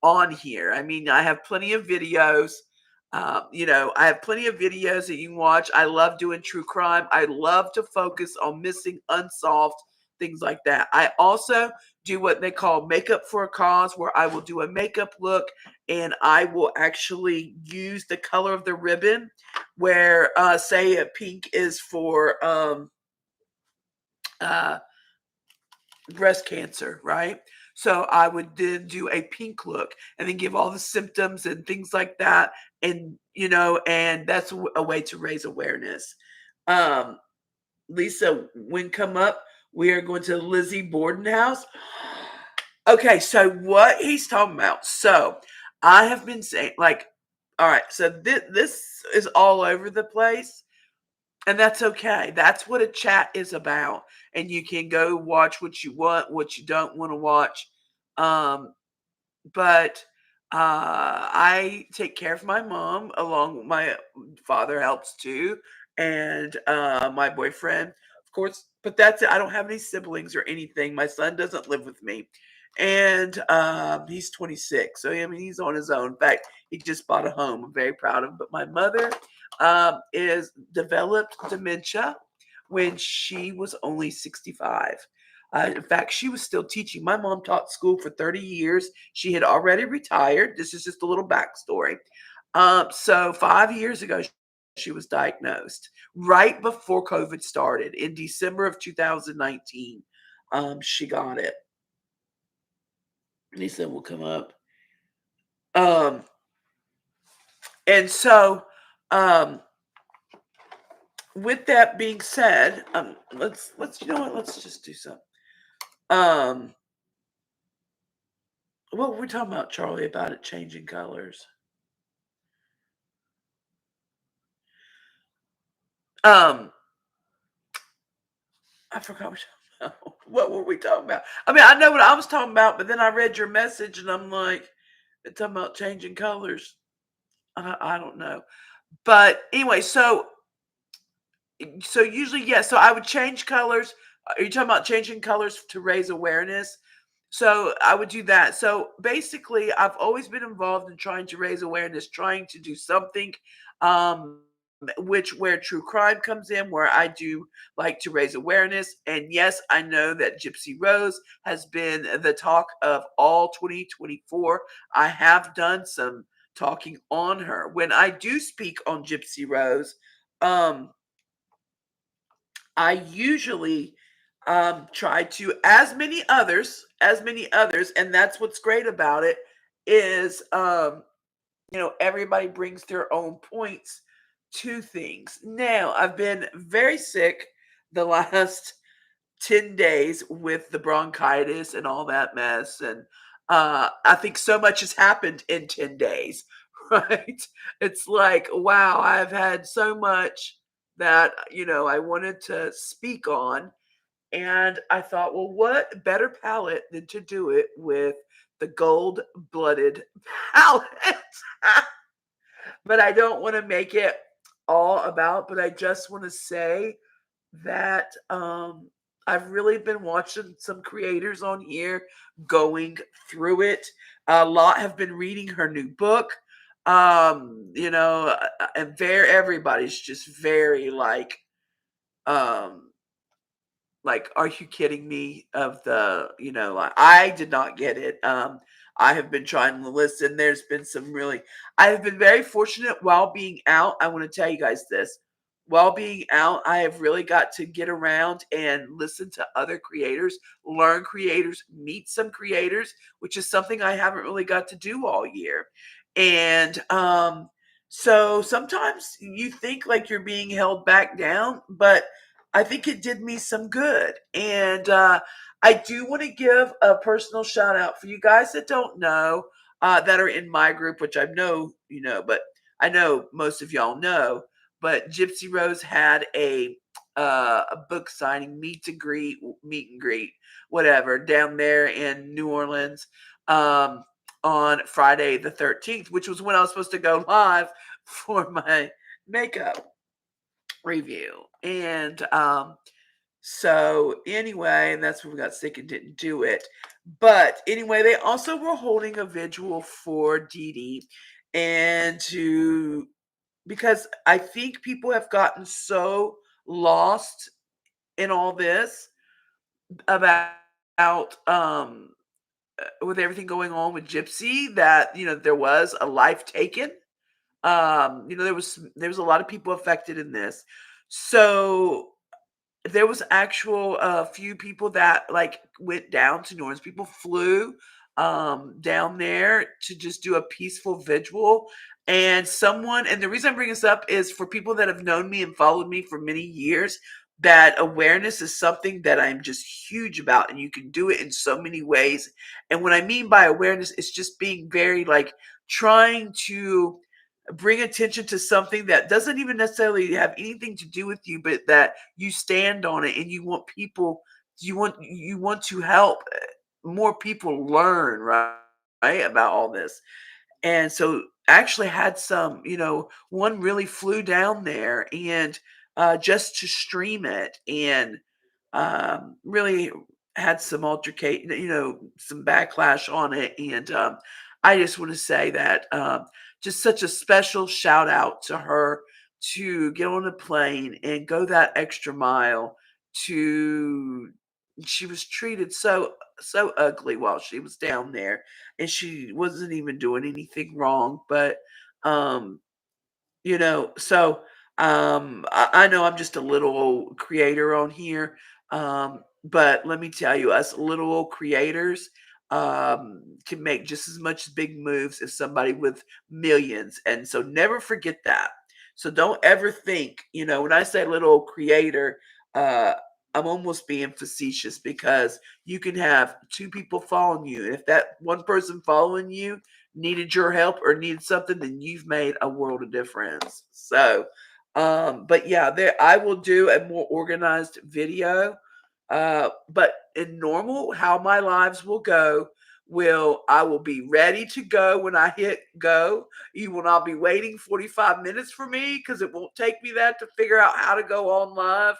on here. I mean, I have plenty of videos. I have plenty of videos that you can watch. I love doing true crime. I love to focus on missing, unsolved things like that. I also do what they call makeup for a cause, where I will do a makeup look and I will actually use the color of the ribbon. Where, say, a pink is for uh, breast cancer, right? So I would then do a pink look and then give all the symptoms and things like that. And that's a way to raise awareness. Um, Lisa, when come up, we are going to Lizzie Borden house. Okay, so what he's talking about. So I have been saying, like, all right, so this is all over the place. And that's okay. That's what a chat is about. And you can go watch what you want, what you don't want to watch. But I take care of my mom, along with my father helps too, and my boyfriend, of course. But that's it. I don't have any siblings or anything. My son doesn't live with me, and he's 26, so I mean he's on his own. In fact, he just bought a home. I'm very proud of him. But my mother is developed dementia when she was only 65. In fact, she was still teaching. My mom taught school for 30 years. She had already retired. This is just a little backstory. So 5 years ago, she was diagnosed right before COVID started in December of 2019. She got it. Lisa will come up. Um, and so, um, with that being said, let's you know what? Let's just do something. Um, what were we talking about, Charlie? About it changing colors? Um, I forgot what were we talking about. I mean, I know what I was talking about, but then I read your message and I'm like, it's talking about changing colors. I don't know, but anyway, so usually, yeah. So I would change colors. Are you talking about changing colors to raise awareness? So I would do that. So basically, I've always been involved in trying to raise awareness, trying to do something, which where true crime comes in, where I do like to raise awareness. And yes, I know that GypsyRose has been the talk of all 2024. I have done some talking on her. When I do speak on GypsyRose, um, I usually try to, as many others, and that's what's great about it is, everybody brings their own points to things. Now, I've been very sick the last 10 days with the bronchitis and all that mess. And I think so much has happened in 10 days, right? It's like, wow, I've had so much that, I wanted to speak on. And I thought, well, what better palette than to do it with the gold blooded palette? But I don't want to make it all about, but I just want to say that I've really been watching some creators on here going through it. A lot have been reading her new book. And everybody's just very um, are you kidding me? Of I did not get it. I have been trying to listen. There's been I have been very fortunate while being out. I want to tell you guys this. While being out, I have really got to get around and listen to other creators, learn creators, meet some creators, which is something I haven't really got to do all year. And so sometimes you think like you're being held back down, but I think it did me some good. And I do want to give a personal shout out for you guys that don't know, that are in my group, which I know you know, but I know most of y'all know. But GypsyRose had a book signing, meet and greet, whatever, down there in New Orleans, on Friday the 13th, which was when I was supposed to go live for my makeup review. And so anyway, and that's when we got sick and didn't do it. But anyway, they also were holding a vigil for Dee Dee and to because I think people have gotten so lost in all this about with everything going on with Gypsy that there was a life taken. There was a lot of people affected in this, so there was actual few people that like went down to New Orleans. People flew down there to just do a peaceful vigil. And the reason I'm bringing this up is for people that have known me and followed me for many years, that awareness is something that I'm just huge about, and you can do it in so many ways. And what I mean by awareness is just being very like trying to bring attention to something that doesn't even necessarily have anything to do with you, but that you stand on it and you want people, you want to help more people learn, right, about all this. And so actually had some, one really flew down there and just to stream it and really had some altercate, some backlash on it. And I just want to say that just such a special shout out to her to get on a plane and go that extra mile to she was treated so ugly while she was down there, and she wasn't even doing anything wrong. But um so I know I'm just a little old creator on here, but let me tell you, us little old creators can make just as much big moves as somebody with millions, and so never forget that. So don't ever think, when I say little old creator, uh I'm almost being facetious because you can have two people following you. And if that one person following you needed your help or needed something, then you've made a world of difference. So, but yeah, there I will do a more organized video. But in normal, how my lives will go, I will be ready to go when I hit go. You will not be waiting 45 minutes for me because it won't take me that to figure out how to go on live.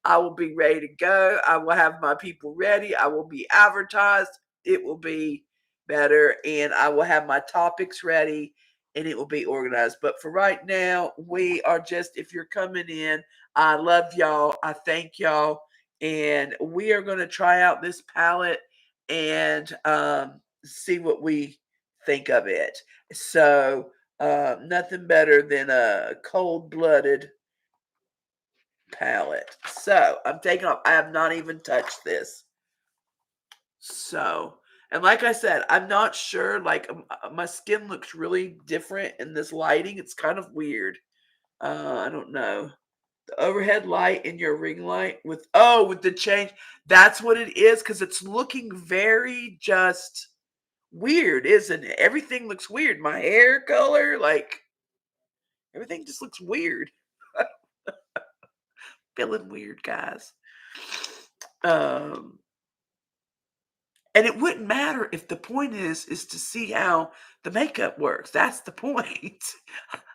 I will be ready to go. I will have my people ready. I will be advertised. It will be better, and I will have my topics ready, and it will be organized. But for right now, we are just, if you're coming in, I love y'all. I thank y'all. And we are going to try out this palette and see what we think of it. So, nothing better than a cold blooded palette. So, I'm taking off. I have not even touched this. So, and like I said, I'm not sure. Like, my skin looks really different in this lighting. It's kind of weird. I don't know. The overhead light in your ring light with the change. That's what it is because it's looking very just weird, isn't it? Everything looks weird. My hair color, like everything just looks weird. Feeling weird, guys. Um, And it wouldn't matter if the point is to see how the makeup works. That's the point.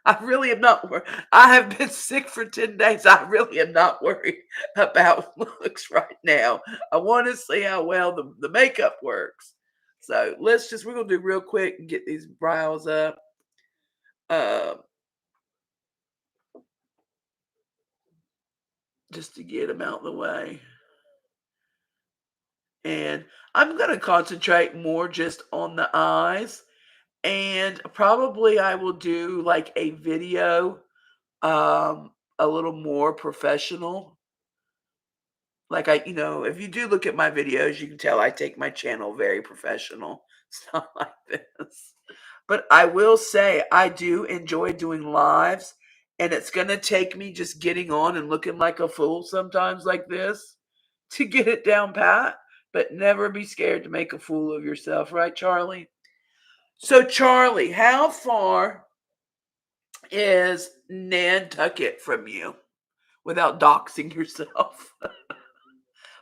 I really am not I have been sick for 10 days. I really am not worried about looks right now. I want to see how well the makeup works. So we're gonna do real quick and get these brows up. Um, just to get them out of the way. And I'm gonna concentrate more just on the eyes. And probably I will do like a video, a little more professional. Like if you do look at my videos, you can tell I take my channel very professional. It's not like this. But I will say I do enjoy doing lives, and it's gonna take me just getting on and looking like a fool sometimes like this to get it down pat. But never be scared to make a fool of yourself, right, Charlie? So, Charlie, how far is Nantucket from you without doxing yourself?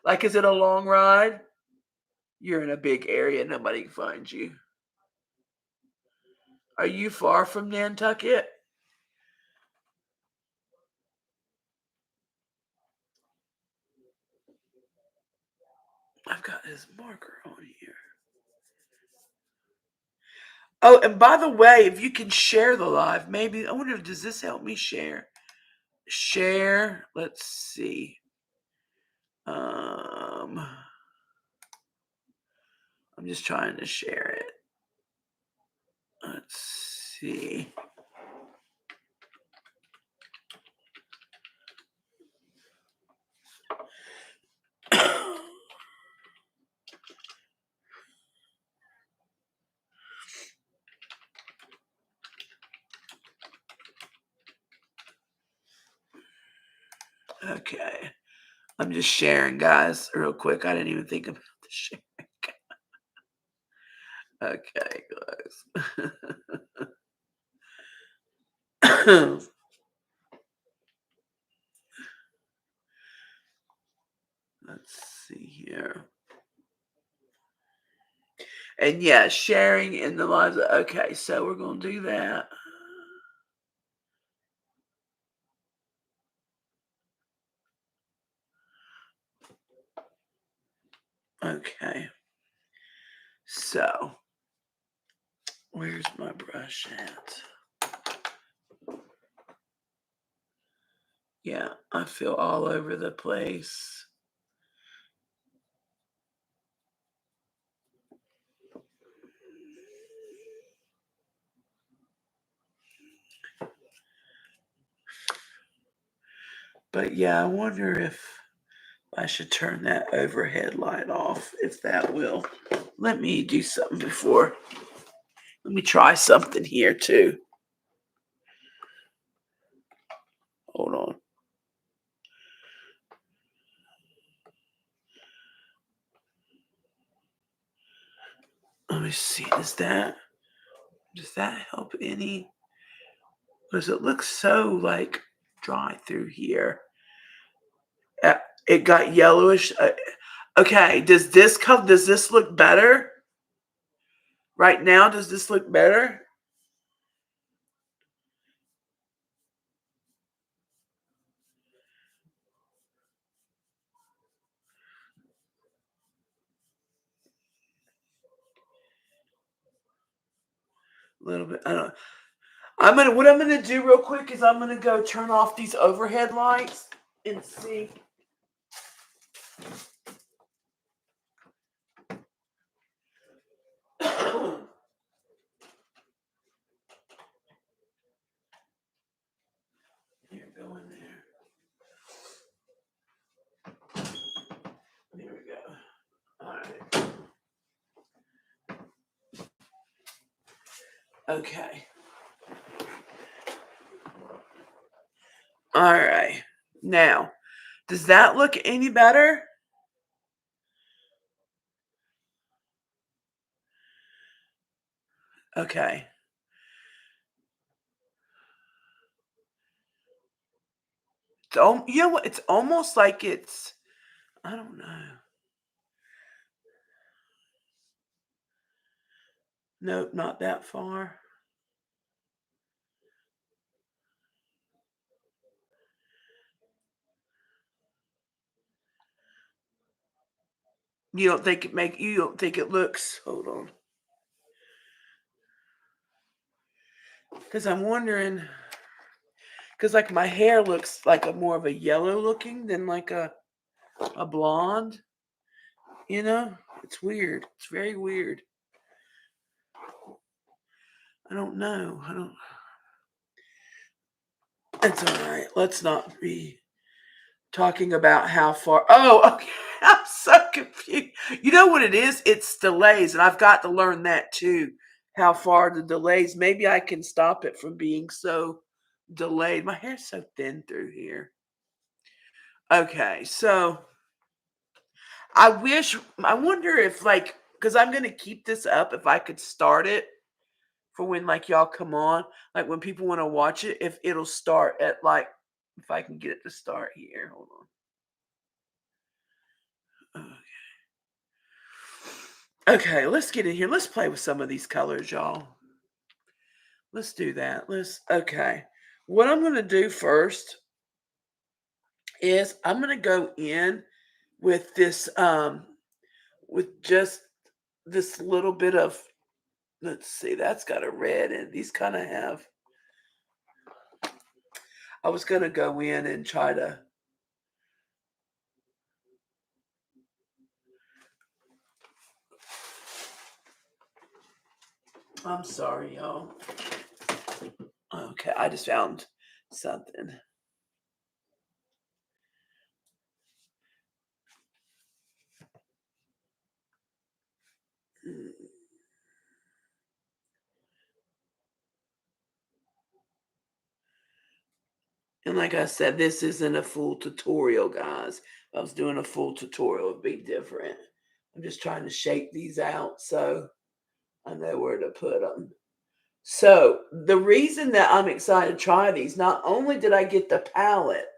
Like, is it a long ride? You're in a big area, nobody can find you. Are you far from Nantucket? I've got this marker on here. Oh, and by the way, if you can share the live, maybe, I wonder, does this help me share? Share, let's see. I'm just trying to share it. Let's see. Okay. I'm just sharing, guys, real quick. I didn't even think about the sharing. Okay, guys. Let's see here. And yeah, sharing in the lives. Okay, so we're going to do that. Okay. So, where's my brush at? Yeah, I feel all over the place. But yeah, I wonder if I should turn that overhead light off, if that will. Let me do something before. Let me try something here too. Hold on. Let me see. Does that help any? Does it look so like dry through here? Uh, it got yellowish. Okay. Does this look better right now? Does this look better? A little bit. I don't. What I'm gonna do real quick is I'm gonna go turn off these overhead lights and see. Here, go in there. There we go. All right. Okay. All right. Now, does that look any better? Okay. You know what? It's almost like it's. I don't know. Nope, not that far. You don't think it looks. Hold on. Because I'm wondering. Because like my hair looks like a more of a yellow looking than like a blonde. You know, it's weird. It's very weird. I don't know. I don't. It's all right. Let's not be talking about how far. Oh, okay. I'm so confused. You know what it is? It's delays, and I've got to learn that too. How far the delays? Maybe I can stop it from being so delayed. My hair's so thin through here. Okay, so I wonder if like, because I'm gonna keep this up. If I could start it for when like y'all come on, like when people want to watch it, if it'll start at like, if I can get it to start here. Hold on. Okay, let's get in here. Let's play with some of these colors, y'all. Let's do that. Okay. What I'm going to do first is I'm going to go in with this, with just this little bit of Let's see, that's got a red, and these kind of have. I was gonna go in and try to. I'm sorry, y'all. Okay, I just found something. Mm. And like I said, this isn't a full tutorial, guys. If I was doing a full tutorial, it'd be different. I'm just trying to shape these out so I know where to put them. So the reason that I'm excited to try these, not only did I get the palette,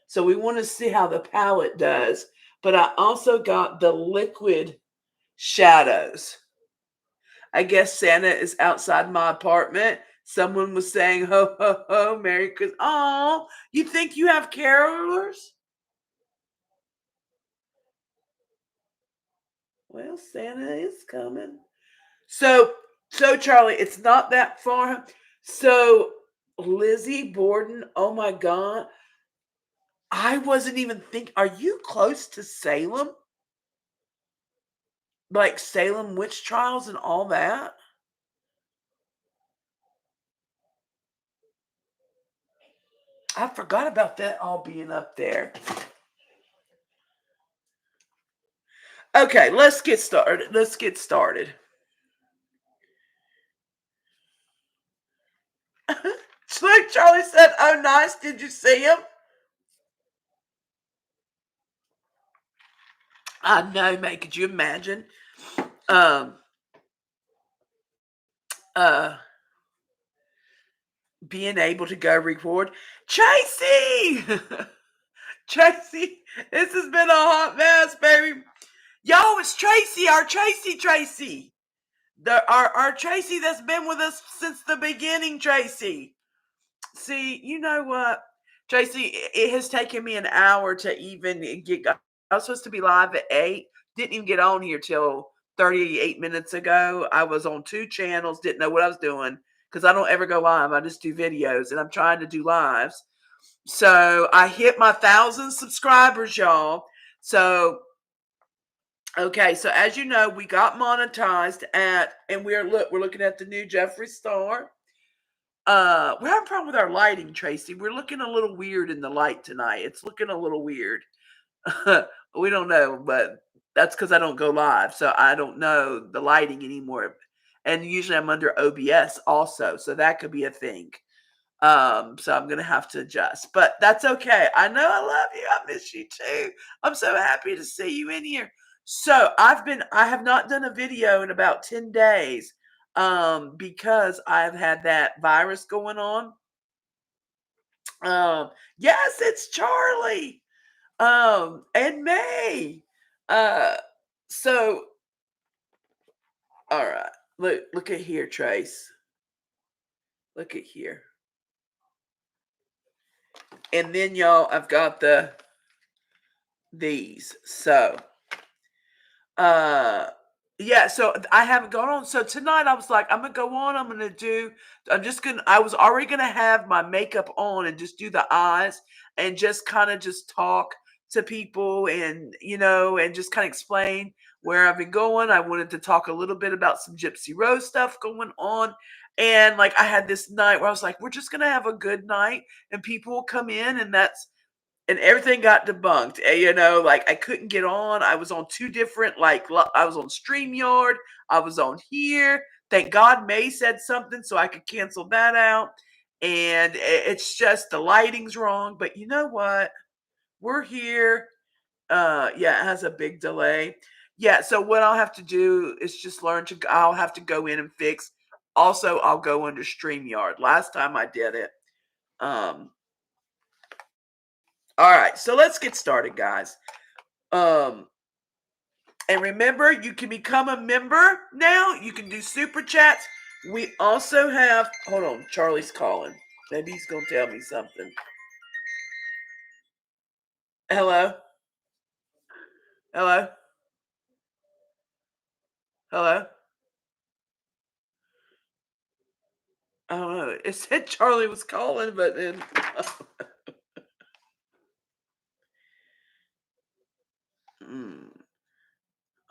so we want to see how the palette does, but I also got the liquid shadows. I guess Santa is outside my apartment. Someone was saying, ho, ho, ho, Merry Christmas. Oh, you think you have carolers? Well, Santa is coming. So Charlie, it's not that far. So Lizzie Borden, oh my God. I wasn't even thinking, are you close to Salem? Like Salem witch trials and all that? I forgot about that all being up there. Okay, let's get started. Let's get started. Like Charlie said, oh nice, did you see him? I know, mate. Could you imagine? Um uh being able to go record. Tracy! Tracy, this has been a hot mess, baby. Yo, it's Tracy, our Tracy. Our Tracy that's been with us since the beginning, Tracy. See, you know what, Tracy, it has taken me an hour to even get. I was supposed to be live at 8. Didn't even get on here till 38 minutes ago. I was on 2 channels. Didn't know what I was doing because I don't ever go live. I just do videos, and I'm trying to do lives. So I hit my 1,000 subscribers, y'all. So okay, so as you know, we got monetized at, and we're looking at the new JefreeStarr. We're having a problem with our lighting, Tracy. We're looking a little weird in the light tonight. It's looking a little weird. We don't know, but that's because I don't go live, so I don't know the lighting anymore. And usually I'm under OBS also, so that could be a thing. So I'm gonna have to adjust, but that's okay. I know I love you. I miss you too. I'm so happy to see you in here. So I have not done a video in about 10 days because I've had that virus going on. Yes, it's Charlie. And May. Uh so all right. Look at here, Trace. Look at here. And then y'all, I've got these. So uh yeah, so I haven't gone on. So tonight I was like, I'm gonna go on, I was already gonna have my makeup on and just do the eyes and just kind of just talk to people, and and just kind of explain where I've been going. I wanted to talk a little bit about some GypsyRose stuff going on. And like I had this night where I was like, we're just gonna have a good night and people will come in, and everything got debunked. Like I couldn't get on. I was on 2 different, I was on StreamYard. I was on here. Thank God May said something so I could cancel that out. And it's just the lighting's wrong. But you know what? We're here. Yeah, it has a big delay. Yeah, so what I'll have to do is just I'll have to go in and fix. Also, I'll go under StreamYard. Last time I did it. Um, all right, so let's get started, guys. Um, and remember, you can become a member now. You can do super chats. We also have, hold on, Charlie's calling. Maybe he's going to tell me something. Hello? Hello? Hello? I don't know. It said Charlie was calling, but then mm,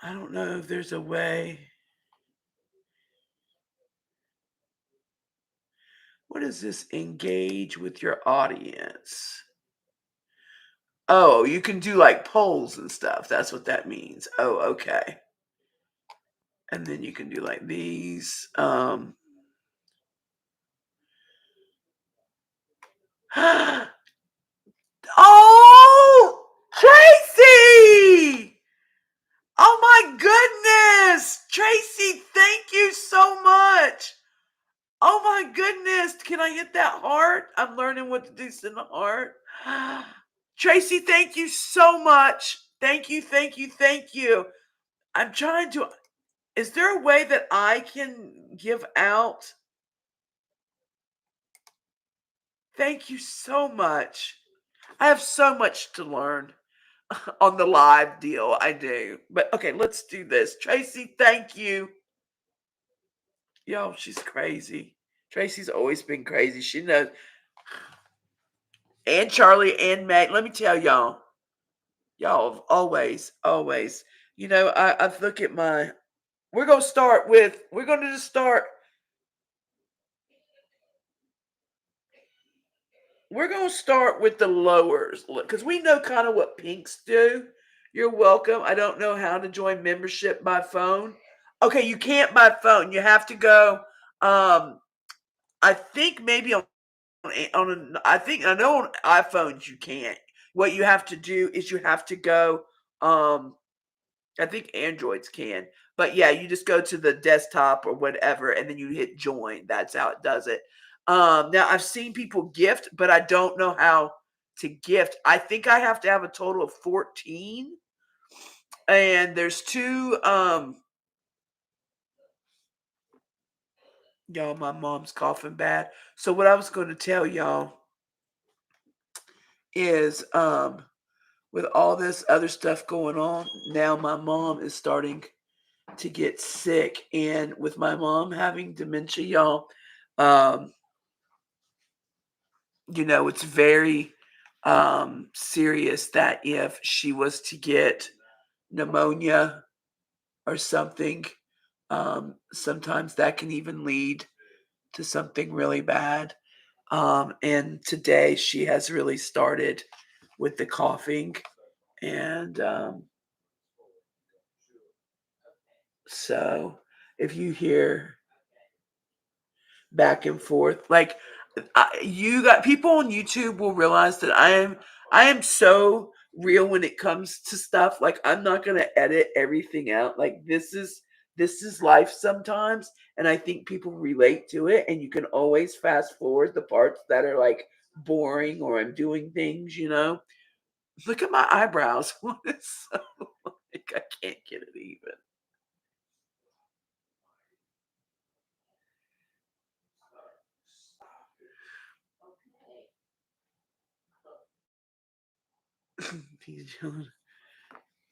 I don't know if there's a way. What is this? Engage with your audience. Oh, you can do like polls and stuff. That's what that means. Oh, okay. And then you can do like these. Oh, Tracy! Oh my goodness! Tracy, thank you so much. Oh my goodness. Can I hit that heart? I'm learning what to do in the heart. Tracy, thank you so much. Thank you, thank you, thank you. I'm trying to. Is there a way that I can give out? Thank you so much. I have so much to learn on the live deal. I do. But okay, let's do this. Tracy, thank you. Yo, she's crazy. Tracy's always been crazy. She knows. And Charlie and Meg. Let me tell y'all always, always. I look at my. We're gonna start with. We're gonna just start. We're gonna start with the lowers because we know kind of what pinks do. You're welcome. I don't know how to join membership by phone. Okay, you can't by phone. You have to go. Um, I think maybe I know on iPhones you can't. What you have to do is you have to go. I think Androids can, but yeah, you just go to the desktop or whatever, and then you hit join. That's how it does it. Now I've seen people gift, but I don't know how to gift. I think I have to have a total of 14, and there's two. Y'all, my mom's coughing bad. So what I was going to tell y'all is, with all this other stuff going on, now my mom is starting to get sick. And with my mom having dementia, y'all, um, it's very serious that if she was to get pneumonia or something, sometimes that can even lead to something really bad. And today she has really started with the coughing. And so if you hear back and forth. Like you got people on YouTube will realize that I am so real when it comes to stuff. Like I'm not gonna edit everything out. Like this is life sometimes, and I think people relate to it. And you can always fast forward the parts that are like boring or I'm doing things. Look at my eyebrows. What is so like I can't get it even.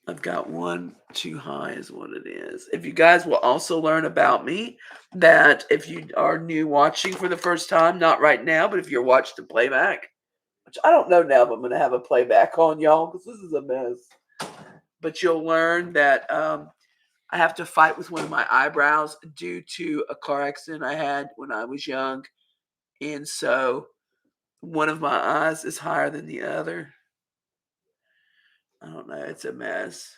I've got one too high, is what it is. If you guys will also learn about me, that if you are new watching for the first time, not right now, but if you're watching the playback, which I don't know now if I'm going to have a playback on y'all because this is a mess. But you'll learn that I have to fight with one of my eyebrows due to a car accident I had when I was young. And so one of my eyes is higher than the other. I don't know. It's a mess.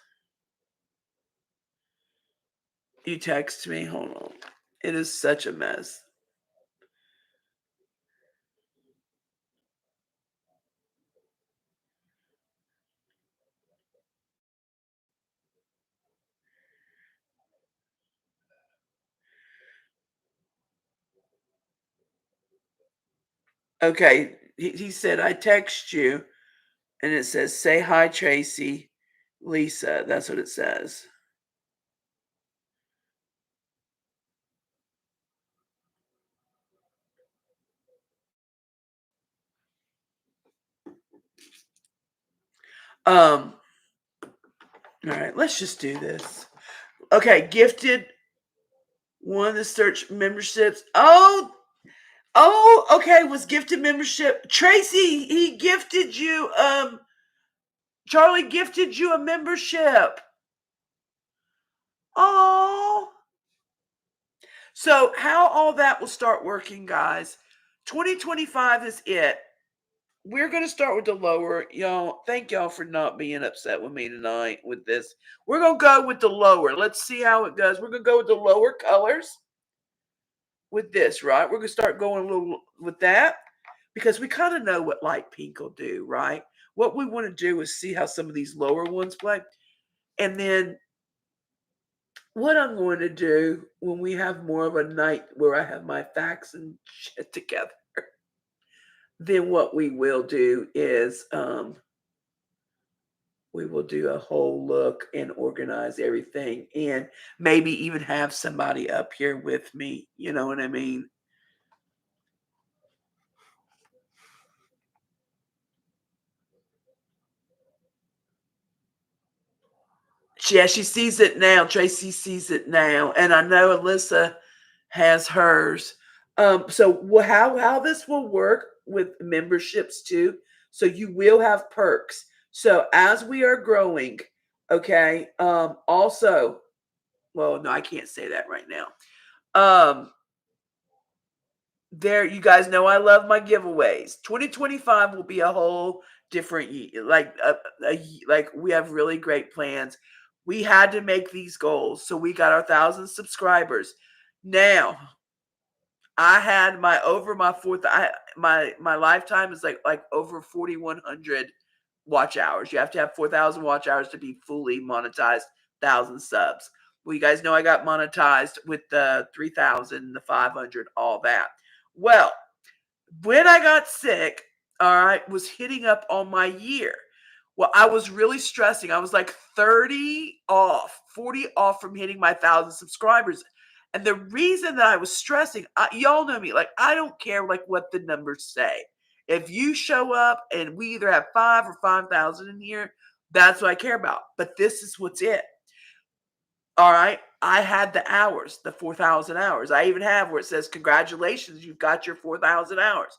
You text me. Hold on. It is such a mess. Okay, he said, "I text you," and it says, "Say hi, Tracy, Lisa." That's what it says. Um, all right, let's just do this. Okay, gifted one of the search memberships. Oh, Oh, okay. Was gifted membership. Tracy, he gifted you. Charlie gifted you a membership. Oh. So how all that will start working, guys. 2025 is it. We're going to start with the lower. Y'all, thank y'all for not being upset with me tonight with this. We're going to go with the lower. Let's see how it goes. We're going to go with the lower colors with this, right? We're going to start going a little with that because we kind of know what light pink will do, right? What we want to do is see how some of these lower ones play. And then what I'm going to do when we have more of a night where I have my facts and shit together, then what we will do is we will do a whole look and organize everything and maybe even have somebody up here with me. You know what I mean? Yeah, she sees it now. Tracy sees it now. And I know Alyssa has hers. So how this will work with memberships too. So you will have perks. So as we are growing, okay. Also, well, no, I can't say that right now. There, you guys know I love my giveaways. 2025 will be a whole different year. Like we have really great plans. We had to make these goals, so we got our 1,000 subscribers. Now, I had my over my fourth. My lifetime is like over 4,100 watch hours. You have to have 4,000 watch hours to be fully monetized. 1,000 subs. Well, you guys know I got monetized with the 3,000, the 500, all that. Well, when I got sick, all right, was hitting up on my year. Well, I was really stressing. I was like 30 off, 40 off from hitting my 1,000 subscribers. And the reason that I was stressing, y'all know me, like I don't care like what the numbers say. If you show up and we either have 5 or 5,000 in here, that's what I care about. But this is what's it. All right. I had the hours, the 4,000 hours. I even have where it says, congratulations, you've got your 4,000 hours.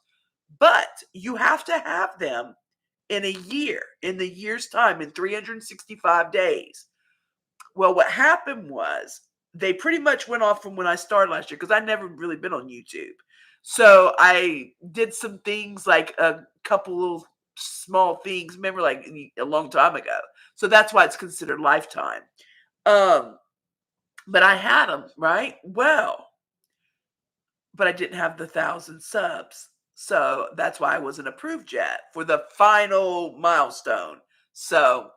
But you have to have them in a year, in the year's time, in 365 days. Well, what happened was they pretty much went off from when I started last year because I'd never really been on YouTube. So I did some things like a couple little small things, remember, like a long time ago. So that's why it's considered lifetime. Um, but I had them, right? Well, but I didn't have the 1,000 subs. So that's why I wasn't approved yet for the final milestone. So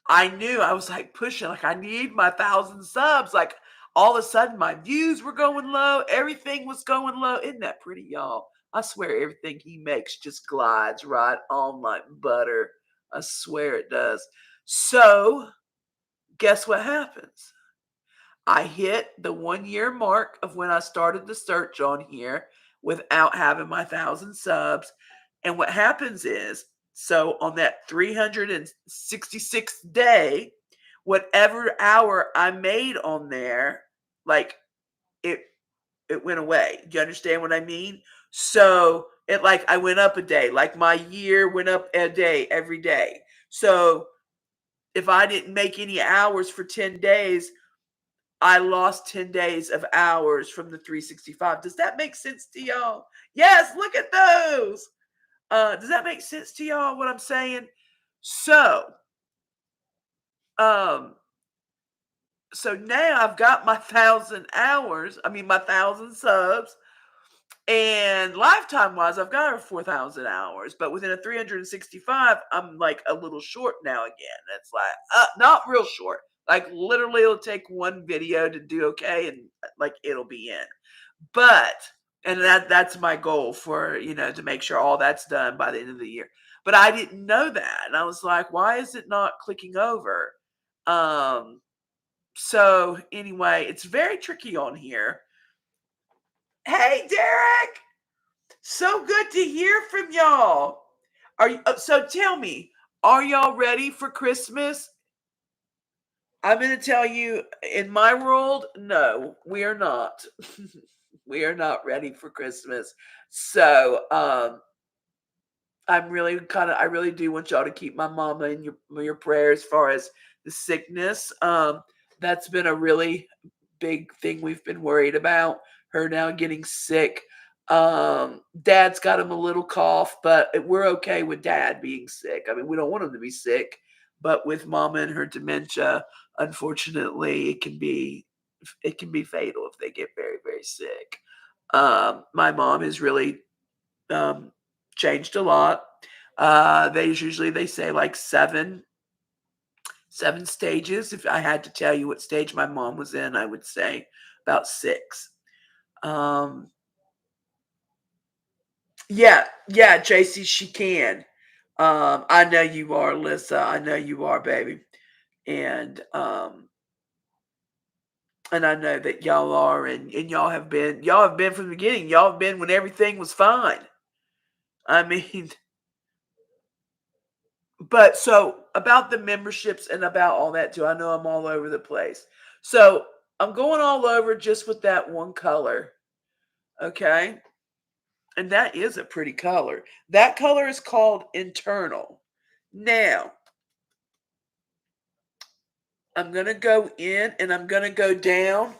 I knew I was like pushing, like I need my 1,000 subs. Like all of a sudden my views were going low. Everything was going low. Isn't that pretty, y'all? I swear everything he makes just glides right on like butter. I swear it does. So guess what happens? I hit the 1 year mark of when I started the search on here without having my 1,000 subs. And what happens is, so on that 366th day, whatever hour I made on there, like it it went away. Do you understand what I mean? So it like I went up a day, like my year went up a day every day. So if I didn't make any hours for 10 days, I lost 10 days of hours from the 365. Does that make sense to y'all? Yes, look at those. Does that make sense to y'all what I'm saying? So, um, so now I've got my 1,000 hours, I mean my 1,000 subs, and lifetime wise, I've got her 4,000 hours, but within a 365, I'm like a little short now again. It's like, not real short. Like literally, it'll take one video to do okay, and like it'll be in. But and that's my goal for to make sure all that's done by the end of the year. But I didn't know that, and I was like, why is it not clicking over? Um. So anyway, it's very tricky on here. Hey, Derek. So good to hear from y'all. Are you, so tell me, are y'all ready for Christmas? I'm going to tell you, in my world, no, we are not. We are not ready for Christmas. So, I'm really I really do want y'all to keep my mama in your prayers as far as the sickness. That's been a really big thing we've been worried about. Her now getting sick. Dad's got him a little cough, but we're okay with dad being sick. I mean, we don't want him to be sick, but with mama and her dementia, unfortunately, it can be fatal if they get very, very sick. My mom is really um, changed a lot. They say like seven stages. If I had to tell you what stage my mom was in, I would say about six. Um, yeah, yeah, JC, she can. I know you are, Lissa. I know you are, baby. And and I know that y'all are, and y'all have been from the beginning. Y'all have been when everything was fine. I mean, but so about the memberships and about all that too, I know I'm all over the place. So I'm going all over just with that one color. Okay. And that is a pretty color. That color is called internal. Now, I'm going to go in and I'm going to go down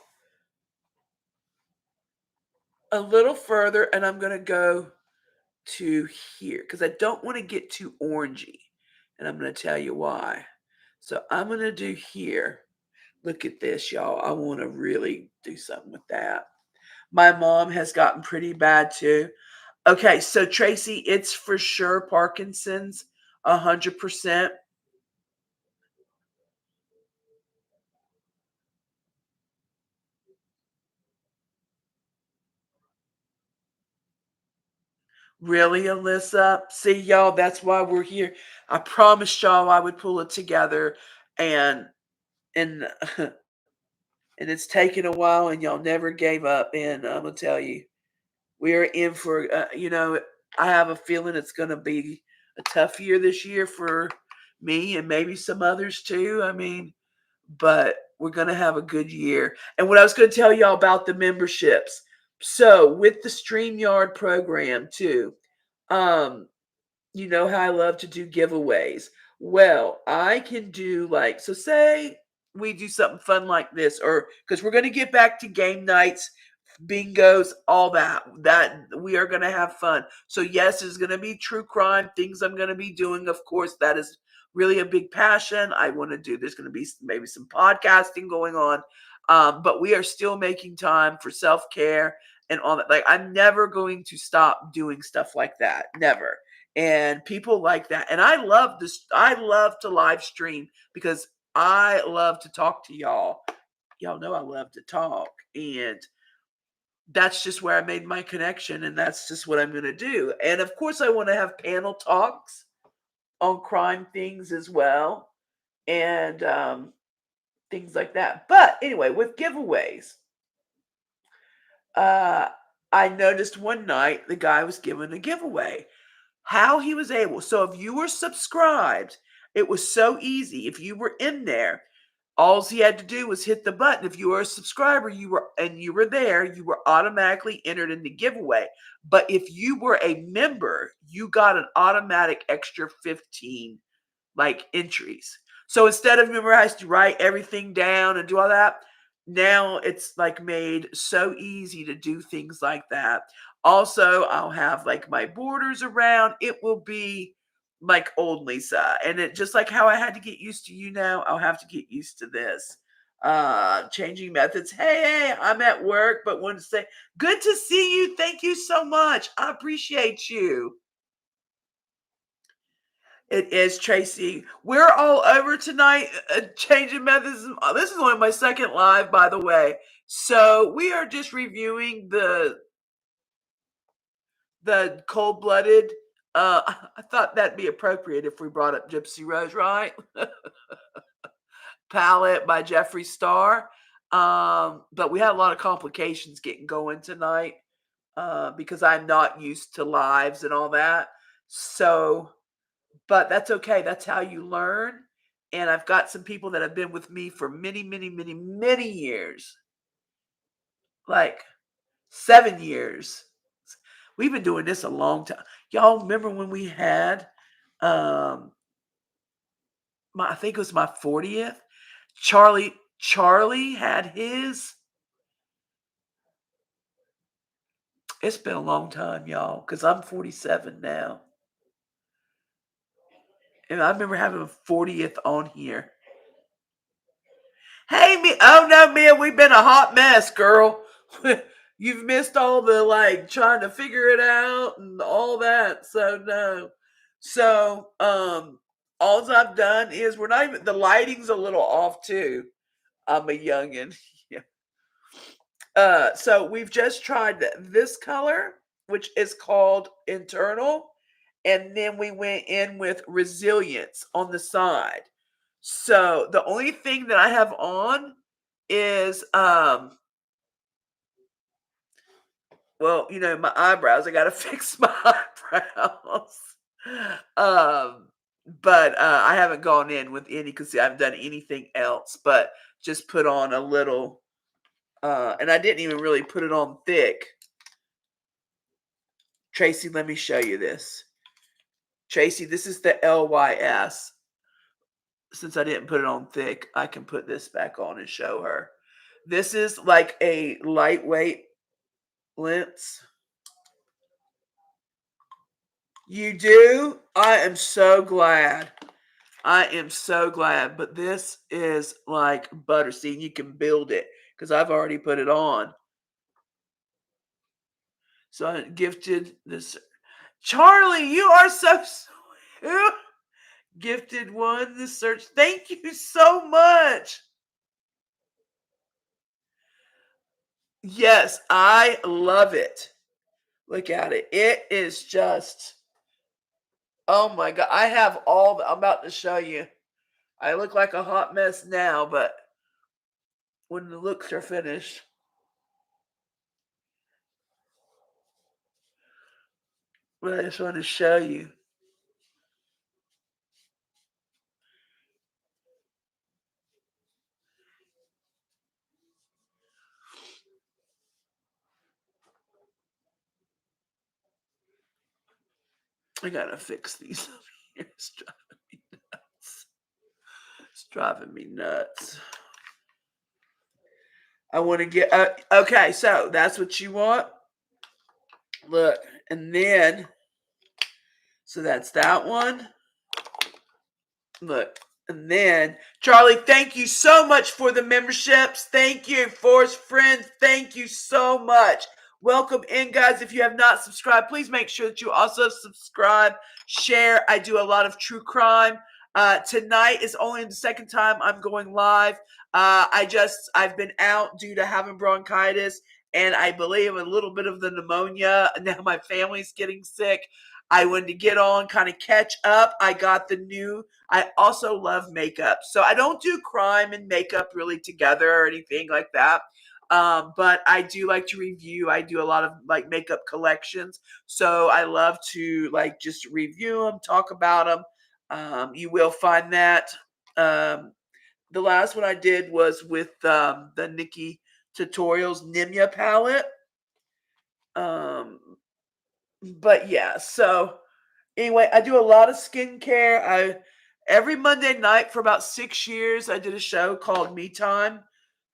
a little further and I'm going to go to here because I don't want to get too orangey. And I'm going to tell you why. So I'm going to do here. Look at this, y'all. I want to really do something with that. My mom has gotten pretty bad too. Okay, so Tracy, it's for sure Parkinson's, 100%. Really, Alyssa? See, y'all, that's why we're here. I promised y'all I would pull it together, and and and it's taken a while, and y'all never gave up. And I'm gonna tell you, we are in for. I have a feeling it's gonna be a tough year this year for me, and maybe some others too. I mean, but we're gonna have a good year. And what I was gonna tell y'all about the memberships. So with the StreamYard program too, um, you know how I love to do giveaways. Well, I can do like, so say we do something fun like this, or because we're going to get back to game nights, bingos, all that we are going to have fun. So yes, it's going to be true crime things I'm going to be doing. Of course, that is really a big passion I want to do. There's going to be maybe some podcasting going on, but we are still making time for self-care and all that. Like, I'm never going to stop doing stuff like that, never. And people like that, and I love this. I love to live stream because I love to talk to y'all. Y'all know I love to talk, and that's just where I made my connection, and that's just what I'm going to do. And of course, I want to have panel talks on crime things as well, and things like that. But anyway, with giveaways, uh, I noticed one night the guy was giving a giveaway. How he was able. So if you were subscribed, it was so easy. If you were in there, all he had to do was hit the button. If you were a subscriber, you were there, you were automatically entered in the giveaway. But if you were a member, you got an automatic extra 15 like entries. So instead of memorize to write everything down and do all that, now it's like made so easy to do things like that. Also, I'll have like my borders around. It will be like old Lisa. And it just like how I had to get used to you now, I'll have to get used to this. Changing methods. Hey, I'm at work, but wanted to say, good to see you. Thank you so much. I appreciate you. It is Tracy. We're all over tonight. Changing methods. This is only my second live, by the way. So we are just reviewing the cold blooded. I thought that'd be appropriate if we brought up GypsyRose, right? Palette by JefreeStarr. But we had a lot of complications getting going tonight because I'm not used to lives and all that. So but that's okay. That's how you learn. And I've got some people that have been with me for many, many, many, many years. Like, 7 years. We've been doing this a long time. Y'all remember when we had, um, I think it was my 40th? Charlie had his. It's been a long time, y'all, because I'm 47 now. And I remember having a 40th on here. Hey, me. Oh, no, man, we've been a hot mess, girl. You've missed all the, like, trying to figure it out and all that. So, no. So, all I've done is we're not even, the lighting's a little off, too. I'm a youngin'. Yeah. So we've just tried this color, which is called Internal, and then we went in with Resilience on the side. So the only thing that I have on is well, my eyebrows. I gotta fix my eyebrows. Um but I haven't gone in with any because I haven't done anything else, but just put on a little and I didn't even really put it on thick. Tracy, let me show you this. Tracy, this is the LYS. Since I didn't put it on thick, I can put this back on and show her. This is like a lightweight lens. You do? I am so glad. I am so glad. But this is like butter. See, you can build it because I've already put it on. So I gifted this. Charlie, you are so sweet. Gifted one, the search. Thank you so much. Yes, I love it. Look at it. It is just, oh my God. I have all I'm about to show you. I look like a hot mess now, but when the looks are finished. But I just want to show you. I gotta fix these up here. It's driving me nuts. It's driving me nuts. I want to get okay, so that's what you want. Look, and then so that's that one. Look, and then Charlie, thank you so much for the memberships. Thank you, Forest Friends. Thank you so much. Welcome in, guys. If you have not subscribed, please make sure that you also subscribe, share. I do a lot of true crime. Tonight is only the second time I'm going live. I've been out due to having bronchitis and I believe a little bit of the pneumonia. Now my family's getting sick. I wanted to get on, kind of catch up. I got the new. I also love makeup. So I don't do crime and makeup really together or anything like that. But I do like to review. I do a lot of like makeup collections. So I love to like just review them, talk about them. You will find that. The last one I did was with the Nikki Tutorials Nimya palette. But yeah, so anyway, I do a lot of skincare. Every Monday night for about 6 years, I did a show called Me Time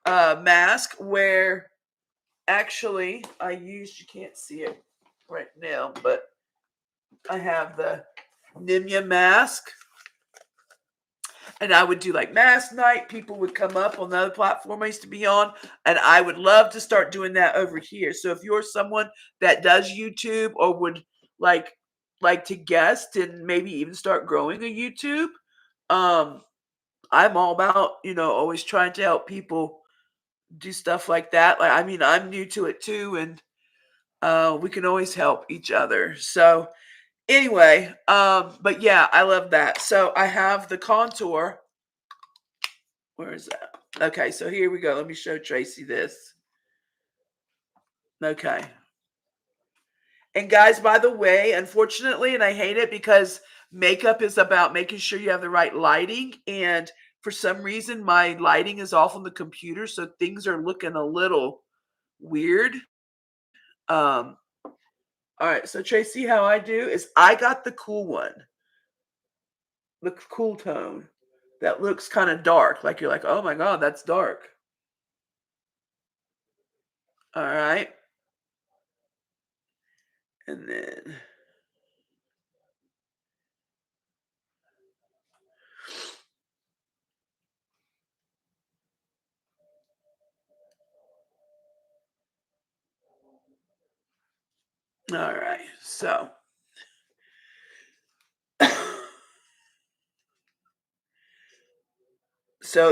Mask, where actually you can't see it right now, but I have the Nimya mask. And I would do like mask night. People would come up on the other platform I used to be on. And I would love to start doing that over here. So if you're someone that does YouTube or would like to guest and maybe even start growing a YouTube, I'm all about, always trying to help people do stuff like that. Like, I mean, I'm new to it too, and we can always help each other. So anyway, but yeah, I love that. So I have the contour. Where is that? Okay, so here we go. Let me show Tracy this. Okay. And guys, by the way, unfortunately, and I hate it because makeup is about making sure you have the right lighting. And for some reason, my lighting is off on the computer. So things are looking a little weird. All right, so Tracy, how I do is I got the cool one, the cool tone that looks kind of dark. Like you're like, oh my god, that's dark. All right, and then all right, so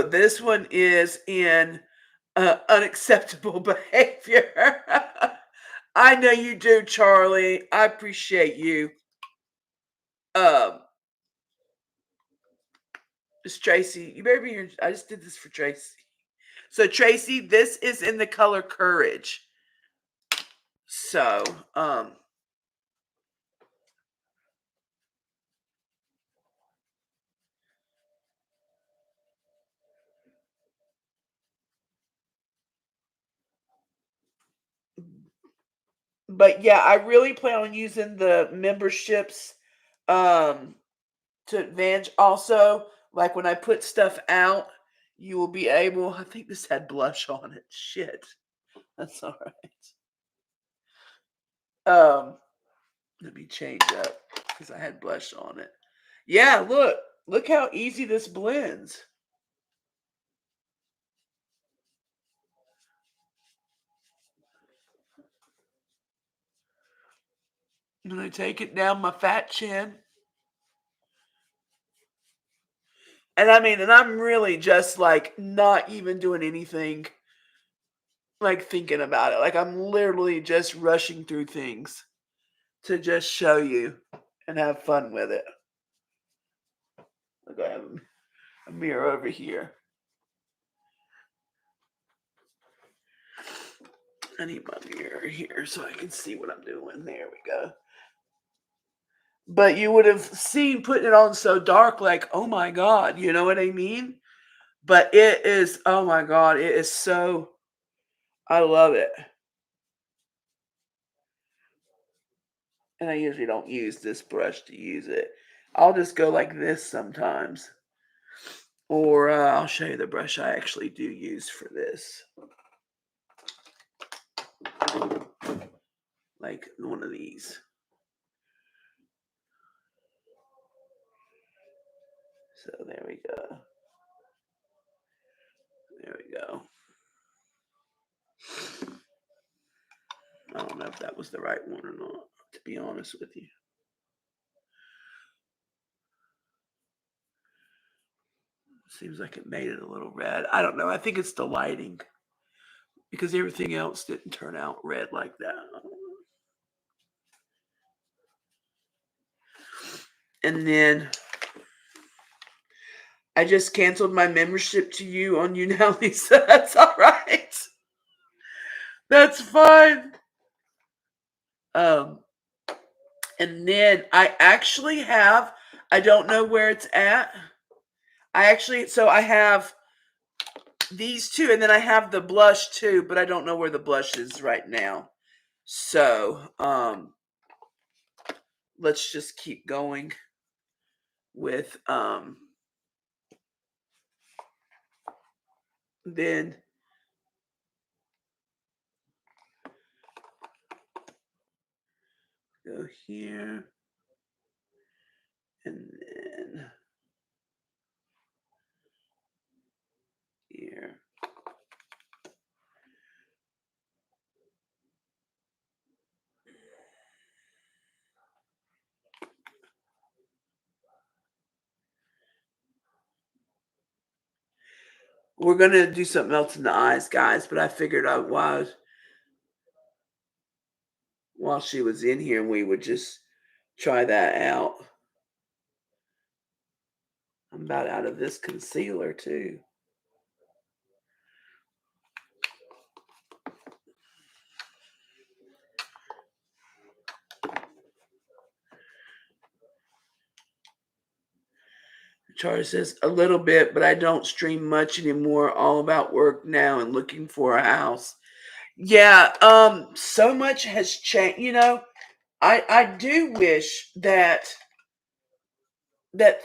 this one is in unacceptable behavior. I know you do, Charlie. I appreciate you. Um, Miss Tracy, you better be here. I just did this for Tracy. So Tracy, this is in the color Courage. So, but yeah, I really plan on using the memberships um to advantage. Also, like when I put stuff out, you will be able. I think this had blush on it. Shit, that's all right. Let me change up because I had blush on it. Yeah, look how easy this blends. I'm gonna take it down my fat chin. And I mean, and I'm really just like not even doing anything like thinking about it. Like I'm literally just rushing through things to just show you and have fun with it. Look, I have a mirror over here. I need my mirror here so I can see what I'm doing. There we go. But you would have seen putting it on so dark, like, oh my God, you know what I mean? But it is, oh my God, it is so, I love it. And I usually don't use this brush to use it. I'll just go like this sometimes. Or I'll show you the brush I actually do use for this. Like one of these. So there we go. There we go. I don't know if that was the right one or not, to be honest with you. Seems like it made it a little red. I don't know. I think it's the lighting because everything else didn't turn out red like that. And then I just canceled my membership to you on you now, Lisa. That's all right. That's fine. Um, and then I actually have, I don't know where it's at. So I have these two, and then I have the blush too, but I don't know where the blush is right now. So, let's just keep going with, then go here, and then here. We're gonna do something else in the eyes, guys, but I figured out while she was in here, we would just try that out. I'm about out of this concealer too. Charlie says a little bit, but I don't stream much anymore. All about work now and looking for a house. Yeah, so much has changed. I do wish that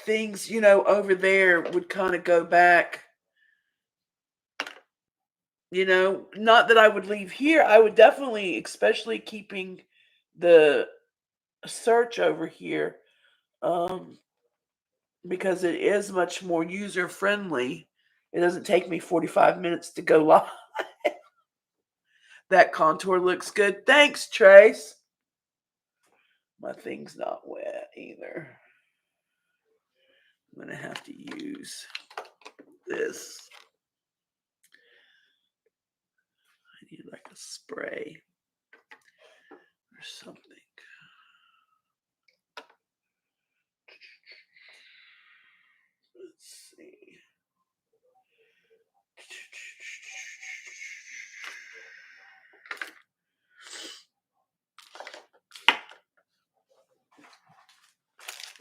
things, over there would kind of go back. Not that I would leave here. I would definitely, especially keeping the search over here, um, because it is much more user friendly. It doesn't take me 45 minutes to go live. That contour looks good. Thanks, Trace. My thing's not wet either. I'm gonna have to use this. I need like a spray or something. Let's see.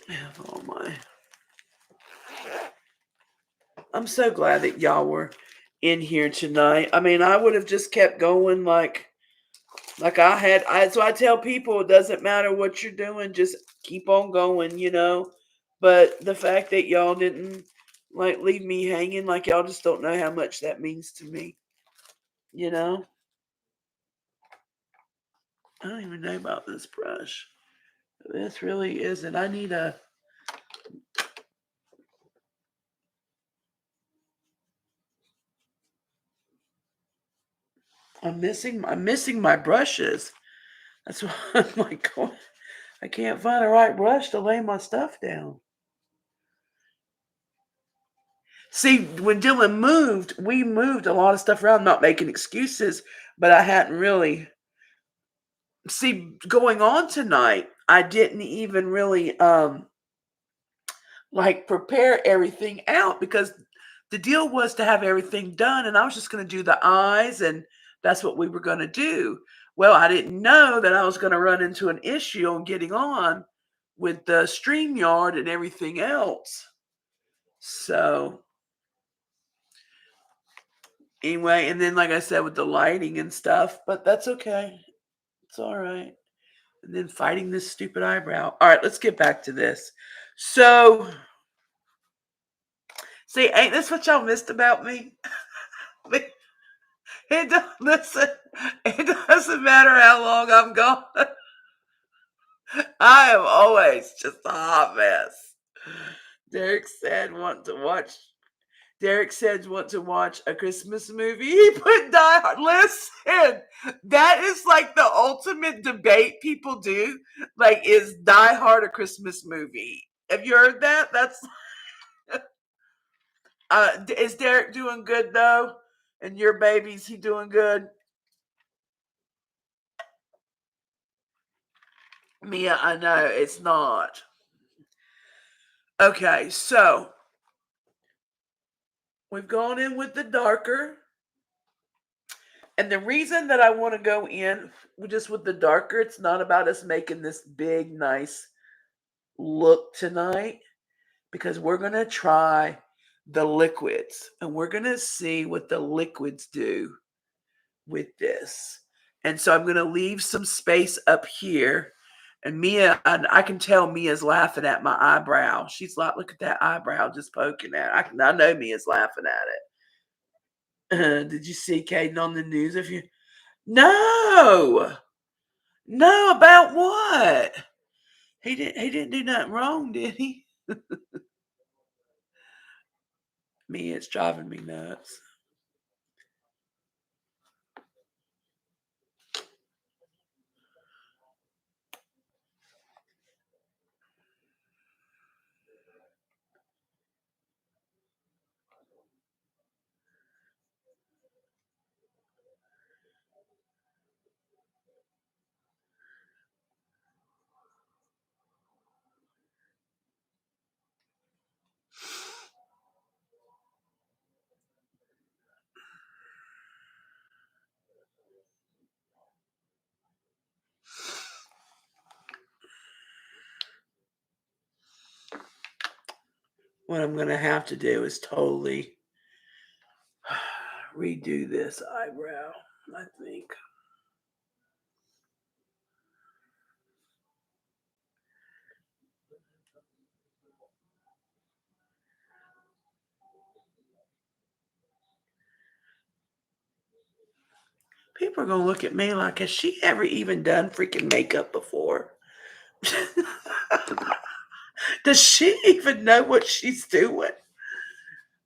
I have all my. I'm so glad that y'all were in here tonight. I mean, I would have just kept going like I had. So I tell people it doesn't matter what you're doing, just keep on going. But the fact that y'all didn't like leave me hanging, like y'all just don't know how much that means to me. You know, I don't even know about this brush. This really isn't. I need a. I'm missing my brushes. That's why I'm like, I can't find the right brush to lay my stuff down. See, when Dylan moved, we moved a lot of stuff around, not making excuses, but I hadn't really. See, going on tonight, I didn't even really like prepare everything out because the deal was to have everything done and I was just going to do the eyes and that's what we were going to do. Well, I didn't know that I was going to run into an issue on getting on with the StreamYard and everything else. So, anyway, and then like I said with the lighting and stuff, but that's okay. It's all right. And then fighting this stupid eyebrow. All right, let's get back to this. So, see, ain't this what y'all missed about me? It don't listen. It doesn't matter how long I'm gone. I am always just a hot mess. Derek said want to watch. Derek said want to watch a Christmas movie. He put Die Hard. Listen, that is like the ultimate debate people do. Like, is Die Hard a Christmas movie? Have you heard that? That's is Derek doing good though? And your baby's he doing good? Mia, I know it's not. Okay, so we've gone in with the darker. And the reason that I want to go in just with the darker, it's not about us making this big, nice look tonight because we're going to try the liquids and we're going to see what the liquids do with this. And so I'm going to leave some space up here. And Mia, I can tell Mia's laughing at my eyebrow. She's like, look at that eyebrow just poking at. I know Mia's laughing at it. Did you see Caden on the news? If you no, no, about what? He didn't. He didn't do nothing wrong, did he? Me, it's driving me nuts. What I'm gonna have to do is totally redo this eyebrow. I think. People are gonna look at me like, has she ever even done freaking makeup before? Does she even know what she's doing?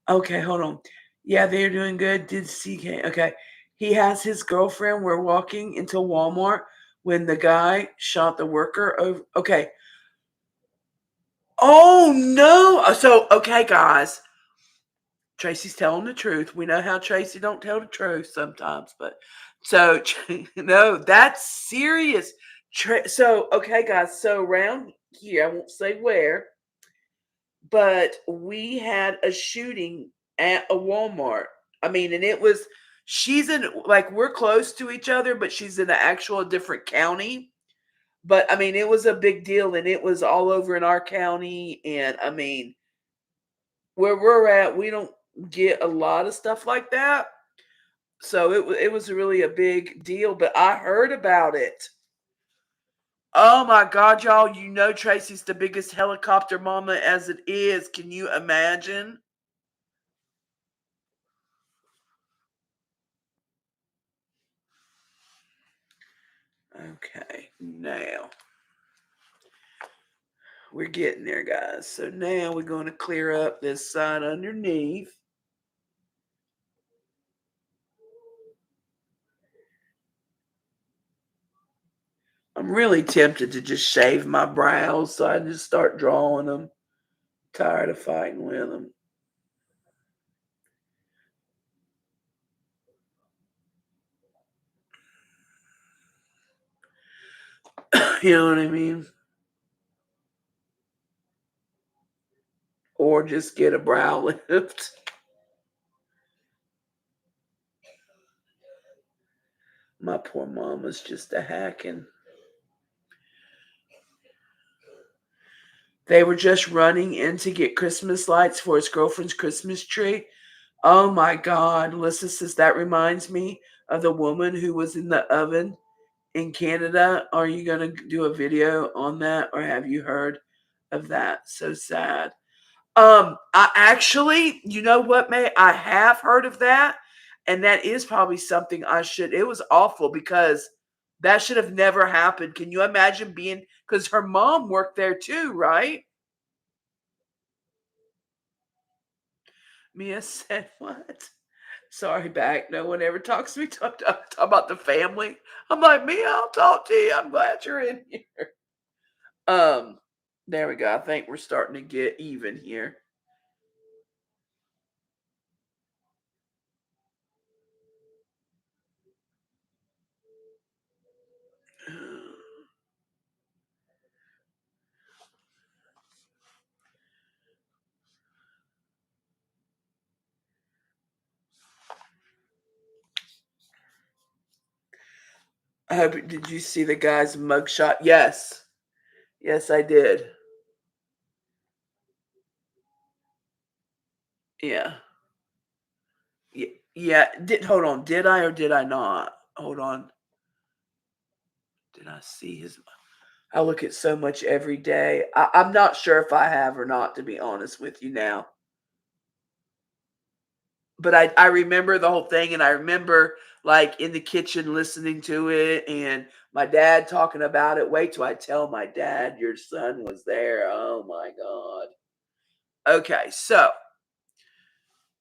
Okay, hold on. Yeah, they're doing good. Did CK? Okay. He has his girlfriend. We're walking into Walmart when the guy shot the worker over. Okay. Oh no. So okay, guys. Tracy's telling the truth. We know how Tracy don't tell the truth sometimes, but so no, that's serious. So okay, guys. So around here, I won't say where, but we had a shooting at a Walmart. I mean, and it was she's in like we're close to each other, but she's in an actual different county. But I mean, it was a big deal, and it was all over in our county. And I mean, where we're at, we don't get a lot of stuff like that. So it was really a big deal. But I heard about it. Oh my God, y'all! You know Tracy's the biggest helicopter mama as it is. Can you imagine? Okay, now we're getting there, guys. So now we're going to clear up this side underneath. I'm really tempted to just shave my brows, so I just start drawing them. Tired of fighting with them. You know what I mean? Or just get a brow lift. My poor mama's just a hacking. They were just running in to get Christmas lights for his girlfriend's Christmas tree. Oh my God. Melissa says that reminds me of the woman who was in the oven in Canada. Are you going to do a video on that or have you heard of that? So sad. I actually, you know what, May? I have heard of that. And that is probably something I should. It was awful because that should have never happened. Can you imagine being, because her mom worked there too, right? Mia said, what? Sorry, back. No one ever talks to me talk about the family. I'm like, Mia, I'll talk to you. I'm glad you're in here. Um, there we go. I think we're starting to get even here. I hope, did you see the guy's mugshot? Yes. Yes, I did. Yeah. Yeah. Did hold on. Did I or did I not? Hold on. Did I see his? I look at so much every day. I'm not sure if I have or not, to be honest with you now. But I remember the whole thing, and I remember like in the kitchen listening to it, and my dad talking about it. Wait till I tell my dad your son was there. Oh my God. Okay, so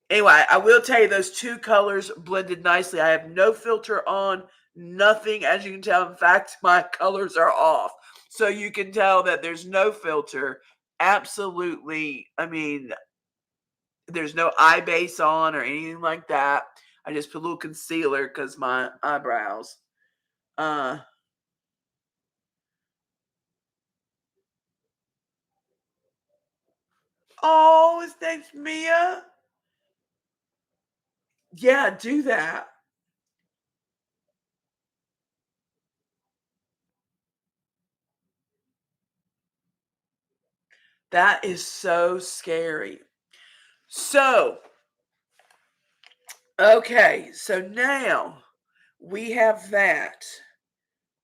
anyway, I will tell you those two colors blended nicely. I have no filter on, nothing, as you can tell. In fact, my colors are off. So you can tell that there's no filter. Absolutely. I mean, there's no eye base on or anything like that. I just put a little concealer because my eyebrows. Uh oh, his name's Mia. Yeah, do that. That is so scary. So, okay, so now we have that.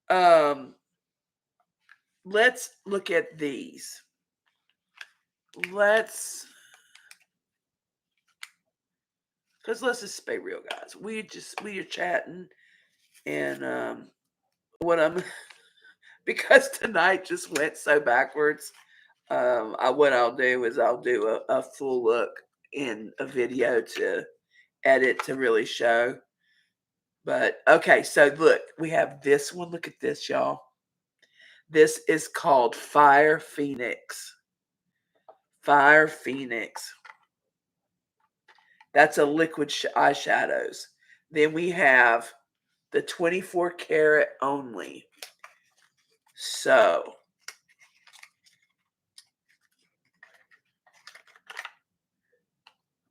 Um, let's look at these. Let's let's just be real, guys. We are chatting, and what I'm because tonight just went so backwards. What I'll do is I'll do a full look in a video to edit to really show. But okay, so look, we have this one. Look at this, y'all. This is called Fire Phoenix. Fire Phoenix. That's a liquid eyeshadows. Then we have the 24 karat only. So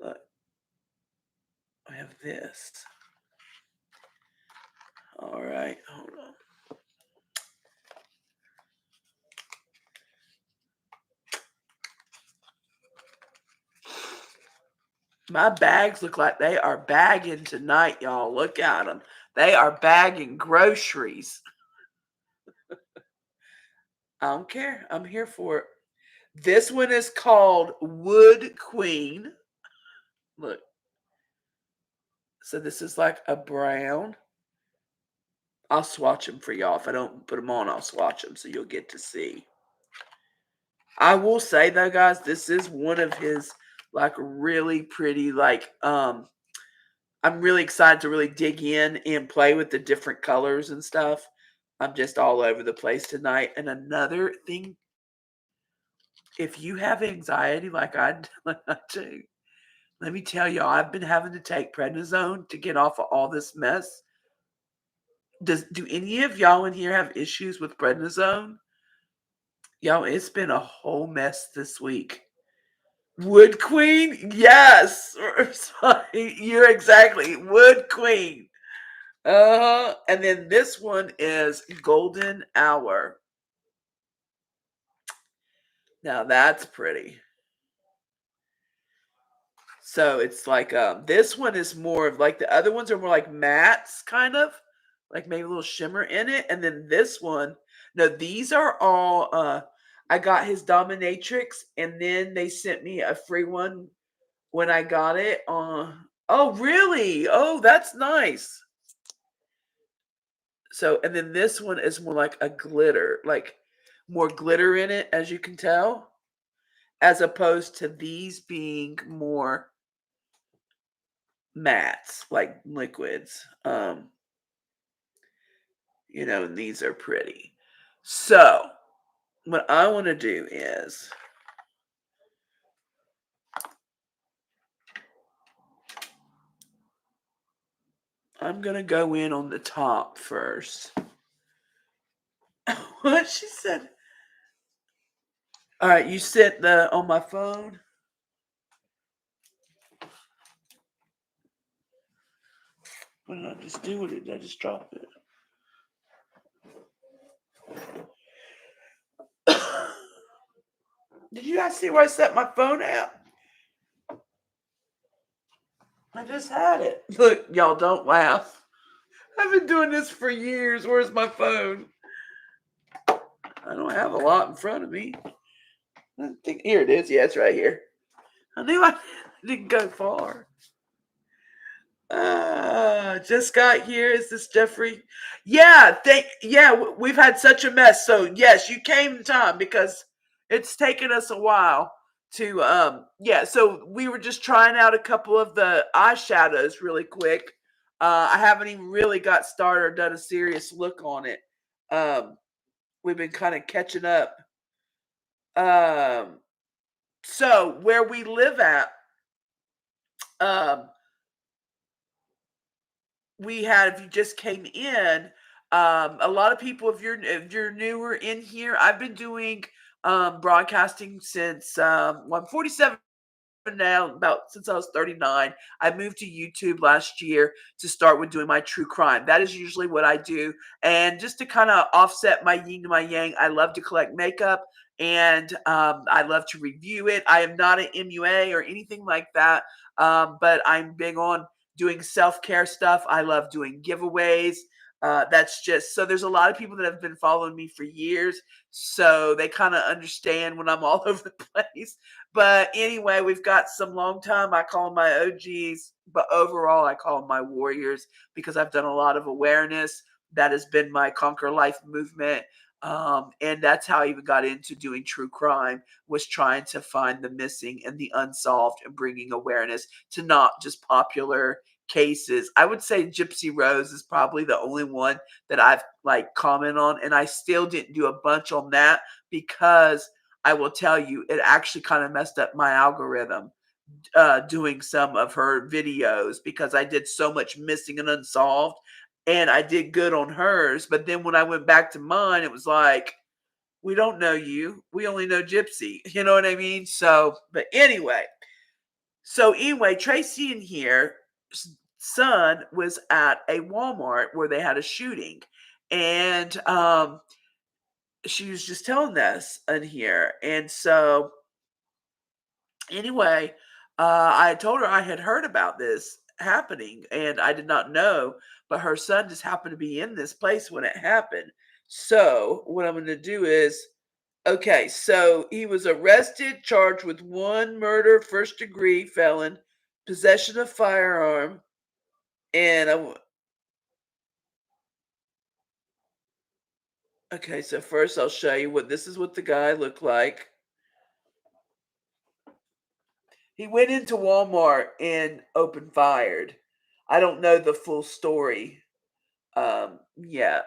look, I have this. All right, hold on. My bags look like they are bagging tonight, y'all. Look at them. They are bagging groceries. I don't care. I'm here for it. This one is called Wood Queen. Look. So this is like a brown. I'll swatch them for y'all. If I don't put them on, I'll swatch them so you'll get to see. I will say though, guys, this is one of his like really pretty I'm really excited to really dig in and play with the different colors and stuff. I'm just all over the place tonight. And another thing, if you have anxiety like I do, let me tell y'all, I've been having to take prednisone to get off of all this mess. Do any of y'all in here have issues with prednisone? Y'all, it's been a whole mess this week. Wood Queen? Yes. Sorry, you're exactly Wood Queen. And then this one is Golden Hour. Now that's pretty. So it's like this one is more of like the other ones are more like mattes kind of, like maybe a little shimmer in it. And then this one, no, these are all I got his dominatrix and then they sent me a free one when I got it. Oh really? Oh, that's nice. So, and then this one is more like a glitter, like more glitter in it, as you can tell, as opposed to these being more mattes, like liquids. And these are pretty. So, what I want to do is I'm going to go in on the top first. What she said? All right, you sent the on my phone. What did I just do with it? Did I just drop it? Did you guys see where I set my phone at? I just had it. Look, y'all don't laugh. I've been doing this for years. Where's my phone? I don't have a lot in front of me. I think here it is. Yeah, it's right here. I knew I didn't go far. Just got here. Is this Jeffrey? Yeah, we've had such a mess. So yes, you came in time because it's taken us a while to so we were just trying out a couple of the eyeshadows really quick. I haven't even really got started or done a serious look on it. We've been kind of catching up. So where we live at, we had, if you just came in, a lot of people, if you're newer in here, I've been doing broadcasting since I'm 47 now, about since I was 39. I moved to YouTube last year to start with doing my true crime. That is usually what I do. And just to kind of offset my yin to my yang, I love to collect makeup and I love to review it. I am not an MUA or anything like that, but I'm big on doing self-care stuff. I love doing giveaways. That's just so there's a lot of people that have been following me for years, so they kind of understand when I'm all over the place. But anyway, we've got some long time. I call them my OGs, but overall, I call them my warriors because I've done a lot of awareness. That has been my Conquer Life movement. And that's how I even got into doing true crime, was trying to find the missing and the unsolved and bringing awareness to not just popular cases. I would say GypsyRose is probably the only one that I've like commented on, and I still didn't do a bunch on that because I will tell you, it actually kind of messed up my algorithm doing some of her videos because I did so much missing and unsolved, and I did good on hers. But then when I went back to mine, it was like, we don't know you. We only know Gypsy. You know what I mean? So, but anyway, Tracy in here, son was at a Walmart where they had a shooting, and she was just telling us in here, and so anyway, I told her I had heard about this happening and I did not know, but her son just happened to be in this place when it happened. So, what I'm going to do is okay, so he was arrested, charged with one murder, first degree felon, possession of firearm, and okay, so first I'll show you what this is what the guy looked like. He went into Walmart and open fired. I don't know the full story. Yeah.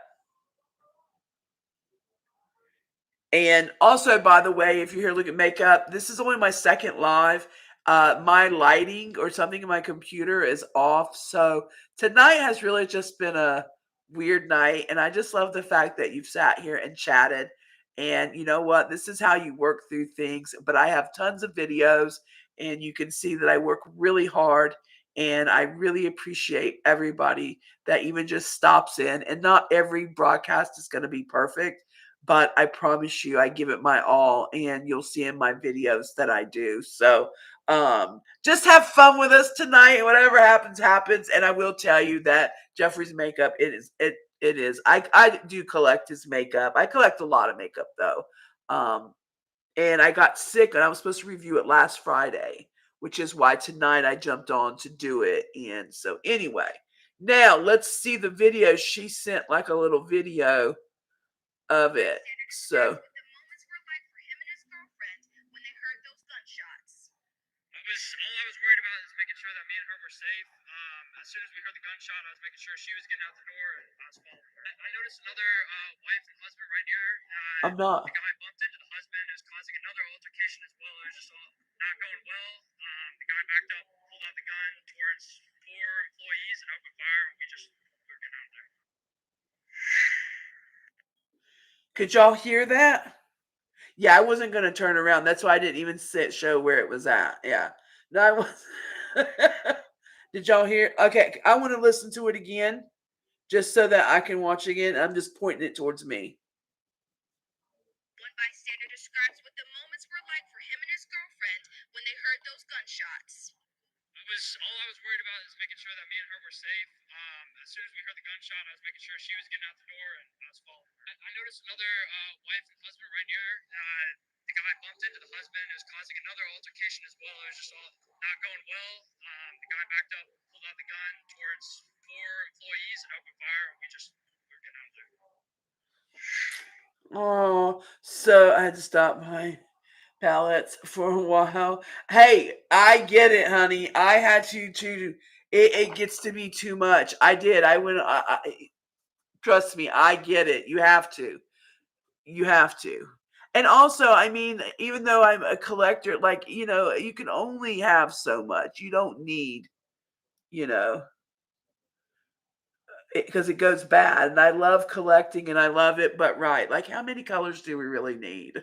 And also, by the way, if you're here looking at makeup, this is only my second live. My lighting or something in my computer is off. So tonight has really just been a weird night. And I just love the fact that you've sat here and chatted. And you know what? This is how you work through things. But I have tons of videos, and you can see that I work really hard. And I really appreciate everybody that even just stops in. And not every broadcast is going to be perfect, but I promise you I give it my all, and you'll see in my videos that I do. So just have fun with us tonight, and whatever happens happens. And I will tell you that Jeffree's makeup, it is I do collect his makeup. I collect a lot of makeup though. And I got sick and I was supposed to review it last Friday, which is why tonight I jumped on to do it. And so anyway, now let's see the video. She sent like a little video of it. So I'm not. Could y'all hear that? Yeah, I wasn't gonna turn around. That's why I didn't even show where it was at. Yeah. No, I was. Did y'all hear? Okay, I want to listen to it again, just so that I can watch again. I'm just pointing it towards me. Oh, so I had to stop my palettes for a while. Hey, I get it, honey. I had to. It gets to be too much. I did. I went. Trust me. I get it. You have to. You have to. And also, I mean, even though I'm a collector, like you can only have so much. You don't need, you know, because it goes bad. And I love collecting, and I love it. But right, like, how many colors do we really need?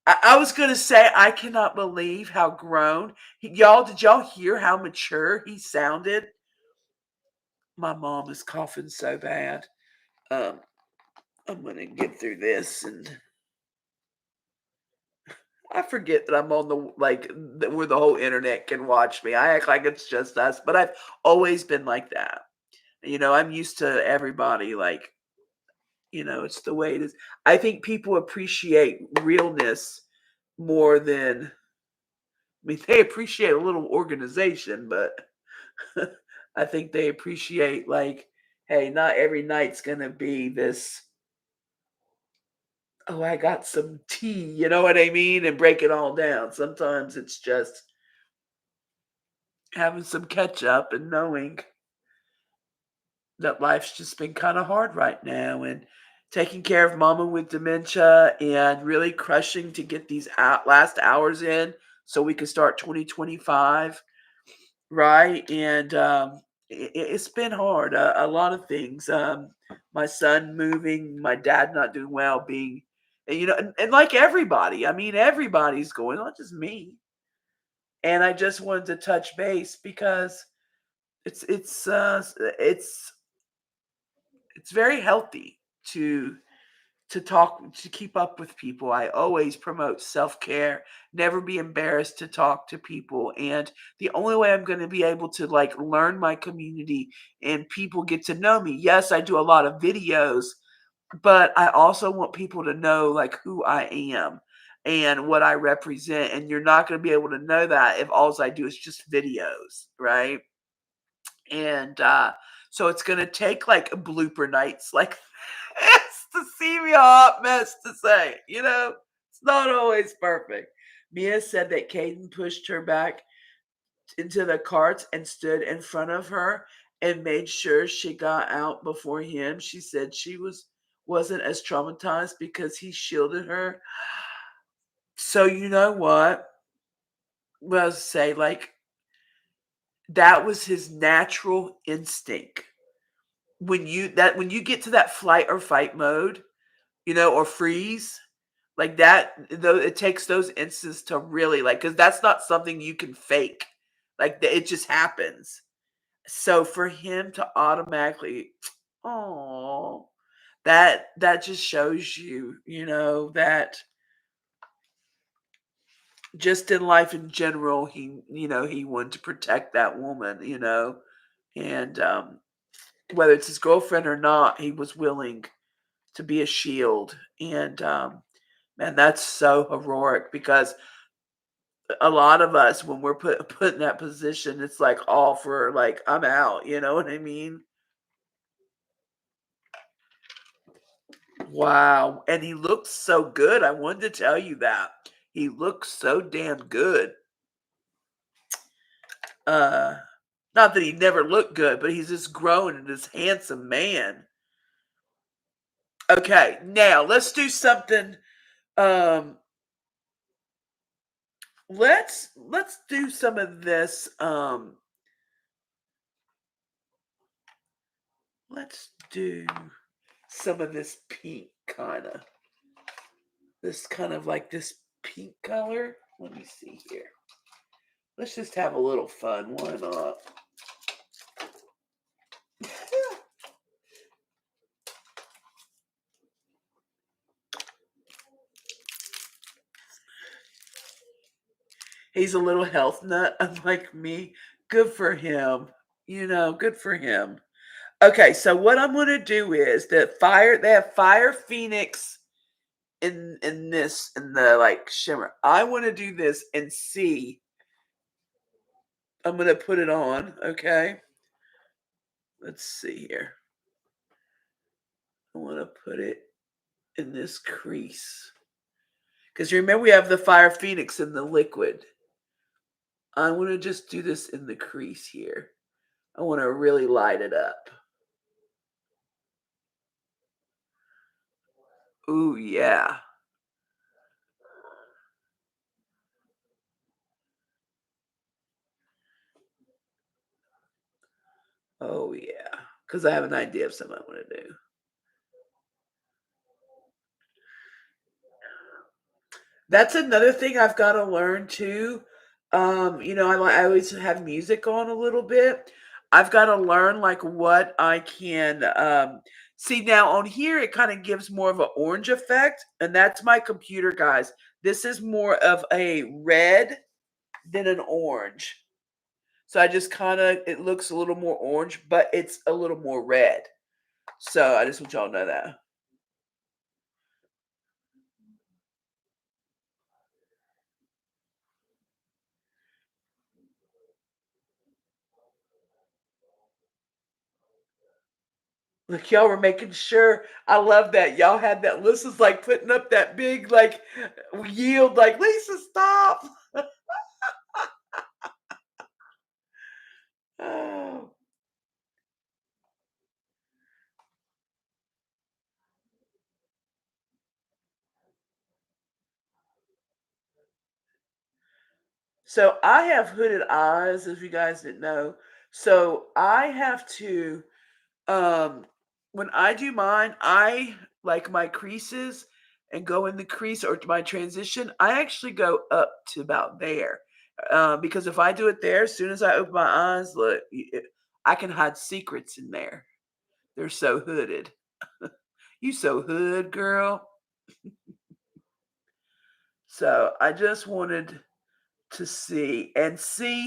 I was gonna say I cannot believe how grown y'all. Did y'all hear how mature he sounded? My mom is coughing so bad. Um, I'm gonna get through this, and I forget that I'm on the like where the whole internet can watch me. I act like it's just us, but I've always been like that. I'm used to everybody like, it's the way it is. I think people appreciate realness more than they appreciate a little organization, but I think they appreciate like, hey, not every night's gonna be this. Oh, I got some tea, you know what I mean, and break it all down. Sometimes it's just having some catch up and knowing that life's just been kind of hard right now, and taking care of mama with dementia and really crushing to get these last hours in so we can start 2025 right. And it's been hard, a lot of things, my son moving, my dad not doing well, being and like everybody, I mean everybody's going, not just me. And I just wanted to touch base because it's it's very healthy to talk, to keep up with people. I always promote self-care, never be embarrassed to talk to people. And the only way I'm going to be able to like learn my community and people get to know me. Yes, I do a lot of videos, but I also want people to know like who I am and what I represent. And you're not going to be able to know that if all I do is just videos, right? And so it's going to take like blooper nights like this to see me a hot mess to say, it's not always perfect. Mia said that Caden pushed her back into the carts and stood in front of her and made sure she got out before him. She said she wasn't as traumatized because he shielded her. So you know what? Well, say like that was his natural instinct. When you get to that flight or fight mode, or freeze, like that, though it takes those instances to really like, because that's not something you can fake. Like it just happens. So for him to automatically, oh, that just shows you, that just in life in general, he wanted to protect that woman, and whether it's his girlfriend or not, he was willing to be a shield. And man, that's so heroic because a lot of us, when we're put in that position, it's like all for like I'm out. You know what I mean? Wow, and he looks so good. I wanted to tell you that he looks so damn good. Uh, Not that he never looked good, but he's just grown and this handsome man. Okay, now let's do something. Um, let's do some of this. Let's do some of this pink kind of like this pink color. Let me see here. Let's just have a little fun. Why not? He's a little health nut, unlike me. Good for him. Good for him. Okay, so what I'm gonna do is they have Fire Phoenix in the like shimmer. I wanna do this and see. I'm gonna put it on, okay? Let's see here. I wanna put it in this crease. Because remember we have the Fire Phoenix in the liquid. I wanna just do this in the crease here. I wanna really light it up. Ooh, yeah. Oh, yeah. Because I have an idea of something I wanna do. That's another thing I've gotta learn too. I always have music on a little bit. I've gotta learn, like, what I can, See, now on here, it kind of gives more of an orange effect, and that's my computer, guys. This is more of a red than an orange. So I just kind of, it looks a little more orange, but it's a little more red. So I just want y'all to know that. Look, y'all were making sure. I love that. Y'all had that. Lisa's like putting up that big, like, yield, like, Lisa, stop. Oh. So I have hooded eyes, if you guys didn't know. So I have to, um, when I do mine, I like my creases and go in the crease or my transition. I actually go up to about there. Because if I do it there, as soon as I open my eyes, look, I can hide secrets in there. They're so hooded. You so hood, girl. So I just wanted to see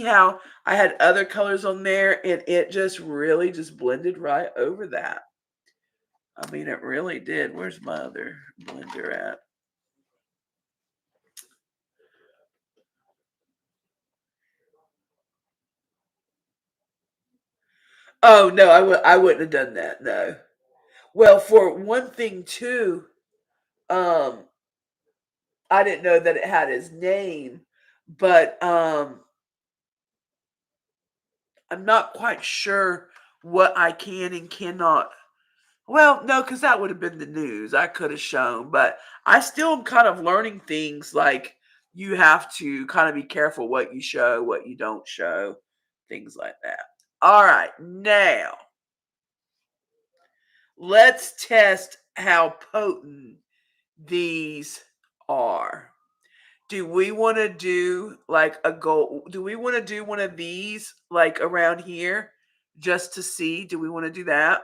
how I had other colors on there, and it just really just blended right over that. I mean, it really did. Where's my other blender at? Oh no, I wouldn't have done that. No. Well, for one thing too, um, I didn't know that it had his name, but I'm not quite sure what I can and cannot. Well, no, because that would have been the news. I could have shown, but I still am kind of learning things like you have to kind of be careful what you show, what you don't show, things like that. All right, now let's test how potent these are. Do we want to do like a gold? Do we want to do one of these like around here just to see? Do we want to do that?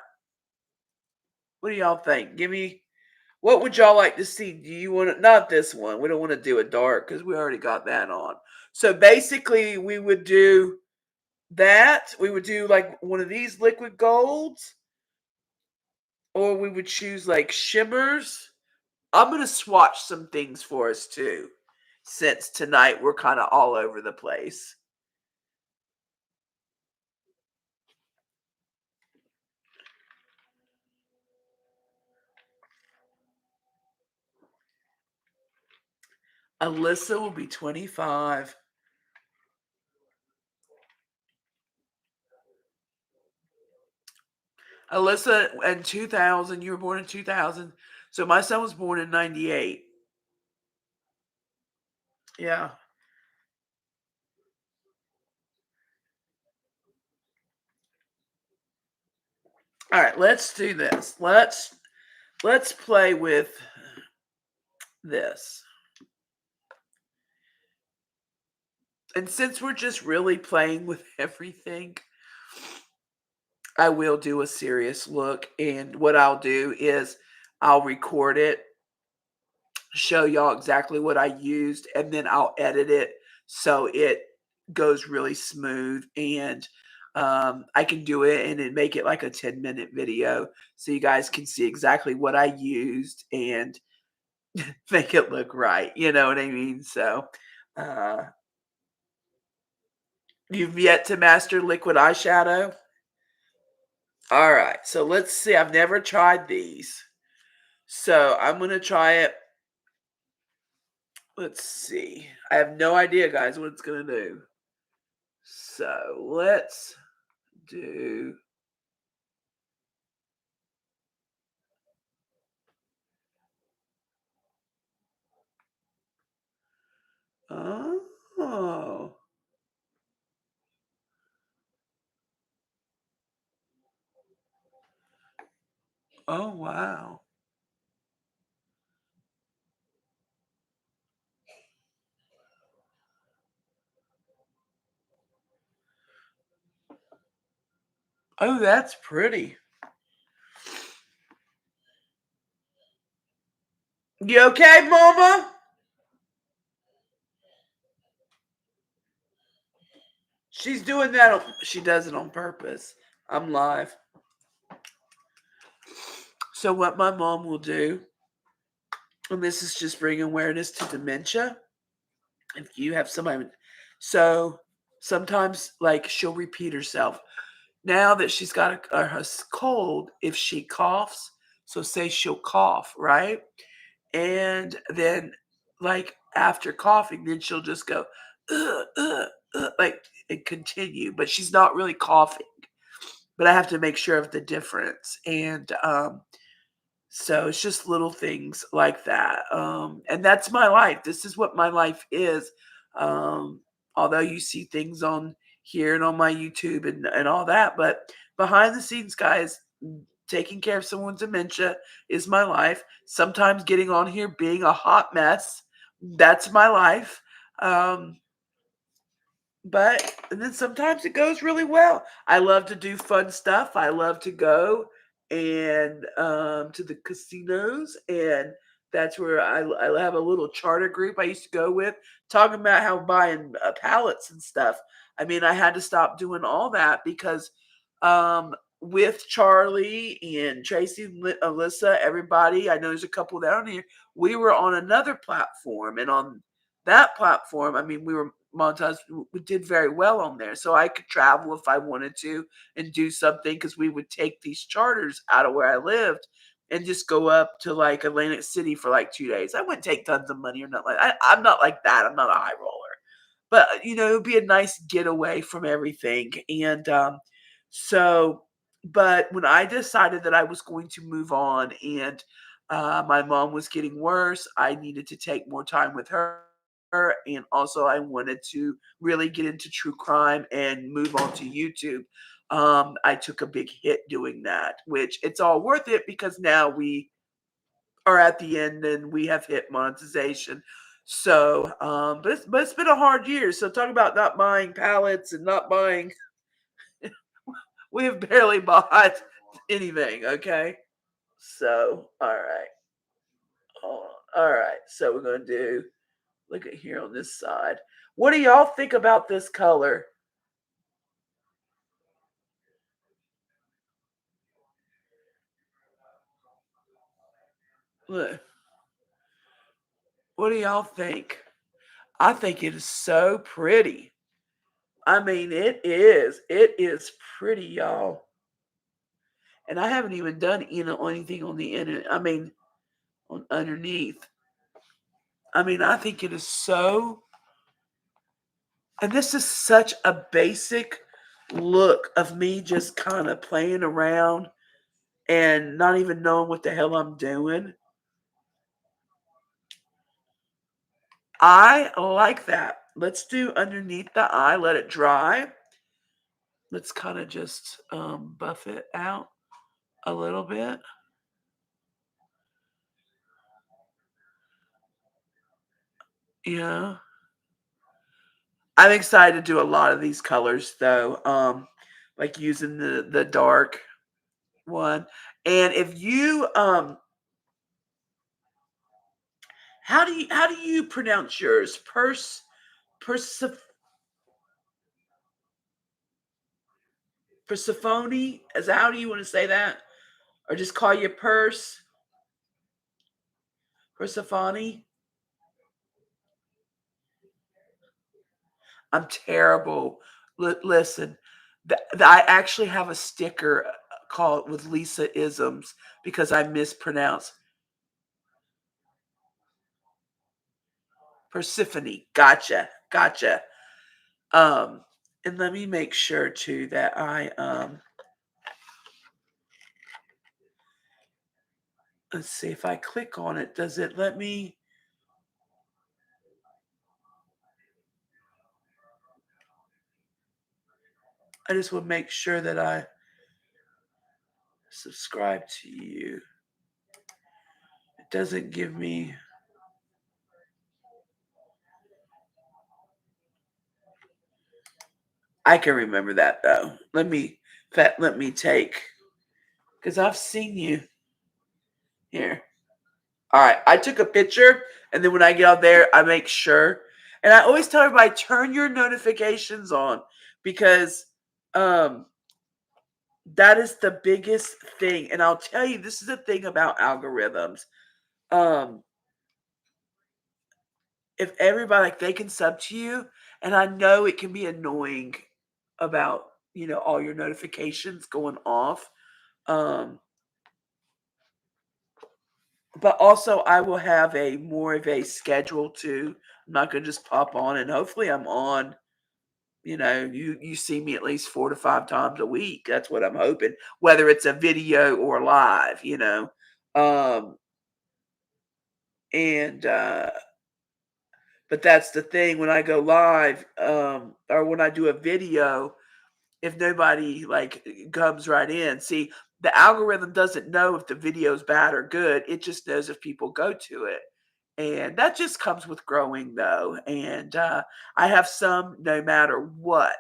What do y'all think? Give me, what would y'all like to see? Do you want to, not this one? We don't want to do a dark because we already got that on. So basically, we would do that. We would do like one of these liquid golds, or we would choose like shimmers. I'm going to swatch some things for us too, since tonight we're kind of all over the place. Alyssa will be 25. Alyssa, in 2000, you were born in 2000. So my son was born in 98. Yeah. All right, let's do this. Let's play with this. And since we're just really playing with everything, I will do a serious look. And what I'll do is I'll record it, show y'all exactly what I used, and then I'll edit it so it goes really smooth. And I can do it and then make it like a 10-minute video so you guys can see exactly what I used and make it look right. You know what I mean? So, uh, you've yet to master liquid eyeshadow? All right. So let's see. I've never tried these. So I'm going to try it. Let's see. I have no idea, guys, what it's going to do. So let's do. Oh. Oh, wow. Oh, that's pretty. You okay, Mama? She's doing that. She does it on purpose. I'm live. So what my mom will do, and this is just bringing awareness to dementia. If you have somebody, so sometimes like she'll repeat herself. Now that she's got a cold, if she coughs, so say she'll cough, right? And then like after coughing, then she'll just go, like and continue, but she's not really coughing. But I have to make sure of the difference. And so it's just little things like that. And that's my life. This is what my life is. Um, Although you see things on here and on my YouTube and all that, but behind the scenes, guys, taking care of someone's dementia is my life. Sometimes getting on here being a hot mess, that's my life. Um, but and then sometimes it goes really well. I love to do fun stuff. I love to go and to the casinos, and that's where I have a little charter group I used to go with, talking about how buying pallets and stuff. I mean, I had to stop doing all that because with Charlie and Tracy, Alyssa, everybody, I know there's a couple down here. We were on another platform, and on that platform, I mean, we were montage. We did very well on there, so I could travel if I wanted to and do something because we would take these charters out of where I lived and just go up to like Atlantic City for like 2 days. I wouldn't take tons of money or not like I'm not like that. I'm not a high roller, but it would be a nice getaway from everything. And so, but when I decided that I was going to move on and my mom was getting worse, I needed to take more time with her. And also, I wanted to really get into true crime and move on to YouTube. I took a big hit doing that, which it's all worth it because now we are at the end and we have hit monetization. So, but it's been a hard year. So talk about not buying pallets and not buying. We have barely bought anything. Okay. So all right. So we're gonna do. Look at here on this side. What do y'all think about this color? Look, what do y'all think? I think it is so pretty. I mean, it is. It is pretty, y'all. And I haven't even done anything on the internet. I mean, on underneath. I mean, I think it is so. And this is such a basic look of me just kind of playing around and not even knowing what the hell I'm doing. I like that. Let's do underneath the eye, let it dry. Let's kind of just buff it out a little bit. Yeah. I'm excited to do a lot of these colors though. Like using the dark one. And if you how do you pronounce yours? Persif Persephone? Is that how do you want to say that? Or just call you Persephone? I'm terrible. Listen, I actually have a sticker called with Lisa Isms because I mispronounce Persephone. Gotcha, gotcha. Um, and let me make sure too that let's see if I click on it, does it let me? I just want to make sure that I subscribe to you. It doesn't give me. I can remember that though. Let me take because I've seen you here. All right, I took a picture, and then when I get out there, I make sure. And I always tell everybody, turn your notifications on because um, that is the biggest thing. And I'll tell you, this is the thing about algorithms. Um, if everybody like they can sub to you, and I know it can be annoying about all your notifications going off. Um, but also I will have a more of a schedule too. I'm not gonna just pop on, and hopefully I'm on. You see me at least 4 to 5 times a week. That's what I'm hoping, whether it's a video or live. Um, and but that's the thing when I go live, or when I do a video, if nobody like comes right in. See, the algorithm doesn't know if the video's bad or good. It just knows if people go to it. And that just comes with growing though. And I have some no matter what,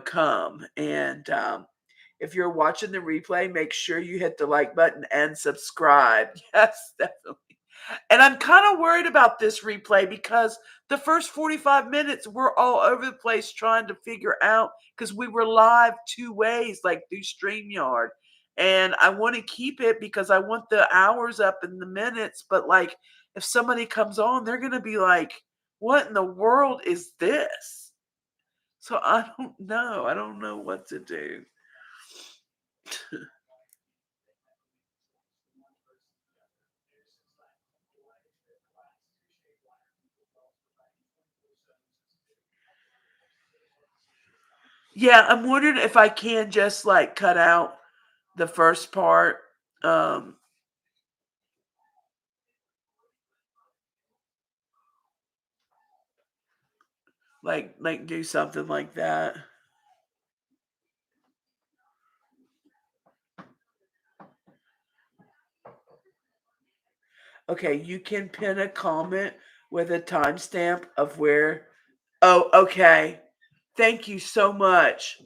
come. And if you're watching the replay, make sure you hit the like button and subscribe. Yes, definitely. And I'm kind of worried about this replay because the first 45 minutes we're all over the place trying to figure out because we were live 2 ways, like through StreamYard. And I want to keep it because I want the hours up in the minutes. But like if somebody comes on, they're gonna be like, what in the world is this? So I don't know. I don't know what to do. Yeah, I'm wondering if I can just like cut out the first part. Um, like do something like that. Okay, you can pin a comment with a timestamp of where. Oh, okay. Thank you so much.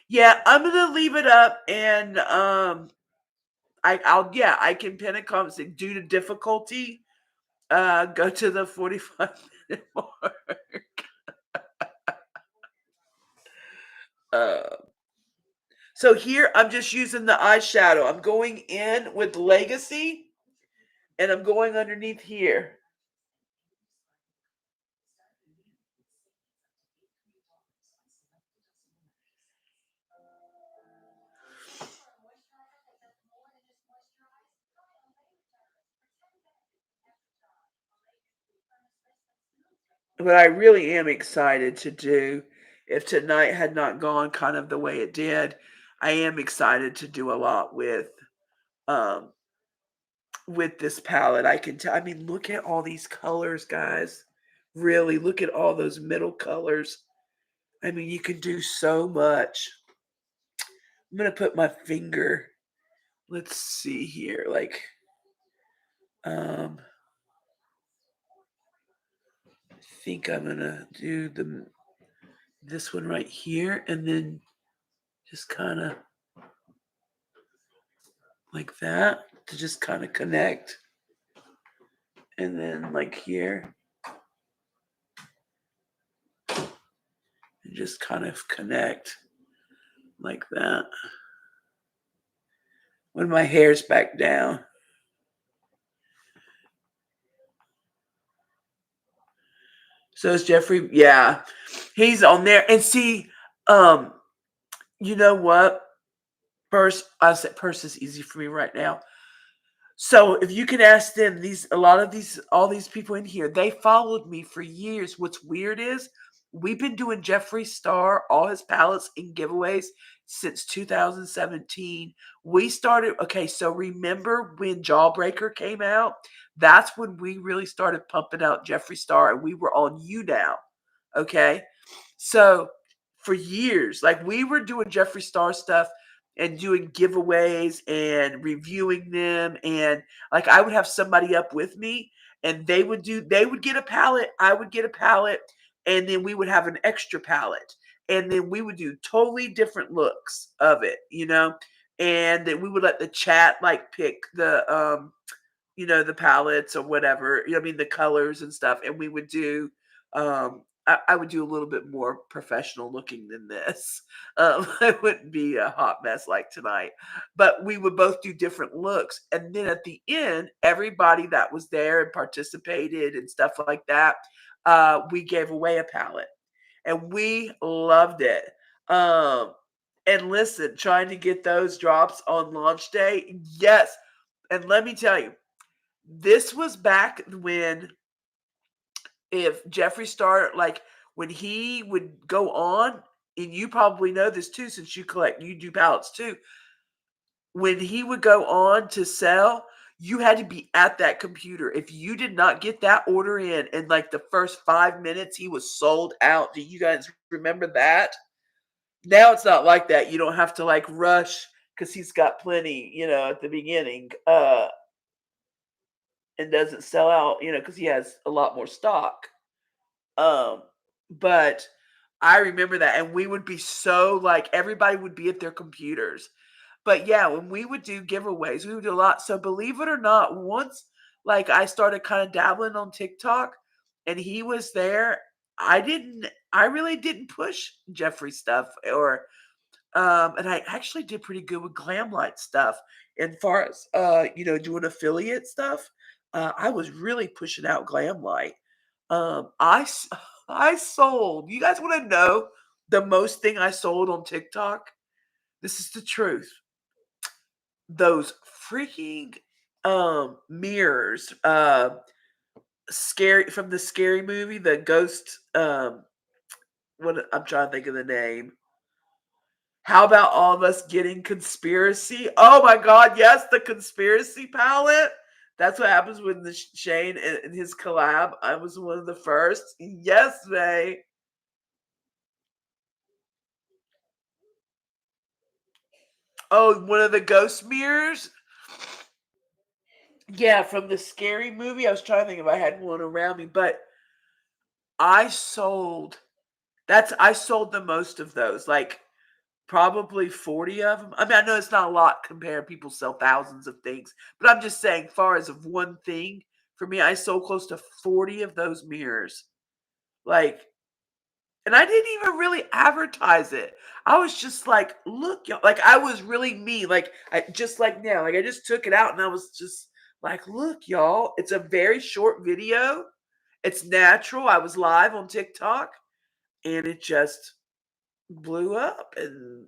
Yeah, I'm gonna leave it up, and I can pin a comment saying due to difficulty, go to the 45-minute mark. Uh, so here I'm just using the eyeshadow. I'm going in with Legacy, and I'm going underneath here. What I really am excited to do, if tonight had not gone kind of the way it did, I am excited to do a lot um with this palette. I can tell. I mean, look at all these colors, guys. Really, look at all those middle colors. I mean, you can do so much. I'm gonna put my finger. Let's see here. Um, I think I'm gonna do this one right here, and then just kind of like that to just kind of connect. And then like here, and just kind of connect like that. When my hair's back down. So is Jeffrey. Yeah, he's on there. And see, um, you know what? I said purse is easy for me right now. So if you can ask them, all these people in here, they followed me for years. What's weird is we've been doing JefreeStarr, all his palettes and giveaways since 2017. We started, okay, so remember when Jawbreaker came out? That's when we really started pumping out JefreeStarr, and we were on You Now. Okay. So for years, like we were doing JefreeStarr stuff and doing giveaways and reviewing them, and like I would have somebody up with me, and they would get a palette, I would get a palette, and then we would have an extra palette, and then we would do totally different looks of it, and then we would let the chat like pick the palettes or whatever, I mean, the colors and stuff, and we would do, I would do a little bit more professional looking than this. I wouldn't be a hot mess like tonight, but we would both do different looks, and then at the end, everybody that was there and participated and stuff like that, we gave away a palette, and we loved it. Um, and listen, trying to get those drops on launch day, yes. And let me tell you, this was back when, if JefreeStarr, like, when he would go on, and you probably know this too since you do palettes too. When he would go on to sell, you had to be at that computer. If you did not get that order in like the first 5 minutes, he was sold out. Do you guys remember that? Now it's not like that. You don't have to like rush because he's got plenty, at the beginning. And doesn't sell out, because he has a lot more stock. Um, but I remember that, and we would be so like everybody would be at their computers. But yeah, when we would do giveaways, we would do a lot. So believe it or not, once like I started kind of dabbling on TikTok, and he was there, I really didn't push Jeffrey stuff, or and I actually did pretty good with glam light stuff. And far as doing affiliate stuff, I was really pushing out glam light. I sold. You guys want to know the most thing I sold on TikTok? This is the truth. Those freaking mirrors, scary, from the scary movie, the ghost. What, I'm trying to think of the name. How about all of us getting conspiracy? Oh my God, yes, the conspiracy palette. That's what happens with the Shane and his collab. I was one of the first. Yes, May. Oh, one of the ghost mirrors. Yeah, from the scary movie. I was trying to think if I had one around me, but I sold. I sold the most of those. Like probably 40 of them. I mean, I know it's not a lot compared. People sell thousands of things, but I'm just saying, far as of one thing, for me, I sold close to 40 of those mirrors. Like, and I didn't even really advertise it. I was just like, look, y'all. Like, I was really me. Like, just like now. Like, I just took it out and I was just like, look, y'all. It's a very short video. It's natural. I was live on TikTok and it just blew up. And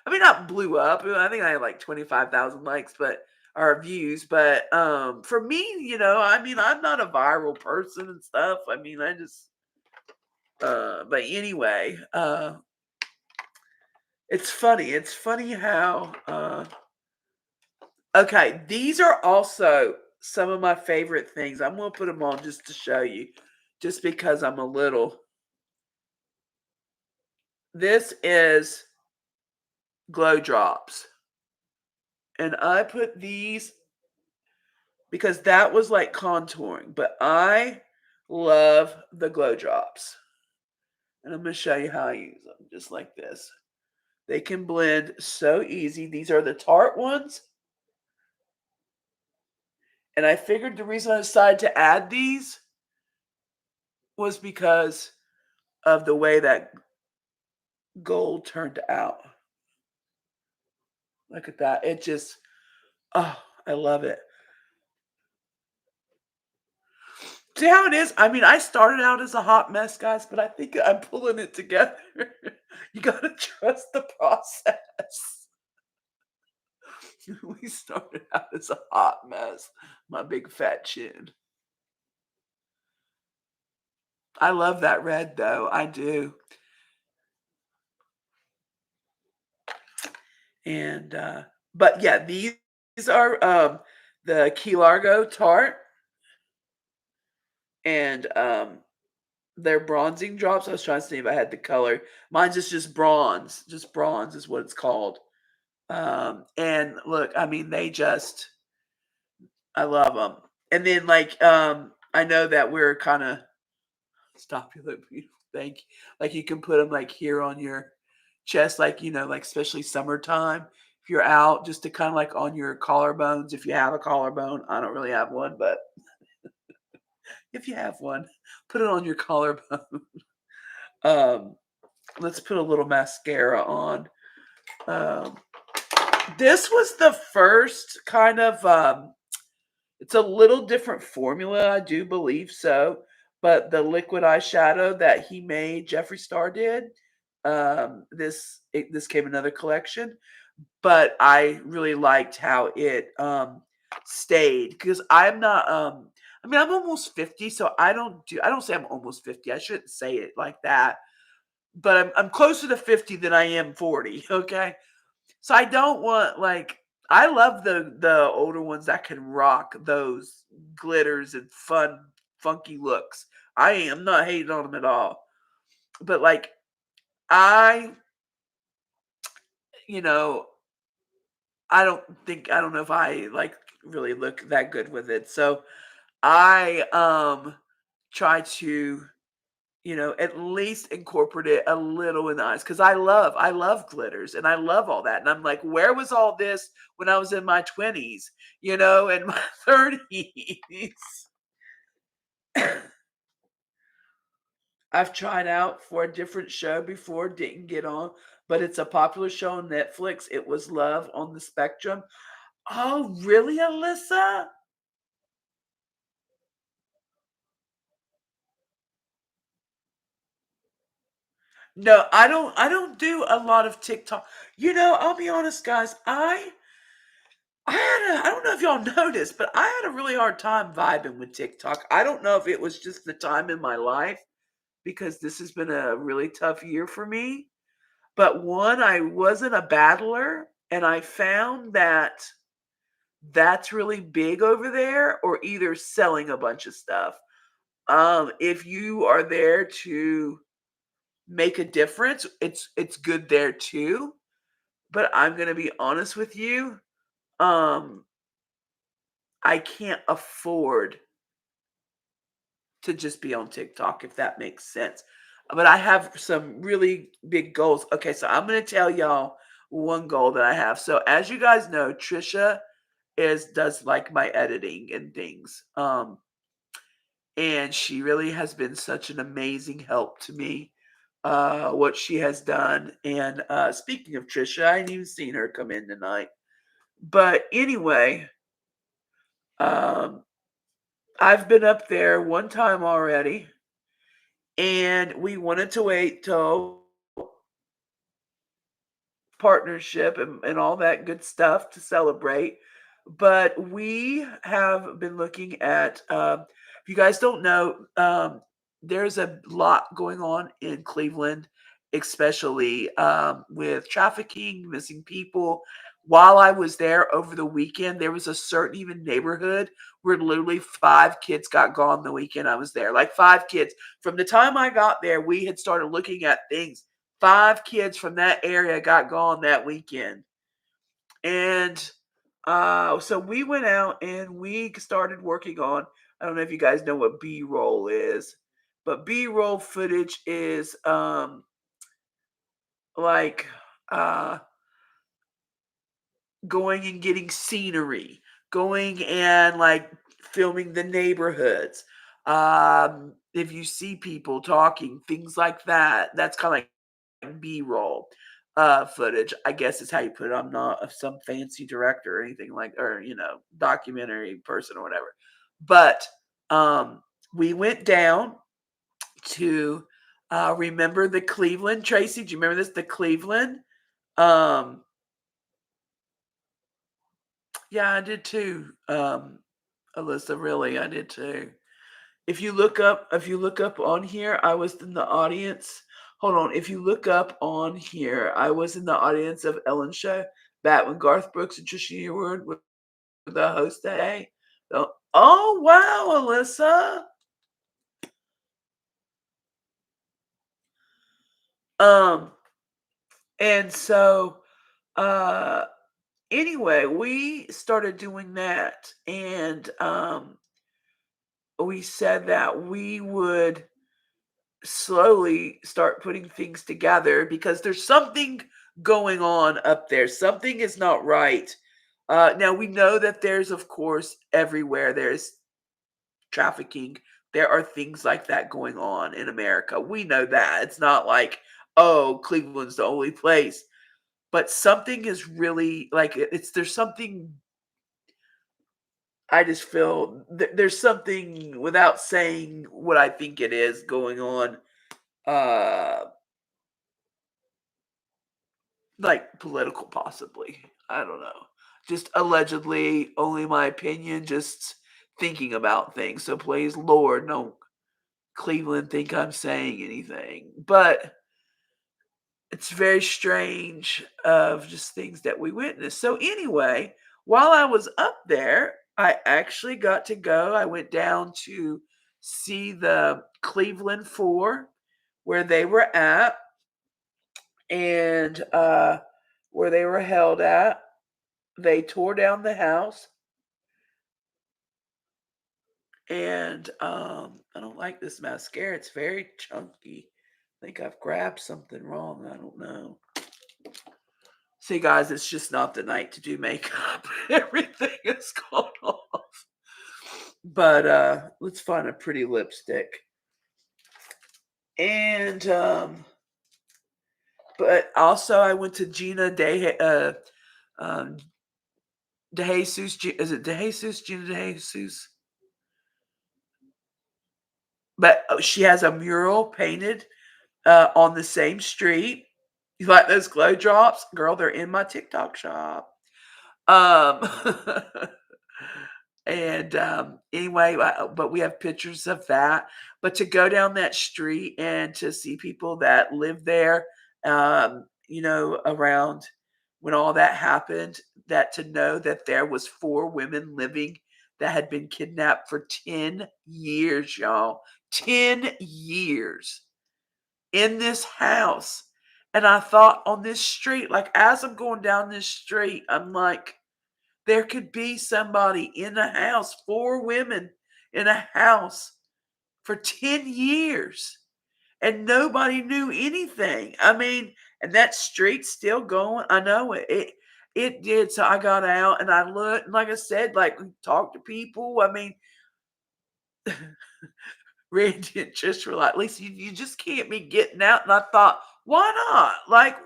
I mean, not blew up. I think I had like 25,000 likes, but or views. But for me, I mean, I'm not a viral person and stuff. I mean, I just but anyway, it's funny. It's funny how okay, these are also some of my favorite things. I'm gonna put them on just to show you, just because I'm a little. This is glow drops. And I put these because that was like contouring, but I love the glow drops. And I'm going to show you how I use them, just like this. They can blend so easy. These are the Tarte ones. And I figured the reason I decided to add these was because of the way that gold turned out. Look at that. It just, oh, I love it. See how it is? I mean, I started out as a hot mess, guys, but I think I'm pulling it together. You gotta trust the process. We started out as a hot mess. My big fat chin. I love that red though. I do. And but yeah, these are the Key Largo Tarte, and they're bronzing drops. I was trying to see if I had the color. Mine's just bronze. Just bronze is what it's called. And look, I mean, I love them. And then like, I know that we're kind of, stop, you look beautiful. Thank you. Like you can put them like here on your chest, like, like especially summertime. if you're out, just to kind of like on your collarbones, if you have a collarbone. I don't really have one, but if you have one, put it on your collarbone. Um, let's put a little mascara on. Um, this was the first kind of it's a little different formula, I do believe so. But the liquid eyeshadow that he made, JefreeStarr did, this came in another collection, but I really liked how it stayed because I'm not I mean I'm almost 50, so I don't say I'm almost 50. I shouldn't say it like that. But I'm closer to 50 than I am 40, okay? So I don't want like I love the older ones that can rock those glitters and fun funky looks. I am not hating on them at all. But like I, you know, I don't know if I like really look that good with it. So I try to at least incorporate it a little in the eyes because I love glitters and I love all that. And I'm like, where was all this when I was in my 20s, and my 30s? I've tried out for a different show before, didn't get on, but it's a popular show on Netflix. It was Love on the Spectrum. Oh, really, Alyssa? No, I don't do a lot of TikTok. I'll be honest, guys. I don't know if y'all noticed, but I had a really hard time vibing with TikTok. I don't know if it was just the time in my life because this has been a really tough year for me. But one, I wasn't a battler, and I found that that's really big over there, or either selling a bunch of stuff. If you are there to make a difference, it's good there too. But I'm gonna be honest with you. Um, I can't afford to just be on TikTok, if that makes sense. But I have some really big goals. Okay, so I'm going to tell y'all one goal that I have. So as you guys know, Trisha is does like my editing and things. And she really has been such an amazing help to me. What she has done. And speaking of Trisha, I ain't even seen her come in tonight. But anyway, um, I've been up there one time already, and we wanted to wait till partnership and all that good stuff to celebrate. But we have been looking at, if you guys don't know, there's a lot going on in Cleveland, especially with trafficking, missing people. While I was there over the weekend, there was a certain even neighborhood where literally 5 kids got gone the weekend I was there. Like 5 kids. From the time I got there, we had started looking at things. 5 kids from that area got gone that weekend. And so we went out and we started working on, I don't know if you guys know what B-roll is, but B-roll footage is like uh going and getting scenery, going and like filming the neighborhoods. If you see people talking, things like that, that's kind of like B-roll footage, I guess is how you put it. I'm not some fancy director or anything like, or documentary person or whatever. But we went down to remember the Cleveland. Tracy, do you remember this? The Cleveland. Um, yeah, I did too. Alyssa, really, I did too. If you look up on here, I was in the audience. Hold on. If you look up on here, I was in the audience of Ellen's show back when Garth Brooks and Trisha Yearwood were the host that day. So, oh wow, Alyssa. Um, and so uh anyway, we started doing that, and we said that we would slowly start putting things together because there's something going on up there. Something is not right. Now we know that there's, of course, everywhere there's trafficking. There are things like that going on in America. We know that. It's not like, oh, Cleveland's the only place. But something is really like it's there's something I just feel there's something without saying what I think it is going on, uh, like political, possibly. I don't know. Just allegedly, only my opinion. Just thinking about things. So please, Lord, don't Cleveland think I'm saying anything. But it's very strange of just things that we witnessed. So anyway, while I was up there, I actually got to go. I went down to see the Cleveland Four where they were at and where they were held at. They tore down the house and I don't like this mascara. It's very chunky. I think I've grabbed something wrong. I don't know. See, guys, it's just not the night to do makeup. Everything is gone off. But let's find a pretty lipstick. And but also I went to Gina um De Jesus. Is it De Jesus? Gina De Jesus? But she has a mural painted on the same street. You like those glow drops? Girl, they're in my TikTok shop. Um And anyway, but we have pictures of that. But to go down that street and to see people that live there, around when all that happened, that to know that there was 4 women living that had been kidnapped for 10 years, y'all. 10 years in this house. And I thought on this street, like as I'm going down this street, I'm like, there could be somebody in a house, 4 women in a house for 10 years, and nobody knew anything. I mean, and that street's still going. I know it did. So I got out and I looked, and like I said, like we talked to people. I mean, Randy and Trish were like, Lisa, you just can't be getting out. And I thought, why not? Like,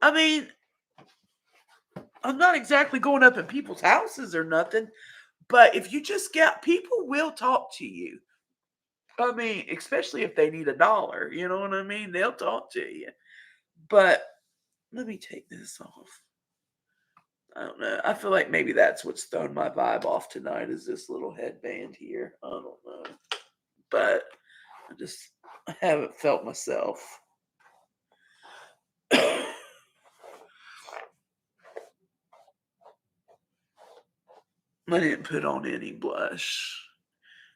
I mean, I'm not exactly going up in people's houses or nothing. But if you just get people will talk to you. I mean, especially if they need a dollar, you know what I mean? They'll talk to you. But let me take this off. I don't know. I feel like maybe that's what's thrown my vibe off tonight is this little headband here. I don't know. But I haven't felt myself. I didn't put on any blush.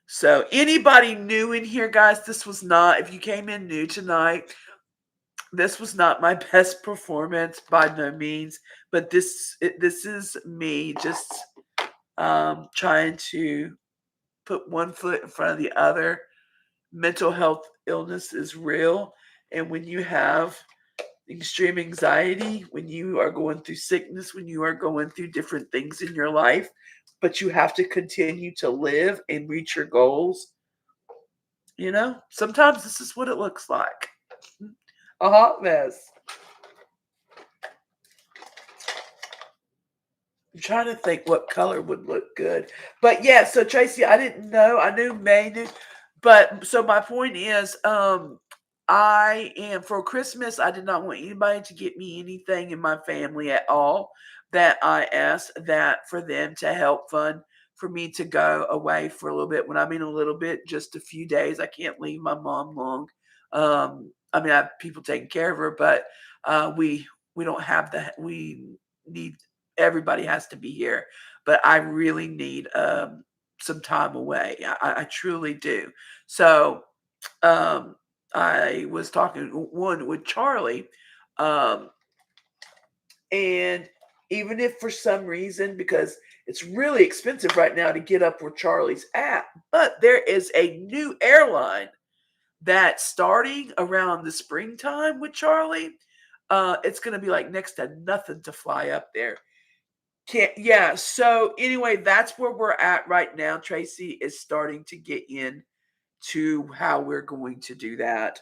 So anybody new in here, guys, this was not, if you came in new tonight, this was not my best performance by no means, but this is me just trying to put one foot in front of the other. Mental health illness is real, and when you have extreme anxiety, when you are going through sickness, when you are going through different things in your life, but you have to continue to live and reach your goals, sometimes this is what it looks like. A hot mess. I'm trying to think what color would look good. But yeah, so Tracy, I didn't know. I knew May knew. But so my point is, I am for Christmas, I did not want anybody to get me anything in my family at all. That I asked that for them to help fund for me to go away for a little bit. When I mean a little bit, just a few days. I can't leave my mom long. I mean I have people taking care of her, but we don't have that. We need everybody has to be here, but I really need some time away. I truly do. So um, I was talking one with Charlie, um, and even if for some reason, because it's really expensive right now to get up where Charlie's at, but there is a new airline that's starting around the springtime with Charlie. it's gonna be like next to nothing to fly up there. Can't yeah, so anyway, that's where we're at right now. Tracy is starting to get in to how we're going to do that.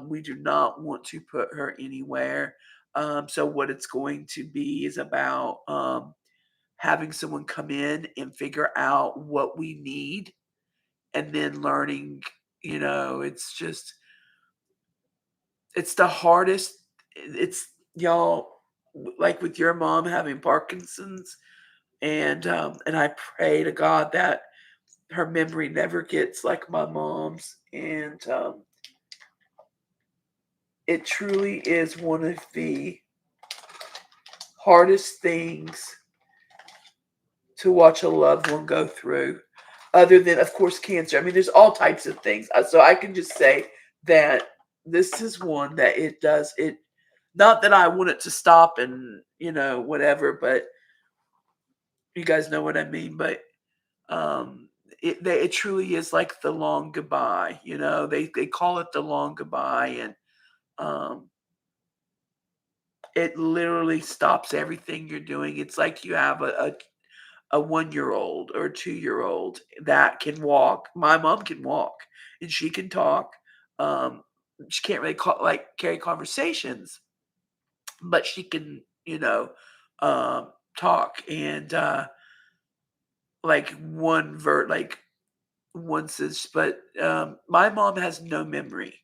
We do not want to put her anywhere. So what it's going to be is about having someone come in and figure out what we need and then learning, it's just it's the hardest. It's y'all like with your mom having Parkinson's and I pray to God that her memory never gets like my mom's and it truly is one of the hardest things to watch a loved one go through, other than, of course, cancer. I mean, there's all types of things. So I can just say that this is one that it does it. Not that I want it to stop and whatever, but you guys know what I mean. But it truly is like the long goodbye. They call it the long goodbye, and um, it literally stops everything you're doing. It's like you have a 1-year old or a 2-year old that can walk. My mom can walk and she can talk. Um, she can't really carry conversations, but she can, talk and like once is, but my mom has no memory.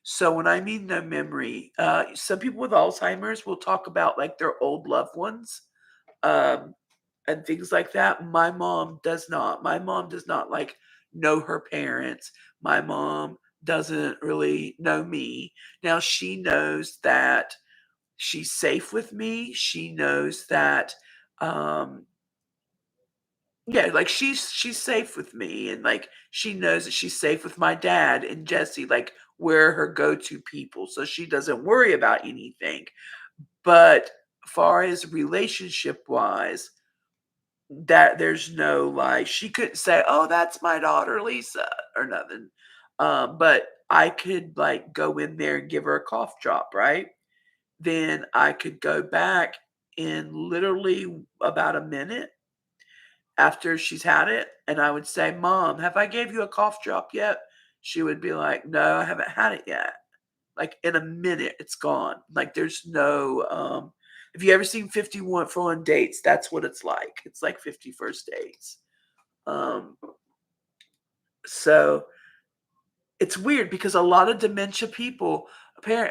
So when I mean no memory, some people with Alzheimer's will talk about like their old loved ones. Um, and things like that. My mom does not. My mom does not like know her parents. My mom doesn't really know me. Now she knows that she's safe with me. She knows that um yeah, like she's safe with me and like she knows that she's safe with my dad and Jesse, like we're her go-to people. So she doesn't worry about anything. But far as relationship wise, that there's no like she couldn't say, "Oh, that's my daughter Lisa," or nothing. But I could like go in there and give her a cough drop, right? Then I could go back in literally about a minute after she's had it, and I would say, "Mom, have I gave you a cough drop yet?" She would be like, "No, I haven't had it yet." Like in a minute, it's gone. Like there's no have you ever seen 51 for on dates? That's what it's like. It's like 51st dates. Um, so it's weird because a lot of dementia people, or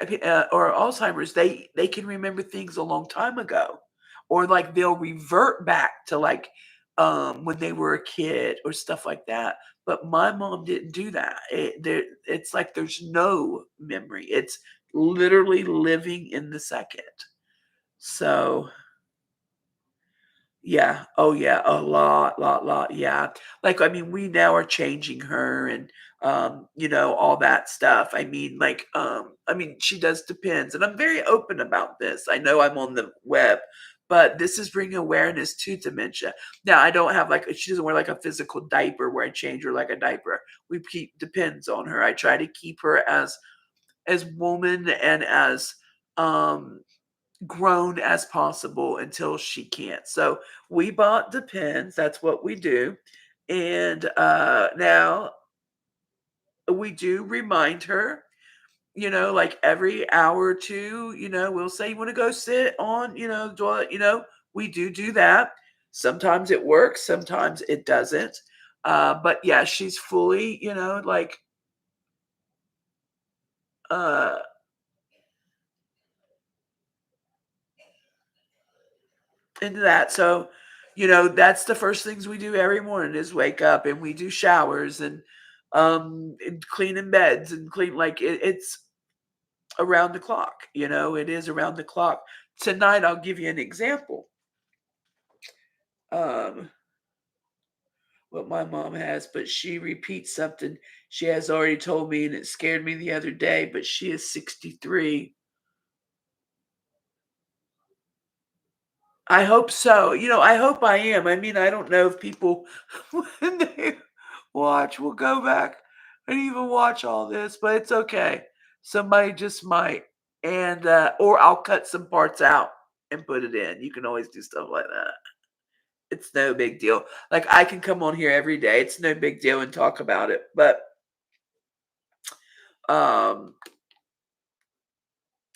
Alzheimer's, they can remember things a long time ago, or like they'll revert back to like when they were a kid or stuff like that. But my mom didn't do that. It's like there's no memory. It's literally living in the second. So yeah. Oh, yeah. A lot. Yeah. Like, I mean, we now are changing her and, all that stuff. I mean, she does depends. And I'm very open about this. I know I'm on the web, but this is bringing awareness to dementia. Now, I don't have like, she doesn't wear like a physical diaper where I change her like a diaper. We keep depends on her. I try to keep her as woman and as, um, grown as possible until she can't. So we bought Depends. That's what we do. And now we do remind her, like every hour or two, we'll say, you want to go sit on, the toilet, we do that. Sometimes it works, sometimes it doesn't. But yeah, she's fully, like, uh, into that. So, that's the first things we do every morning is wake up and we do showers and cleaning beds and clean like it's around the clock. It is around the clock. Tonight, I'll give you an example. Um, what my mom has, but she repeats something she has already told me, and it scared me the other day. But she is 63. I hope so. I hope I am. I mean, I don't know if people, when they watch, will go back and even watch all this, but it's okay. Somebody just might. And or I'll cut some parts out and put it in. You can always do stuff like that. It's no big deal. Like, I can come on here every day. It's no big deal and talk about it. But um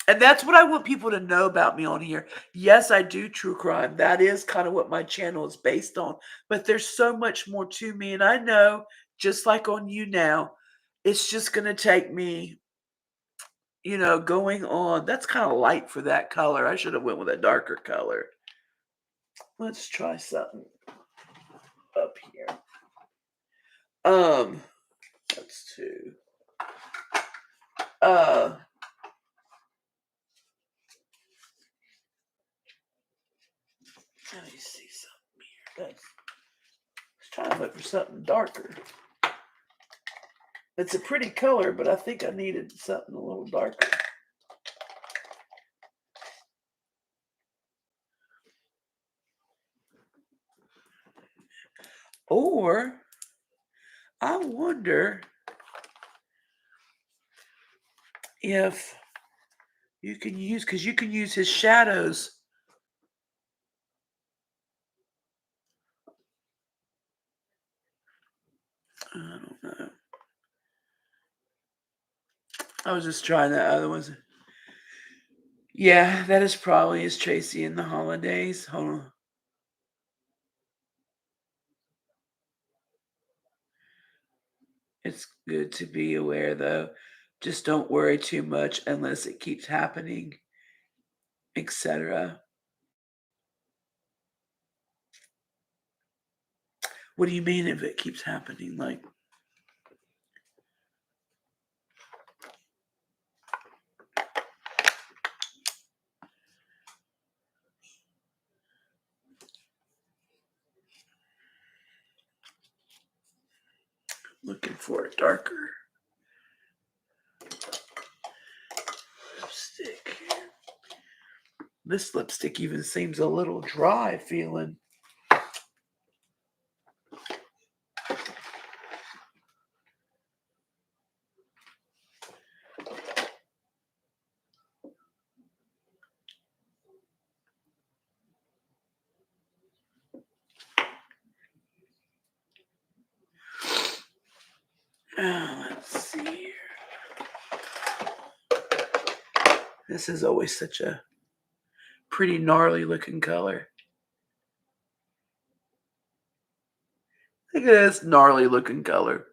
and that's what I want people to know about me on here. Yes, I do true crime. That is kind of what my channel is based on. But there's so much more to me. And I know, just like on you now, it's just going to take me, going on. That's kind of light for that color. I should have went with a darker color. Let's try something up here. That's two. Let me see something here. Let's try to look for something darker. It's a pretty color, but I think I needed something a little darker. Or I wonder if you can use, because you can use his shadows. I don't know. I was just trying the other ones. Yeah, that is probably his Tracy in the holidays. Hold on. It's good to be aware, though. Just don't worry too much unless it keeps happening, etc. What do you mean if it keeps happening? Like, looking for a darker lipstick. This lipstick even seems a little dry feeling. Let's see here. This is always such a pretty gnarly looking color. Look at this gnarly looking color.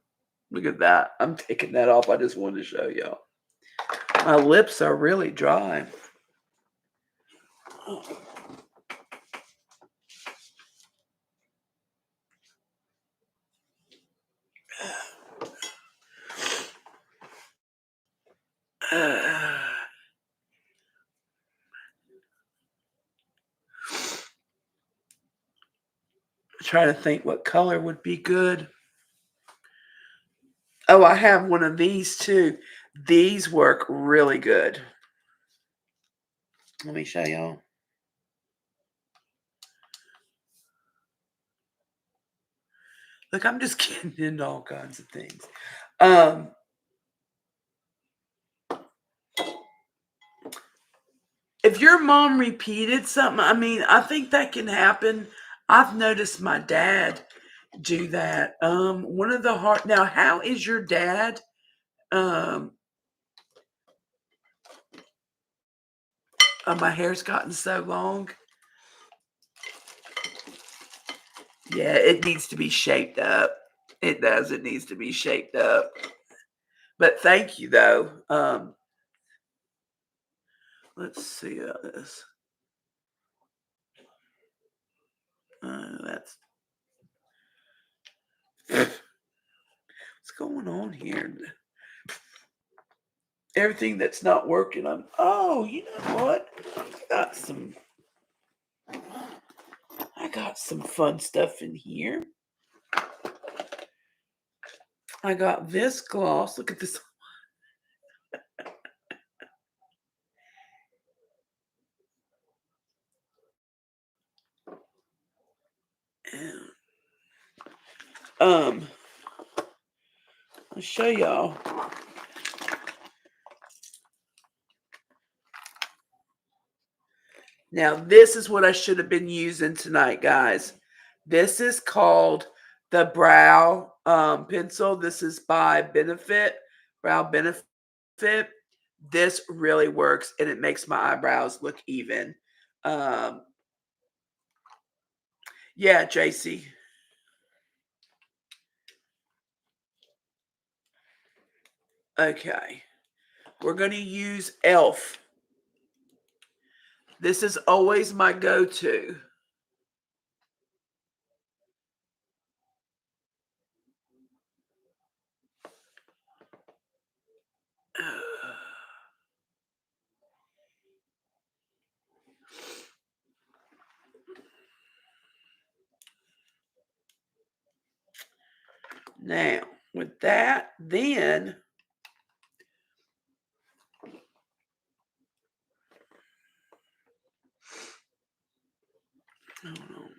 Look at that. I'm taking that off. I just wanted to show y'all. My lips are really dry. Trying to think what color would be good. Oh, I have one of these too. These work really good. Let me show y'all. Look, I'm just getting into all kinds of things. If your mom repeated something, I mean, I think that can happen. I've noticed my dad do that. One of the hard now, how is your dad? My hair's gotten so long. Yeah, it needs to be shaped up. It does. It needs to be shaped up. But thank you, though. Let's see this. That's what's going on here. Everything that's not working. Oh, you know what? I got some fun stuff in here. I got this gloss. Look at this. I'll show y'all. Now, this is what I should have been using tonight, guys. This is called the Brow Pencil. This is by Benefit, Brow Benefit. This really works, and it makes my eyebrows look even. Um, yeah, JC. Okay. We're going to use e.l.f. This is always my go-to. Now, with that, then hold on.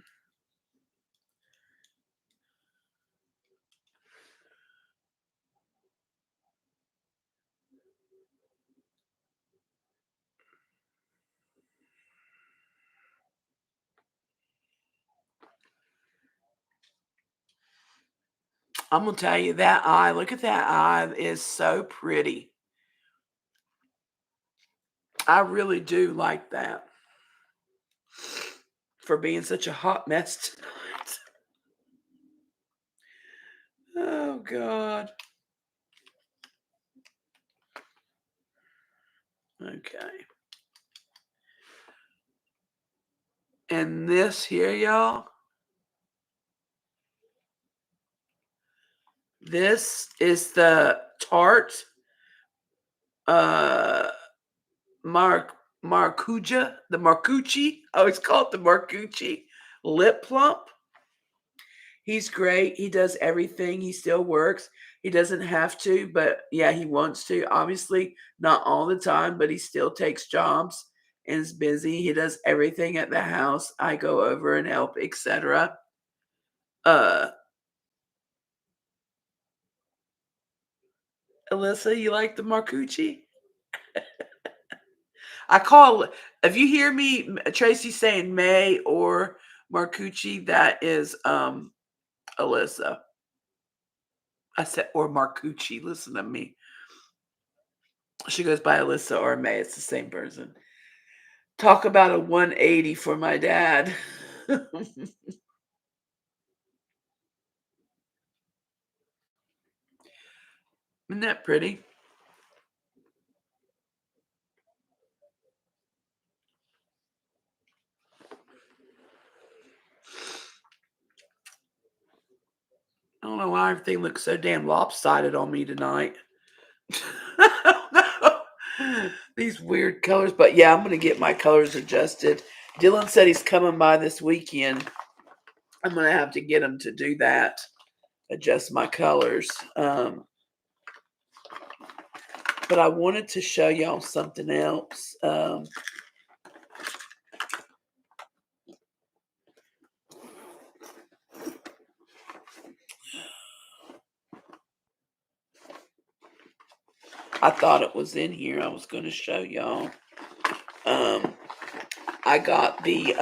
I'm gonna tell you that eye. Look at that eye; is so pretty. I really do like that for being such a hot mess tonight. Oh God. Okay. And this here, y'all. This is the Tarte uh Marcuja, the Marcucci. I always call it the Marcucci lip plump. He's great. He does everything. He still works. He doesn't have to, but yeah, he wants to. Obviously, not all the time, but he still takes jobs and is busy. He does everything at the house. I go over and help, etc. Uh, Alyssa, you like the Marcucci? I call if you hear me Tracy saying May or Marcucci, that is Alyssa. I said or Marcucci. Listen to me. She goes by Alyssa or May. It's the same person. Talk about a 180 for my dad. Isn't that pretty? I don't know why everything looks so damn lopsided on me tonight. I don't know. These weird colors. But yeah, I'm going to get my colors adjusted. Dylan said he's coming by this weekend. I'm going to have to get him to do that, adjust my colors. But I wanted to show y'all something else. I thought it was in here. I was going to show y'all. Um, I got the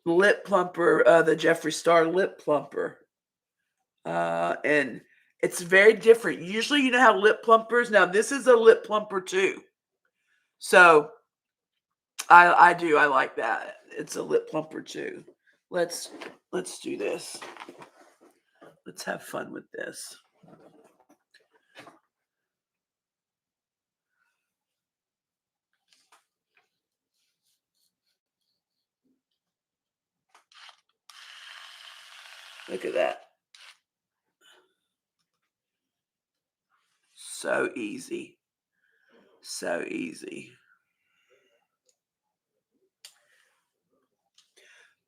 lip plumper, the JefreeStarr lip plumper, and it's very different. Usually, you know how lip plumpers. Now, this is a lip plumper too, so I like that. It's a lip plumper too. Let's do this. Let's have fun with this. Look at that. So easy. So easy.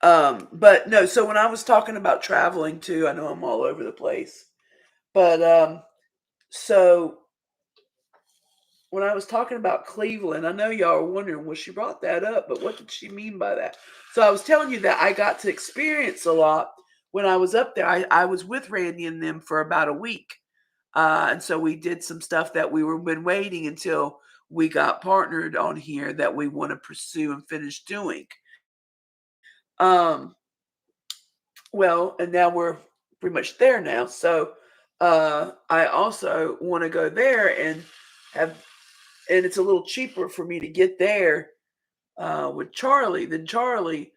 But no, so when I was talking about traveling too, I know I'm all over the place. But so when I was talking about Cleveland, I know y'all are wondering, well, she brought that up, but what did she mean by that? So I was telling you that I got to experience a lot when I was up there, I was with Randy and them for about a week. And so we did some stuff that we were been waiting until we got partnered on here that we want to pursue and finish doing. Um, well, and now we're pretty much there now. So I also want to go there and have, and it's a little cheaper for me to get there with Charlie than Charlie.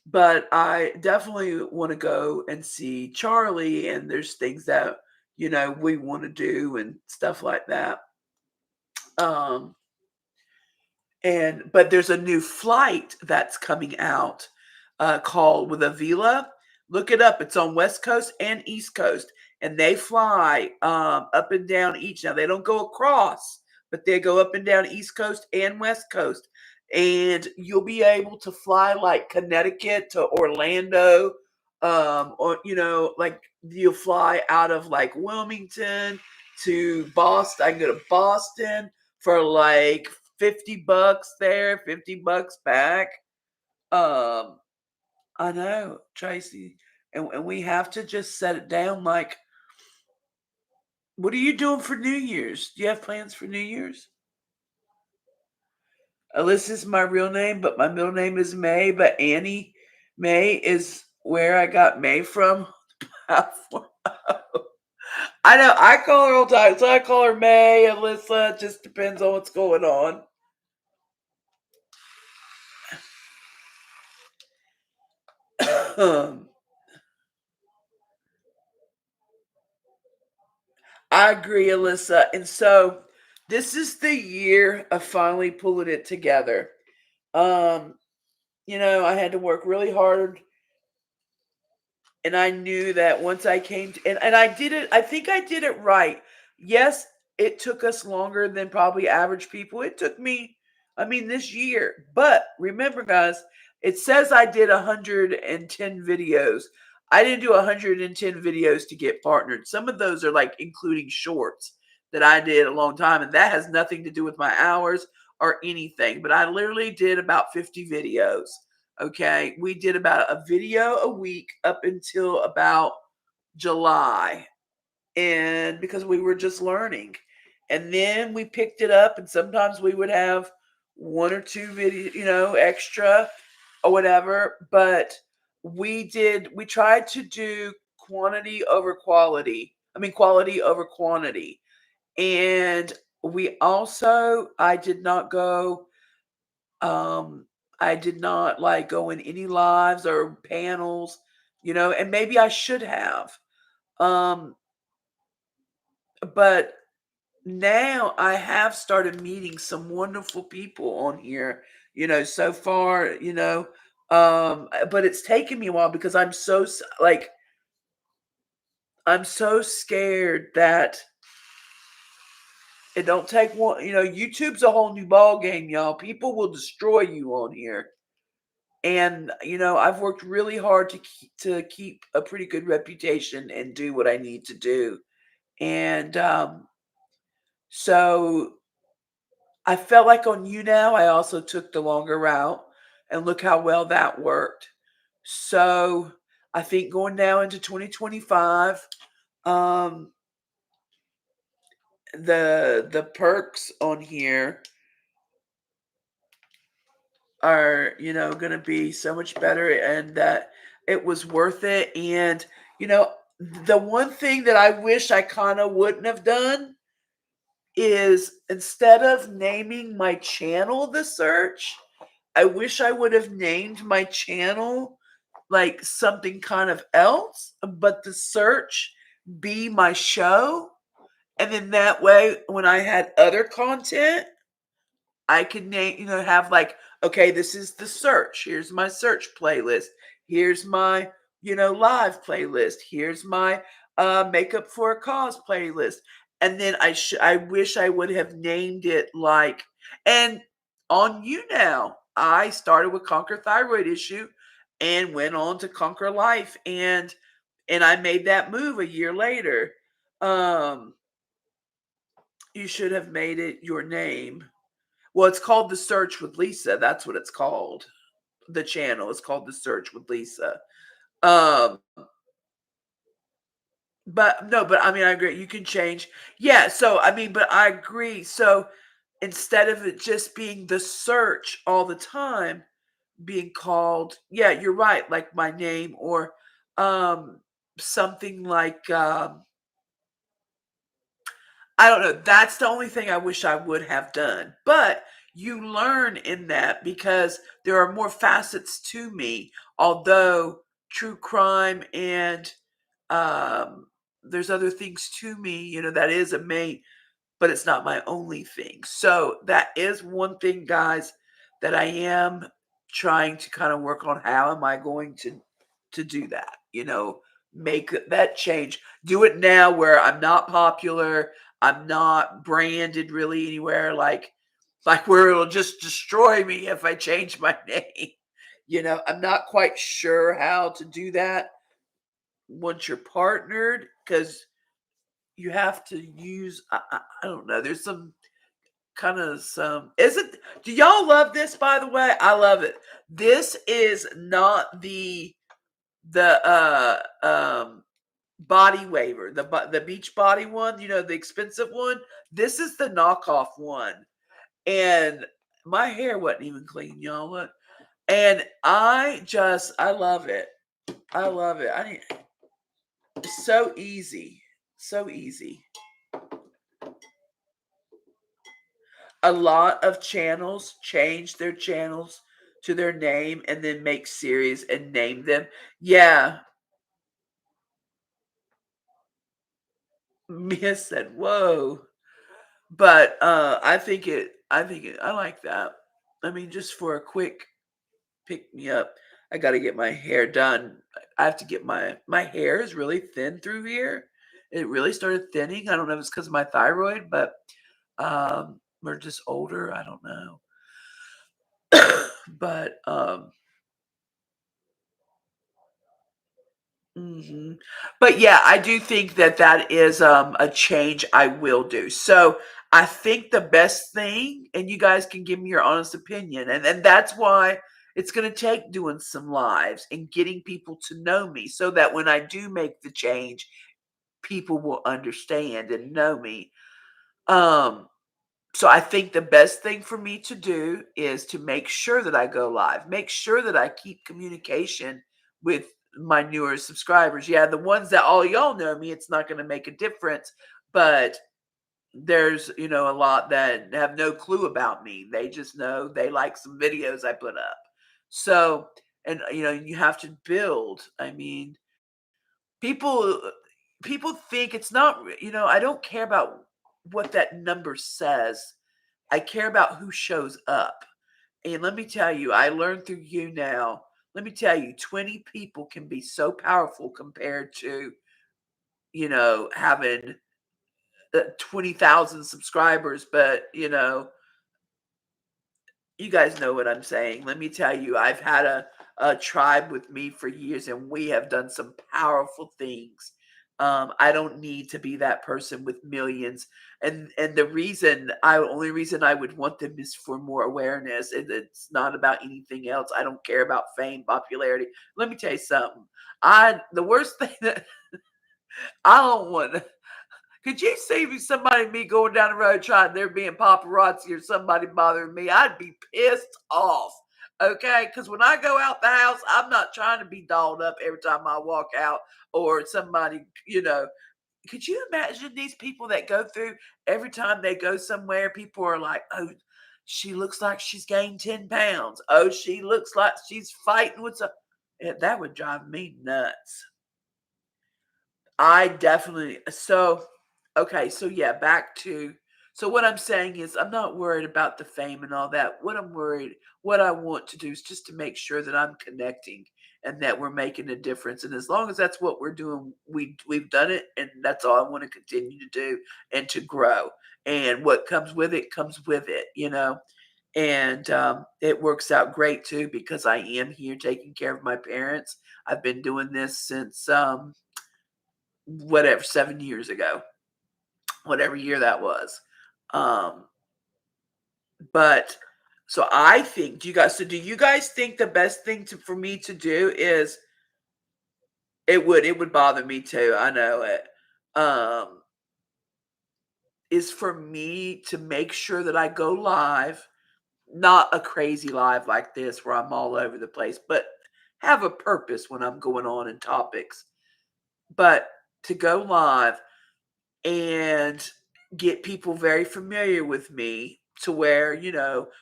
But I definitely want to go and see Charlie, and there's things that we want to do and stuff like that. Um, and but there's a new flight that's coming out called with Avila. Look it up. It's on West Coast and East Coast, and they fly up and down each. Now they don't go across, but they go up and down East Coast and West Coast, and you'll be able to fly like Connecticut to Orlando, or like you'll fly out of like Wilmington to Boston. I can go to Boston for like $50 there, $50 back. Um, I know, Tracy, and we have to just set it down. Like, what are you doing for New Year's? Do you have plans for New Year's? Alyssa is my real name, but my middle name is May. But Annie May is where I got May from. I know I call her all the time, so I call her May, Alyssa. It just depends on what's going on. I agree, Alyssa. And so this is the year of finally pulling it together. Um, I had to work really hard, and I knew that once I came to, and I did it, I think I did it right. Yes, it took us longer than probably average people. It took me, I mean, this year. But remember, guys, it says I did 110 videos. I didn't do 110 videos to get partnered. Some of those are like including shorts that I did a long time, and that has nothing to do with my hours or anything. But I literally did about 50 videos. Okay, we did about a video a week up until about July, and because we were just learning, and then we picked it up, and sometimes we would have one or two video, extra or whatever. But we tried to do quantity over quality. I mean, quality over quantity, and we also um, I did not like go in any lives or panels, and maybe I should have. Um, but now I have started meeting some wonderful people on here, so far, but it's taken me a while because I'm so scared that it don't take one, YouTube's a whole new ball game, y'all. People will destroy you on here. And I've worked really hard to keep a pretty good reputation and do what I need to do. And so I felt like on you now, I also took the longer route, and look how well that worked. So I think going now into 2025, um, the perks on here are going to be so much better, and that it was worth it. And the one thing that I wish I kind of wouldn't have done is, instead of naming my channel the search, I wish I would have named my channel like something kind of else, but the search be my show. And then that way, when I had other content, I could name, have like, okay, this is the search. Here's my search playlist. Here's my, live playlist. Here's my makeup for a cause playlist. And then I wish I would have named it like, and on you now, I started with Conquer Thyroid Issue and went on to Conquer Life, and I made that move a year later. Um, you should have made it your name. Well, it's called The Search with Lisa. That's what it's called. The channel is called The Search with Lisa. Um, But no, but I mean, I agree. You can change. Yeah. So, I mean, but I agree. So instead of it just being the search all the time, being called, yeah, you're right, like my name or um something like I don't know. That's the only thing I wish I would have done. But you learn in that because there are more facets to me, although true crime and um there's other things to me, that is a main, but it's not my only thing. So that is one thing, guys, that I am trying to kind of work on. How am I going to do that? Make that change. Do it now where I'm not popular. I'm not branded really anywhere like where it'll just destroy me if I change my name. I'm not quite sure how to do that once you're partnered because you have to use I don't know. There's some kind of some is it do y'all love this, by the way? I love it. This is not the body waiver, the beach body one, the expensive one. This is the knockoff one. And my hair wasn't even clean, y'all. Look. And I love it. I love it. It's so easy. So easy. A lot of channels change their channels to their name and then make series and name them. Yeah. Mia said, whoa. But I like that. I mean, just for a quick pick me up, I got to get my hair done. I have to get my hair is really thin through here. It really started thinning. I don't know if it's because of my thyroid, but we're just older. I don't know. But mhm. But yeah, I do think that that is a change I will do. So I think the best thing, and you guys can give me your honest opinion, and that's why it's going to take doing some lives and getting people to know me, so that when I do make the change, people will understand and know me. Um, so I think the best thing for me to do is to make sure that I go live, make sure that I keep communication with my newer subscribers. Yeah, the ones that all y'all know me, it's not going to make a difference, but there's, a lot that have no clue about me. They just know they like some videos I put up. So, and you have to build. I mean, people people think it's not, I don't care about what that number says. I care about who shows up. And let me tell you, I learned through you now. Let me tell you, 20 people can be so powerful compared to, having 20,000 subscribers. But, you guys know what I'm saying. Let me tell you, I've had a tribe with me for years, and we have done some powerful things. I don't need to be that person with millions, and the only reason I would want them is for more awareness. It's not about anything else. I don't care about fame, popularity. Let me tell you something. The worst thing that I don't want. Could you see me going down the road trying there being paparazzi or somebody bothering me? I'd be pissed off. Okay, because when I go out the house, I'm not trying to be dolled up every time I walk out or somebody, Could you imagine these people that go through every time they go somewhere? People are like, oh, she looks like she's gained 10 pounds. Oh, she looks like she's fighting with some. That would drive me nuts. I definitely okay, so yeah, back to so what I'm saying is I'm not worried about the fame and all that. What I want to do is just to make sure that I'm connecting and that we're making a difference. And as long as that's what we're doing, we've done it, and that's all I want to continue to do and to grow. And what comes with it. And it works out great too because I am here taking care of my parents. I've been doing this since whatever 7 years ago, whatever year that was. um but so I think, do you guys think the best thing for me to do is, it would bother me too, I know it, um, is for me to make sure that I go live, not a crazy live like this where I'm all over the place, but have a purpose when I'm going on in topics. But to go live and get people very familiar with me to where,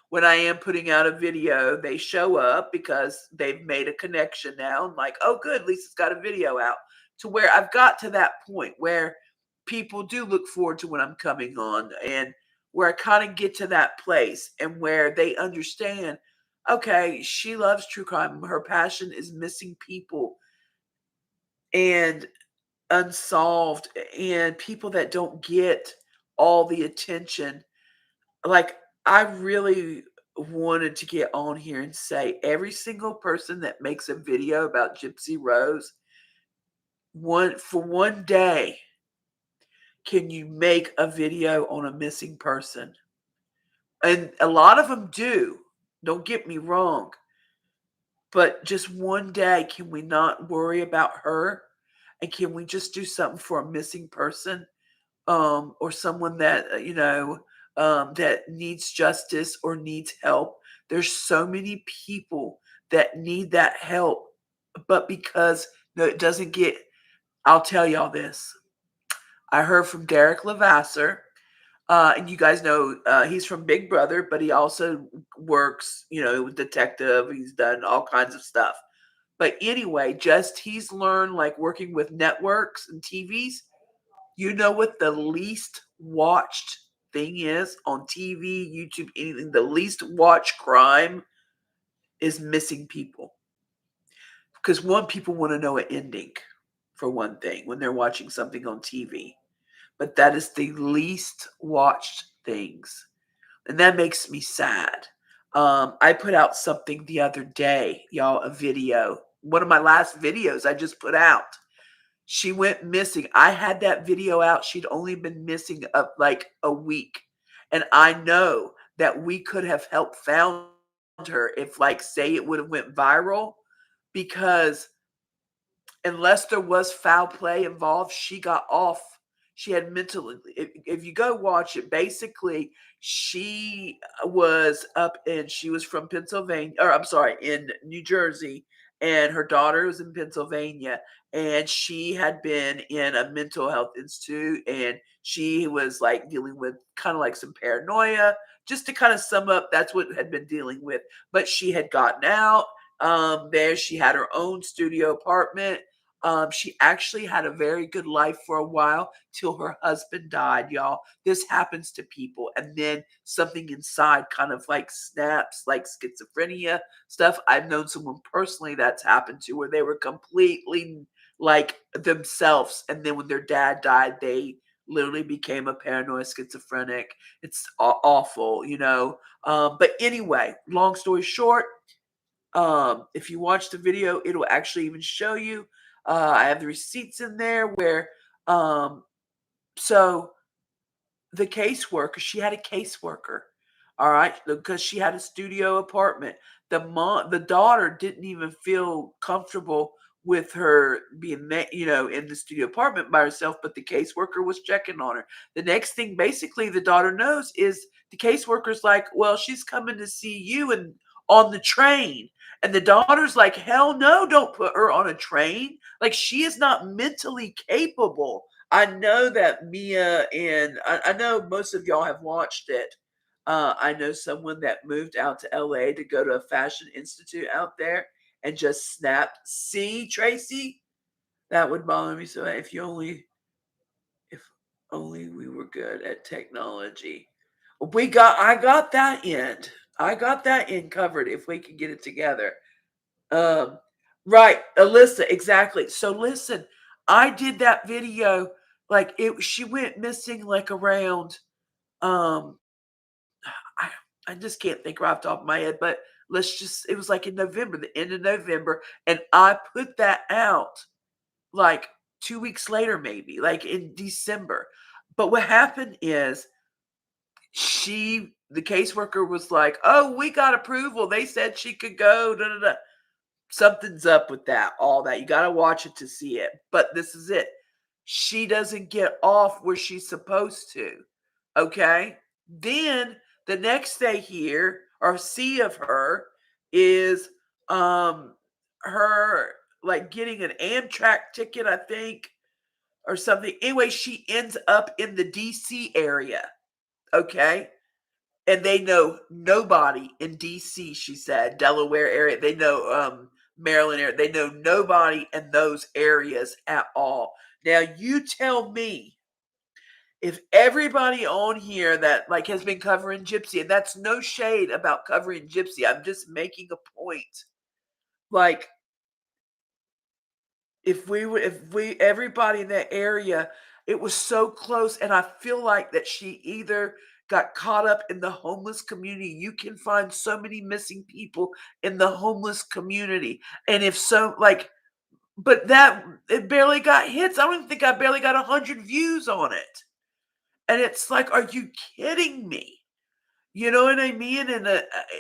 when I am putting out a video, they show up because they've made a connection now. And like, oh, good, Lisa's got a video out. To where I've got to that point where people do look forward to when I'm coming on, and where I kind of get to that place and where they understand, okay, she loves true crime. Her passion is missing people and unsolved and people that don't get all the attention. Like, I really wanted to get on here and say every single person that makes a video about GypsyRose, one day, can you make a video on a missing person? And a lot of them do. Don't get me wrong. But just one day, can we not worry about her? And can we just do something for a missing person? Or someone that, that needs justice or needs help. There's so many people that need that help, but because no, it doesn't get. I'll tell y'all this. I heard from Derek Levasseur, and you guys know he's from Big Brother, but he also works, with detective. He's done all kinds of stuff. But anyway, just he's learned like working with networks and TVs. You know what the least watched thing is on TV, YouTube, anything? The least watched crime is missing people. Because one, people want to know an ending, for one thing, when they're watching something on TV. But that is the least watched things. And that makes me sad. I put out something the other day, y'all, a video. One of my last videos I just put out. She went missing. I had that video out. She'd only been missing like a week. And I know that we could have helped found her if, like, say it would have went viral, because unless there was foul play involved, she got off. She had mental. If you go watch it, basically, she was up and she was from Pennsylvania, or I'm sorry, in New Jersey, and her daughter was in Pennsylvania, and she had been in a mental health institute, and she was like dealing with kind of like some paranoia. Just to kind of sum up, that's what had been dealing with. But she had gotten out. There, she had her own studio apartment. She actually had a very good life for a while till her husband died, y'all. This happens to people. And then something inside kind of like snaps, like schizophrenia stuff. I've known someone personally that's happened to, where they were completely like themselves. And then when their dad died, they literally became a paranoid schizophrenic. It's awful, But anyway, long story short, if you watch the video, it'll actually even show you. I have the receipts in there where, so the caseworker, she had a caseworker, all right, because she had a studio apartment. The daughter didn't even feel comfortable with her being, in the studio apartment by herself, but the caseworker was checking on her. The next thing, basically, the daughter knows is the caseworker's like, well, she's coming to see you and on the train. And the daughter's like, hell no, don't put her on a train. Like, she is not mentally capable. I know that Mia, and I know most of y'all have watched it. I know someone that moved out to LA to go to a fashion institute out there and just snapped. See, Tracy, that would bother me so. If only we were good at technology. I got that end. I got that end covered if we could get it together. Um, right, Alyssa, exactly. So listen, I did that video, like, she went missing like around, um I I just can't think right off the top of my head, but it was like in November, the end of November, and I put that out like 2 weeks later, maybe like in December. But what happened is the caseworker was like, "Oh, we got approval. They said she could go." Da, da, da. Something's up with that, all that. You got to watch it to see it. But this is it. she doesn't get off where she's supposed to. Okay? Then the next they hear or see of her is um her like getting an Amtrak ticket, I think, or something. Anyway, she ends up in the DC area. Okay? And they know nobody in DC, she said, Delaware area. They know Maryland area. They know nobody in those areas at all. Now you tell me if everybody on here that like has been covering Gypsy, and that's no shade about covering Gypsy. I'm just making a point. Like if we everybody in that area, it was so close, and I feel like that she either got caught up in the homeless community. You can find so many missing people in the homeless community, and if so, like, but that it barely got hits. I don't even think I barely got 100 views on it, and it's like, are you kidding me? You know what I mean? And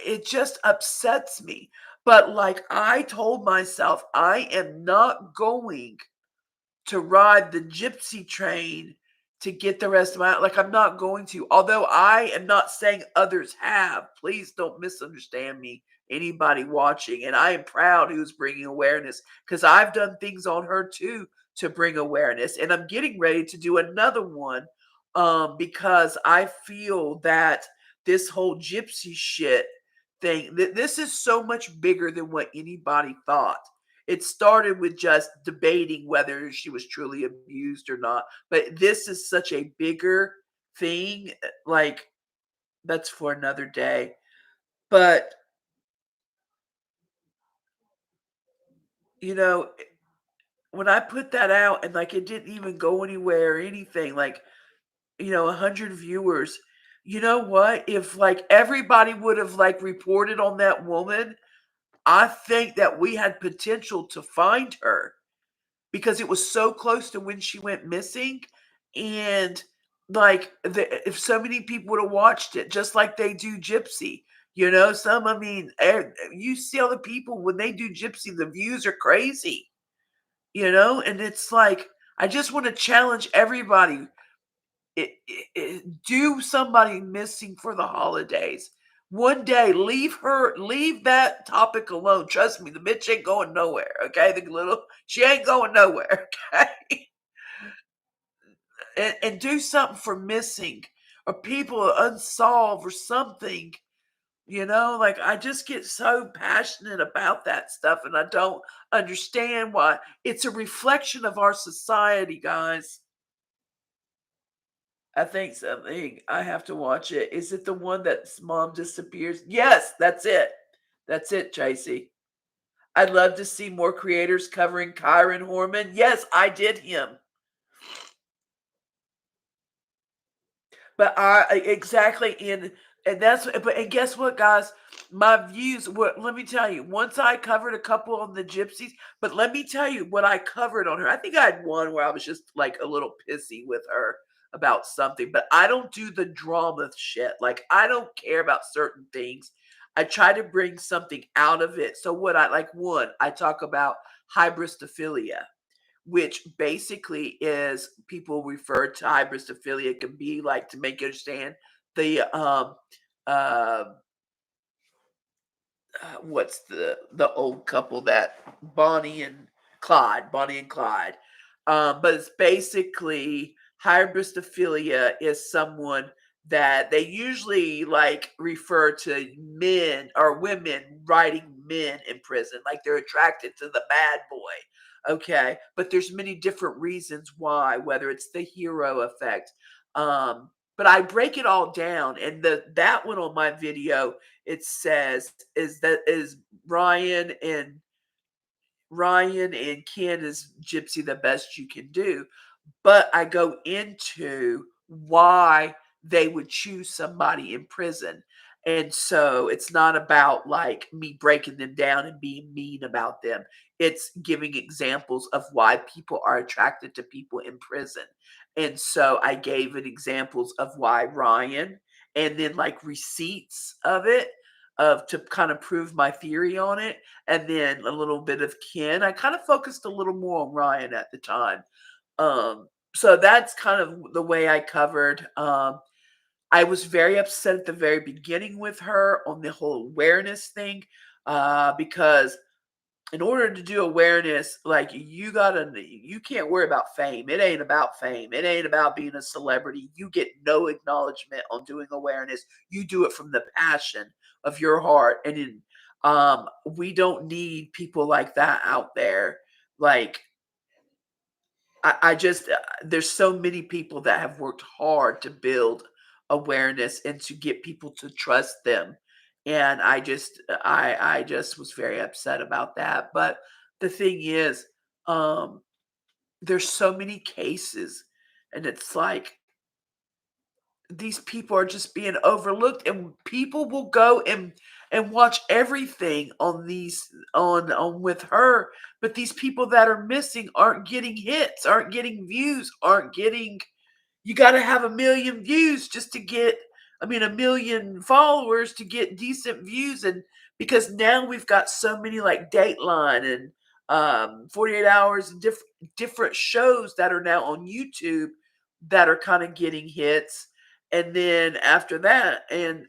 it just upsets me. But like I told myself, I am not going to ride the gypsy train to get the rest of my like I'm not going to. Although I am not saying others have. Please don't misunderstand me. Anybody watching, and I am proud who's bringing awareness because I've done things on her too to bring awareness, and I'm getting ready to do another one because I feel that this whole gypsy shit thing that this is so much bigger than what anybody thought. It started with just debating whether she was truly abused or not, but this is such a bigger thing, like, that's for another day. But, you know, when I put that out and, like, it didn't even go anywhere or anything, like, 100 viewers, you know what? If, like, everybody would have, like, reported on that woman, I think that we had potential to find her. Because it was so close to when she went missing, and, like, if so many people would have watched it just like they do Gypsy, some I mean, you see all the people when they do Gypsy, the views are crazy, and it's like, I just wanna challenge everybody, do somebody missing for the holidays. One day, leave that topic alone. Trust me, the bitch ain't going nowhere, okay? She ain't going nowhere, okay? And do something for missing or people unsolved or something. Like I just get so passionate about that stuff, and I don't understand why. It's a reflection of our society, guys. I think something I have to watch it. Is it the one that's mom disappears? Yes, that's it. That's it, Tracy. I'd love to see more creators covering Kyron Horman. Yes, I did him. But exactly and that's but and guess what, guys? My views were let me tell you, once I covered a couple on the gypsies, but let me tell you what I covered on her. I think I had one where I was just like a little pissy with her about something, but I don't do the drama shit. Like I don't care about certain things. I try to bring something out of it. So what I like one, I talk about hybristophilia, which basically is people refer to hybristophilia can be like to make you understand the uh, what's the old couple that Bonnie and Clyde. But it's basically hybristophilia is someone that they usually like refer to men or women writing men in prison, like they're attracted to the bad boy. Okay, but there's many different reasons why, whether it's the hero effect. But I break it all down, and that one on my video it says is Ryan and Ken is Gypsy the best you can do. But I go into why they would choose somebody in prison. And so it's not about like me breaking them down and being mean about them. It's giving examples of why people are attracted to people in prison. And so I gave it examples of why Ryan and then like receipts of it of to kind of prove my theory on it and then a little bit of Ken. I kind of focused a little more on Ryan at the time. So that's kind of the way I covered. I was very upset at the very beginning with her on the whole awareness thing, because in order to do awareness, like you can't worry about fame. It ain't about fame. It ain't about being a celebrity. You get no acknowledgement on doing awareness. You do it from the passion of your heart. And we don't need people like that out there. Like I just there's so many people that have worked hard to build awareness and to get people to trust them. And I just was very upset about that. But the thing is, um, there's so many cases, and it's like these people are just being overlooked, and people will go and watch everything on these on with her, but these people that are missing aren't getting hits, aren't getting views, aren't getting. You got to have a million views just to get, I mean, a million followers to get decent views. And because now we've got so many like Dateline and 48 hours and different shows that are now on YouTube that are kind of getting hits. And then after that, and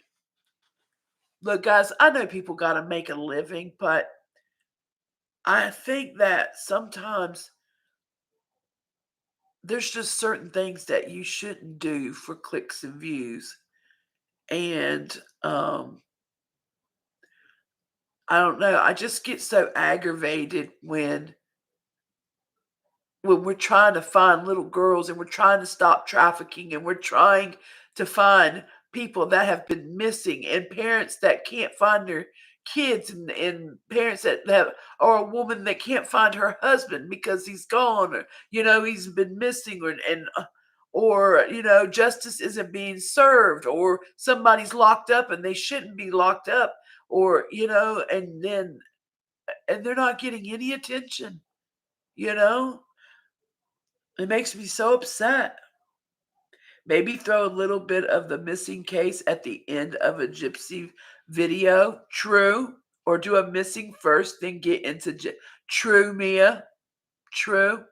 look, guys, I know people got to make a living, but I think that sometimes there's just certain things that you shouldn't do for clicks and views. And I don't know, I just get so aggravated when we're trying to find little girls and we're trying to stop trafficking and we're trying to find people that have been missing and parents that can't find their kids and parents that have, or a woman that can't find her husband because he's gone, or he's been missing, or justice isn't being served, or somebody's locked up and they shouldn't be locked up, or and they're not getting any attention. you know It makes me so upset. Maybe throw a little bit of the missing case at the end of a gypsy video. True. Or do a missing first, then get into true, Mia. True.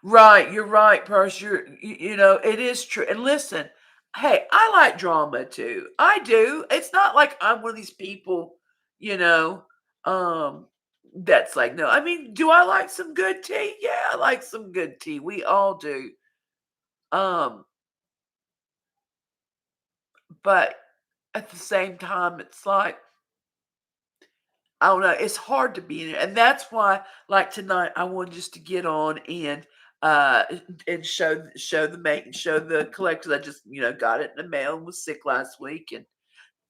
Right. You're right, Purse. It is true. And listen, hey, I like drama too. I do. It's not like I'm one of these people, you know, um, that's like, no. I mean, do I like some good tea? Yeah, I like some good tea. We all do. Um, but at the same time, it's like, I don't know, it's hard to be in it. And that's why, like tonight, I wanted just to get on uh and show the collectors. I just, got it in the mail and was sick last week,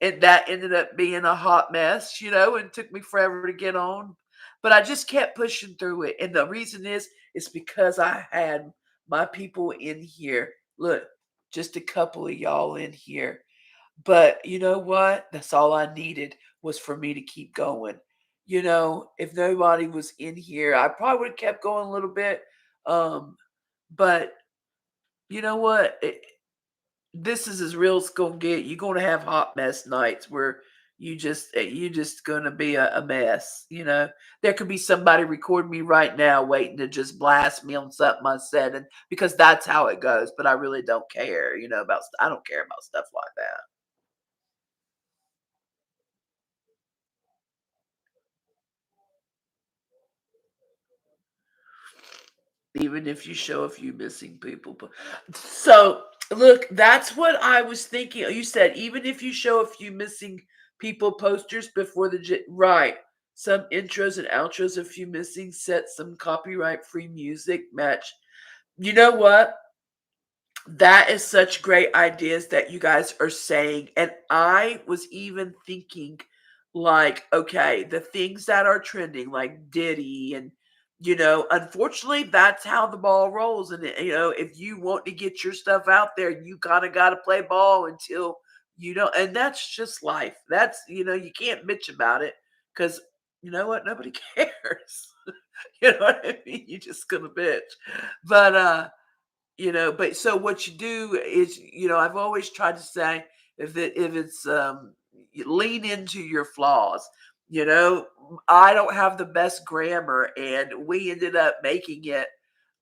and that ended up being a hot mess, and took me forever to get on. But I just kept pushing through it. And the reason is because I had my people in here. Look, just a couple of y'all in here. But you know what? That's all I needed was for me to keep going. If nobody was in here, I probably would have kept going a little bit. Um, but you know what? This is as real as it's gonna get. You're gonna have hot mess nights where you just gonna be a mess. There could be somebody recording me right now, waiting to just blast me on something I said, and because that's how it goes. But I really don't care. I don't care about stuff like that. Even if you show a few missing people. So, look, that's what I was thinking. You said even if you show a few missing people posters before right. Some intros and outros, a few missing sets, some copyright free music match. You know what? That is such great ideas that you guys are saying. And I was even thinking, like, okay, the things that are trending, like Diddy, and, unfortunately, that's how the ball rolls. And, if you want to get your stuff out there, you kind of got to play ball until you don't. And that's just life. You can't bitch about it because you know what? Nobody cares. You know what I mean? You're just going to bitch. But, but so what you do is, I've always tried to say, if it's you lean into your flaws. I don't have the best grammar, and we ended up making it.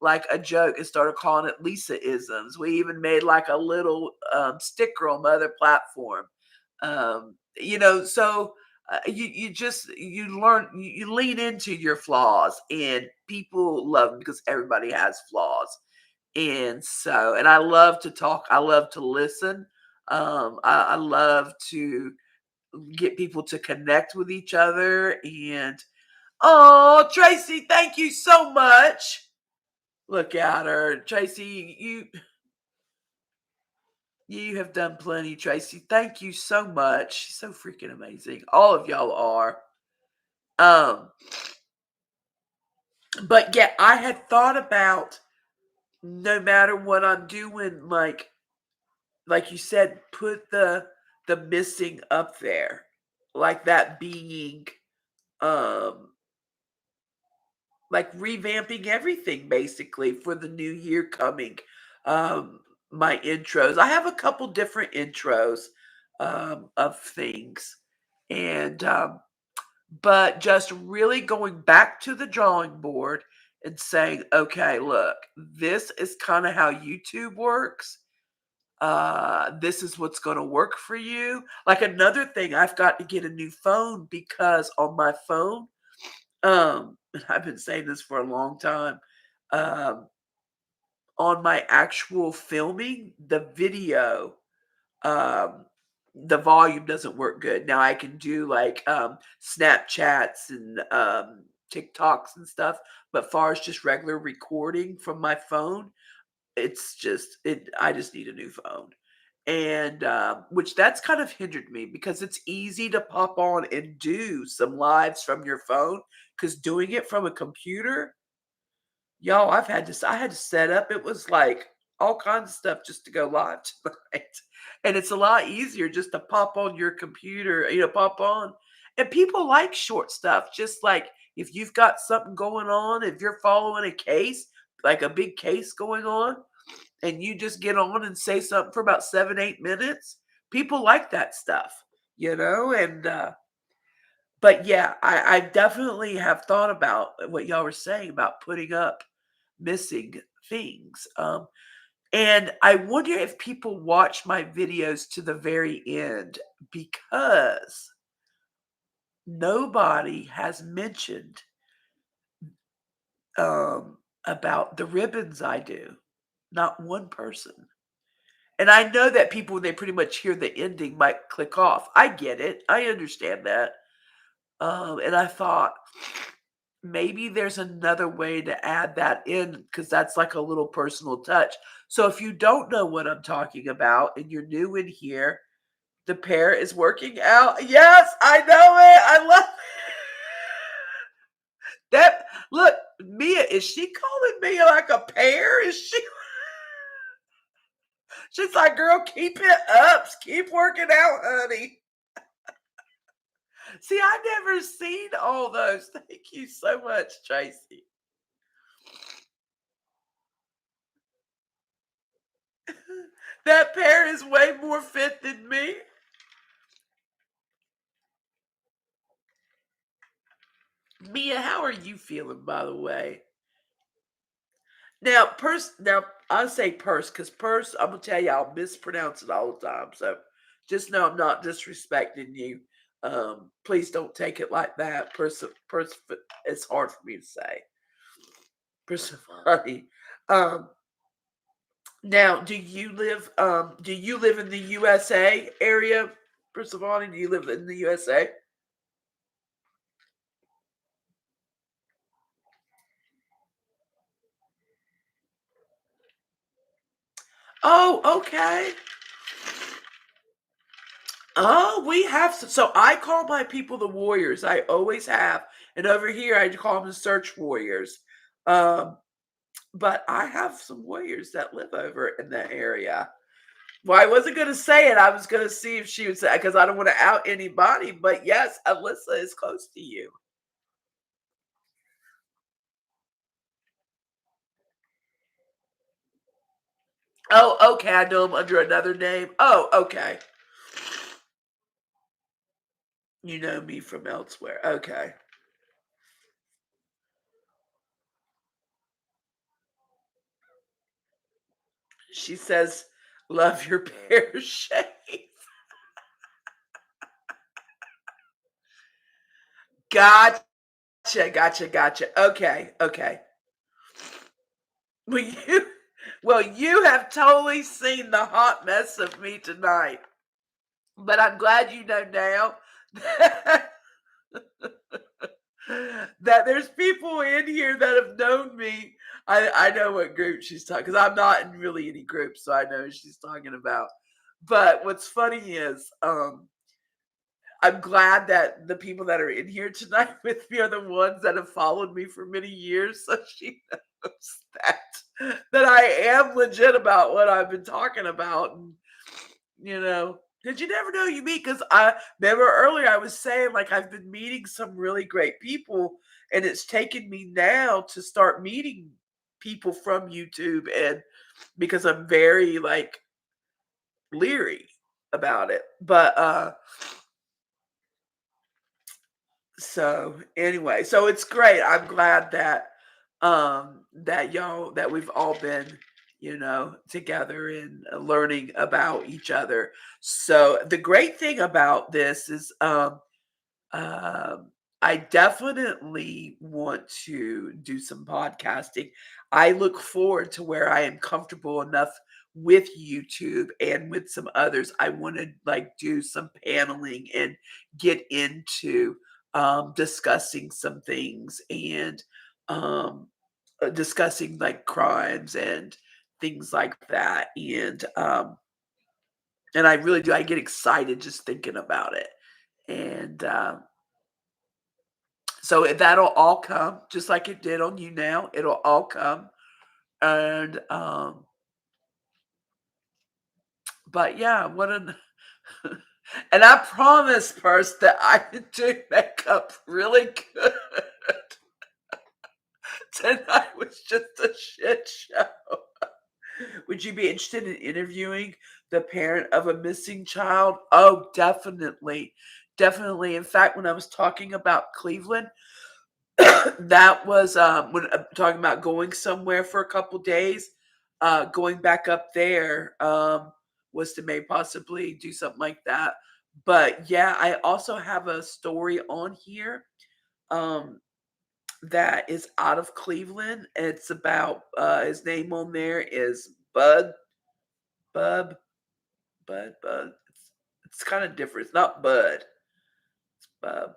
like a joke and started calling it Lisa-isms. We even made like a little sticker on my other platform. So you learn, you lean into your flaws, and people love them because everybody has flaws. And so, and I love to talk. I love to listen. I love to get people to connect with each other. And oh, Tracy, thank you so much. Look at her, Tracy. You have done plenty, Tracy. Thank you so much. She's so freaking amazing. All of y'all are. Um, but yeah, I had thought about, no matter what I'm doing, like you said, put the missing up there, like that being um like revamping everything basically for the new year coming. um my intros, I have a couple different intros of things. And but just really going back to the drawing board and saying, okay, look, this is kind of how YouTube works. This is what's going to work for you. Like, another thing, I've got to get a new phone because on my phone, and I've been saying this for a long time, um, on my actual filming, the video, um, the volume doesn't work good. Now I can do like Snapchats and TikToks and stuff, but far as just regular recording from my phone, it's just it. I just need a new phone. And which that's kind of hindered me because it's easy to pop on and do some lives from your phone, because doing it from a computer, y'all, I had to set up, it was like all kinds of stuff just to go live tonight. And it's a lot easier just to pop on your computer, pop on. And people like short stuff, just like if you've got something going on, if you're following a case, like a big case going on, and you just get on and say something for about 7, 8 minutes, people like that stuff. And but yeah, I definitely have thought about what y'all were saying about putting up missing things. And I wonder if people watch my videos to the very end, because nobody has mentioned about the ribbons I do. Not one person. And I know that people, when they pretty much hear the ending, might click off. I get it. I understand that. And I thought maybe there's another way to add that in, because that's like a little personal touch. So if you don't know what I'm talking about and you're new in here, the pear is working out. Yes, I know it. I love that. Look, Mia, is she calling me like a pear? Is she? She's like, girl, keep it up. Keep working out, honey. See, I never seen all those. Thank you so much, Tracy. That pear is way more fit than me. Mia, how are you feeling, by the way? Now I say purse because purse, I'm gonna tell you, I'll mispronounce it all the time. So just know I'm not disrespecting you. Please don't take it like that. Purse, it's hard for me to say. Persephone. Um, Now, do you live in the USA area, Persephone? Do you live in the USA? Oh, okay. Oh, we have so I call my people the warriors. I always have. And over here I call them the search warriors. Um, but I have some warriors that live over in that area. Well, I wasn't gonna say it. I was gonna see if she would say, because I don't want to out anybody. But yes, Alyssa is close to you. Oh, okay. I know him under another name. Oh, okay. You know me from elsewhere. Okay. She says, "Love your pear shape." Gotcha, gotcha, gotcha. Okay, okay. Well, you well, you have totally seen the hot mess of me tonight, but I'm glad you know now that that there's people in here that have known me. I know what group she's talking because I'm not in really any groups, so I know who she's talking about. But what's funny is, I'm glad that the people that are in here tonight with me are the ones that have followed me for many years, so she knows that I am legit about what I've been talking about, and you know, because you never know who you meet. Because I remember earlier I was saying like I've been meeting some really great people, and it's taken me now to start meeting people from YouTube, and because I'm very like leery about it, but so anyway, so it's great. I'm glad that y'all that we've all been, together and learning about each other. So the great thing about this is um, I definitely want to do some podcasting. I look forward to where I am comfortable enough with YouTube and with some others. I want to like do some paneling and get into discussing some things and um, discussing like crimes and things like that. And I really do. I get excited just thinking about it. And so that'll all come just like it did on you now. It'll all come. And but yeah, what an and I promise first that I can do makeup really good. Tonight was just a shit show. Would you be interested in interviewing the parent of a missing child? Oh, definitely. Definitely. In fact, when I was talking about Cleveland, that was when talking about going somewhere for a couple days. Going back up there was to maybe possibly do something like that. But yeah, I also have a story on here um, that is out of Cleveland. It's about his name on there is Bub, Bud. It's kind of different. It's not Bud, it's Bub.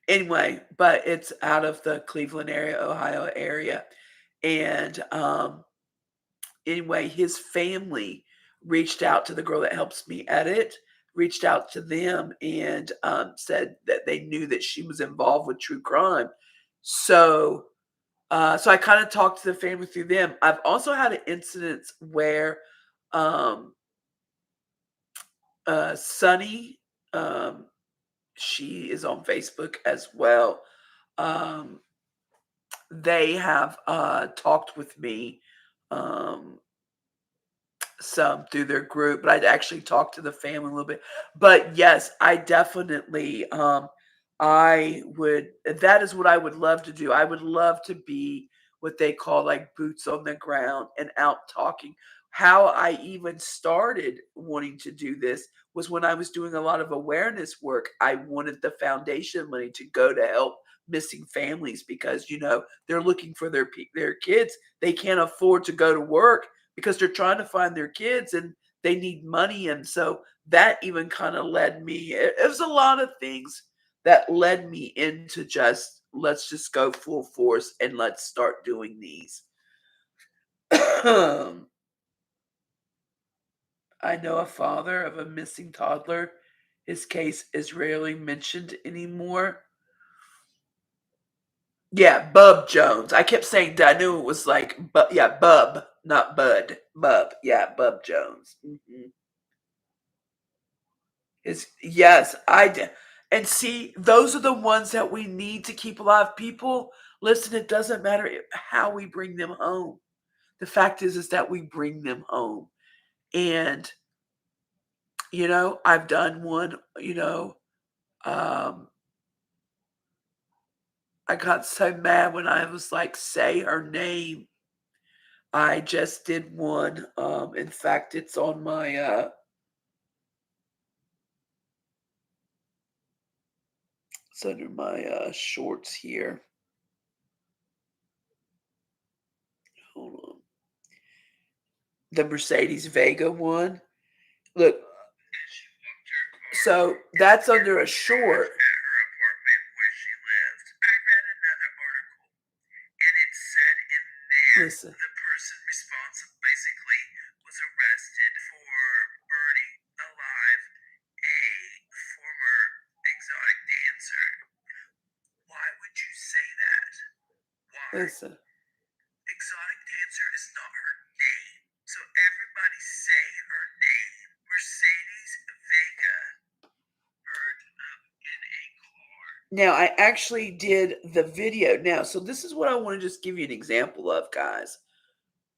Anyway, but it's out of the Cleveland area, Ohio area. And anyway, his family reached out to the girl that helps me edit, reached out to them and said that they knew that she was involved with true crime. So, so I kind of talked to the family through them. I've also had an incident where um, Sunny, um, she is on Facebook as well. Um, they have talked with me um, some through their group, but I'd actually talked to the family a little bit. But yes, I definitely I would that is what I would love to do. I would love to be what they call like boots on the ground and out talking. How I even started wanting to do this was when I was doing a lot of awareness work. I wanted the foundation money to go to help missing families because they're looking for their kids. They can't afford to go to work because they're trying to find their kids and they need money. And so that even kind of led me, it was a lot of things that led me into just let's just go full force and let's start doing these. I know a father of a missing toddler. His case is rarely mentioned anymore. Yeah, Bub Jones. I kept saying I knew it was like, but yeah, Bub, not Bud. Bub. Yeah, Bub Jones. Is yes, I did. And see, those are the ones that we need to keep alive. People, listen, it doesn't matter how we bring them home. The fact is that we bring them home. And, I've done one, um, I got so mad when I was like, say her name. I just did one. In fact, it's on my it's under my shorts here. Hold on. The Mercedes Vega one. Look, so that's under a short. Listen. The person responsible basically was arrested for burning alive a former exotic dancer. Why would you say that? Why? Listen. Exotic dancer is not her name. So everybody say her name. Mercedes Vega burned up in a car. Now, I actually did the video. Now, so this is what I want to just give you an example of, guys.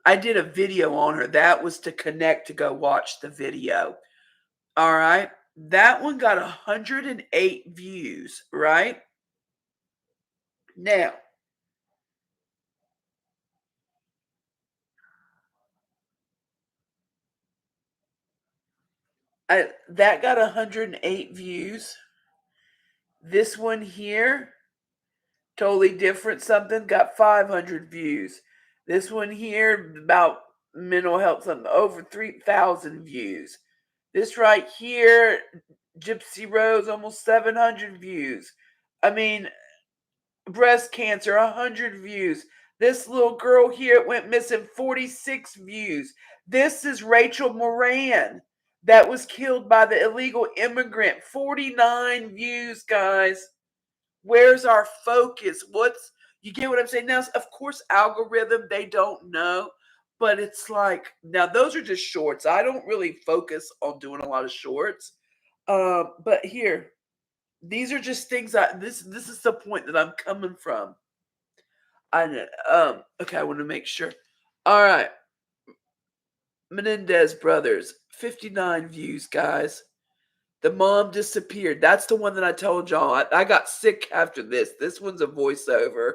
I did a video on her. That was to connect to go watch the video. All right. That one got 108 views, right? Now, that got 108 views. This one here, totally different something, got 500 views. This one here, about mental health, something, over 3,000 views. This right here, GypsyRose, almost 700 views. I mean, breast cancer, 100 views. This little girl here, it went missing, 46 views. This is Rachel Moran that was killed by the illegal immigrant, 49 views, guys. Where's our focus? You get what I'm saying? Now, of course, algorithm, they don't know, but it's like, now those are just shorts. I don't really focus on doing a lot of shorts. But here, these are just things this is the point that I'm coming from. Okay, I want to make sure. All right. Menendez brothers, 59 views, guys. The mom disappeared. That's the one that I told y'all. I got sick after this. This one's a voiceover.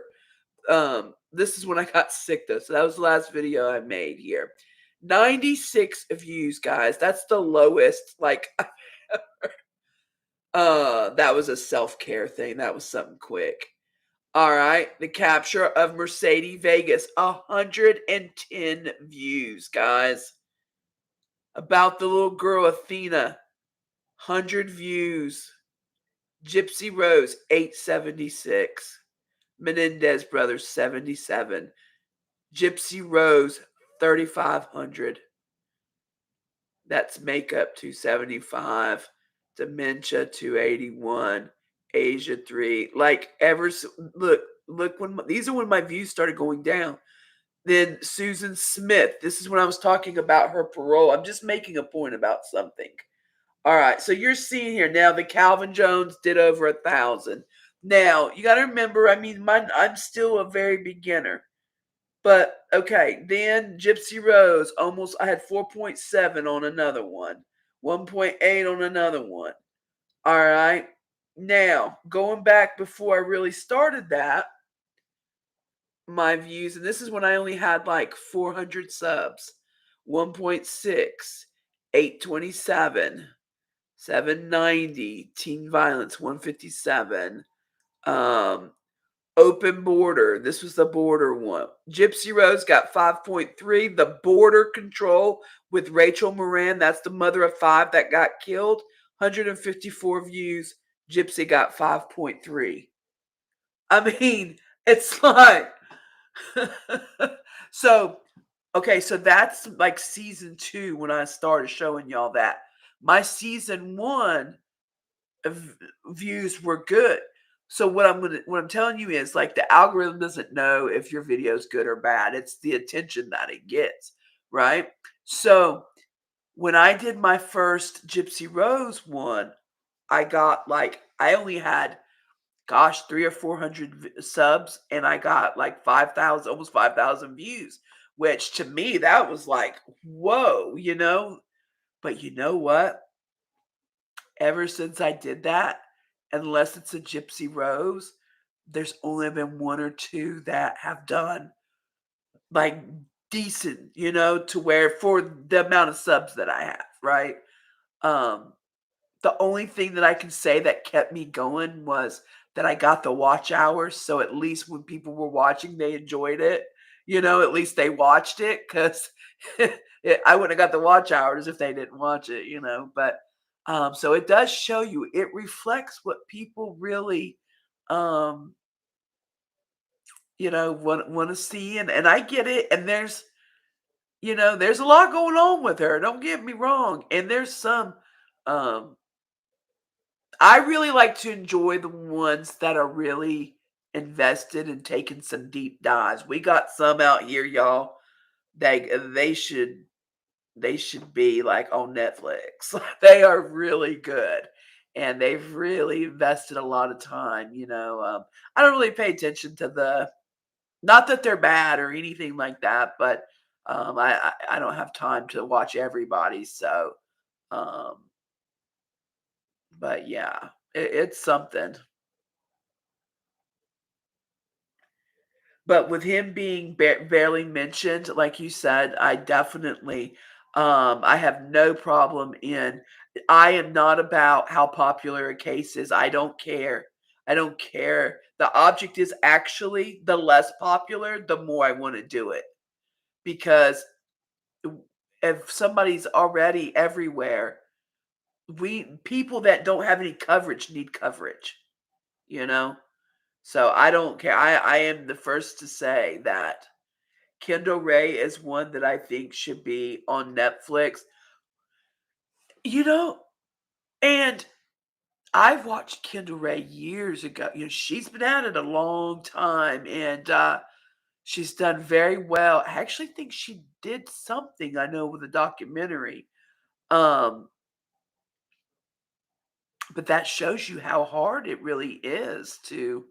This is when I got sick though. So that was the last video I made here. 96 views, guys. That's the lowest. Like, that was a self-care thing. That was something quick. All right, the capture of Mercedes Vegas, 110 views, guys. About the little girl Athena, 100 views. GypsyRose, 876. Menendez Brothers, 77. GypsyRose, 3,500. That's Makeup, 275. Dementia, 281. Asia 3. Like, look when these are when my views started going down. Then Susan Smith. This is when I was talking about her parole. I'm just making a point about something. All right, so you're seeing here now the Calvin Jones did over 1,000. Now you got to remember, I mean, I'm still a very beginner, but okay. Then GypsyRose almost. I had 4.7 on another one, 1.8 on another one. All right. Now, going back before I really started that, my views, and this is when I only had like 400 subs, 1.6, 827, 790, teen violence, 157, open border. This was the border one. GypsyRose got 5.3. The border control with Rachel Moran, that's the mother of 5 that got killed, 154 views. Gypsy got 5.3. I mean, it's like, so, okay, so that's like season 2 when I started showing y'all that. My season 1 views were good. So what I'm telling you is, like, the algorithm doesn't know if your video is good or bad. It's the attention that it gets, right? So when I did my first GypsyRose one, I got like, I only had, gosh, 300 or 400 subs, and I got like 5,000, almost 5,000 views, which to me, that was like, whoa, you know? But you know what? Ever since I did that, unless it's a GypsyRose, there's only been 1 or 2 that have done like decent, to where for the amount of subs that I have, right? Um, the only thing that I can say that kept me going was that I got the watch hours, so at least when people were watching, they enjoyed it. At least they watched it 'cause I wouldn't have got the watch hours if they didn't watch it. But, so it does show you, it reflects what people really, um, wanna see, and I get it, and there's a lot going on with her, don't get me wrong, and there's some, um I really like to enjoy the ones that are really invested and taking some deep dives. We got some out here, y'all. They should be like on Netflix. They are really good, and they've really invested a lot of time. I don't really pay attention to the not that they're bad or anything like that, but I don't have time to watch everybody. So, um, but yeah, it's something. But with him being barely mentioned, like you said, I definitely, I have no problem in. I am not about how popular a case is. I don't care. I don't care. The object is actually the less popular, the more I want to do it because if somebody's already everywhere, we people that don't have any coverage need coverage. You know. So I don't care. I am the first to say that Kendall Ray is one that I think should be on Netflix. You know, and I've watched Kendall Ray years ago. She's been at it a long time and she's done very well. I actually think she did something I know with a documentary. Um, but that shows you how hard it really is to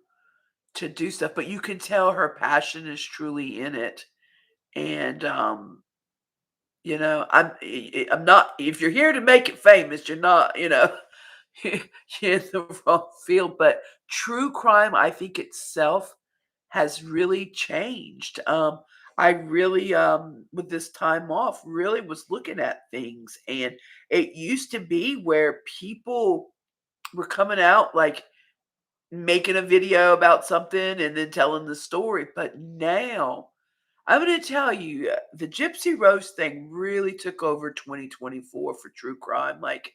do stuff. But you can tell her passion is truly in it. And I'm not if you're here to make it famous, you're not, you're in the wrong field, but true crime, I think itself has really changed. I really, with this time off, really was looking at things, and it used to be where people were coming out, like, making a video about something and then telling the story, but now I'm gonna tell you, the GypsyRose thing really took over 2024 for true crime, like,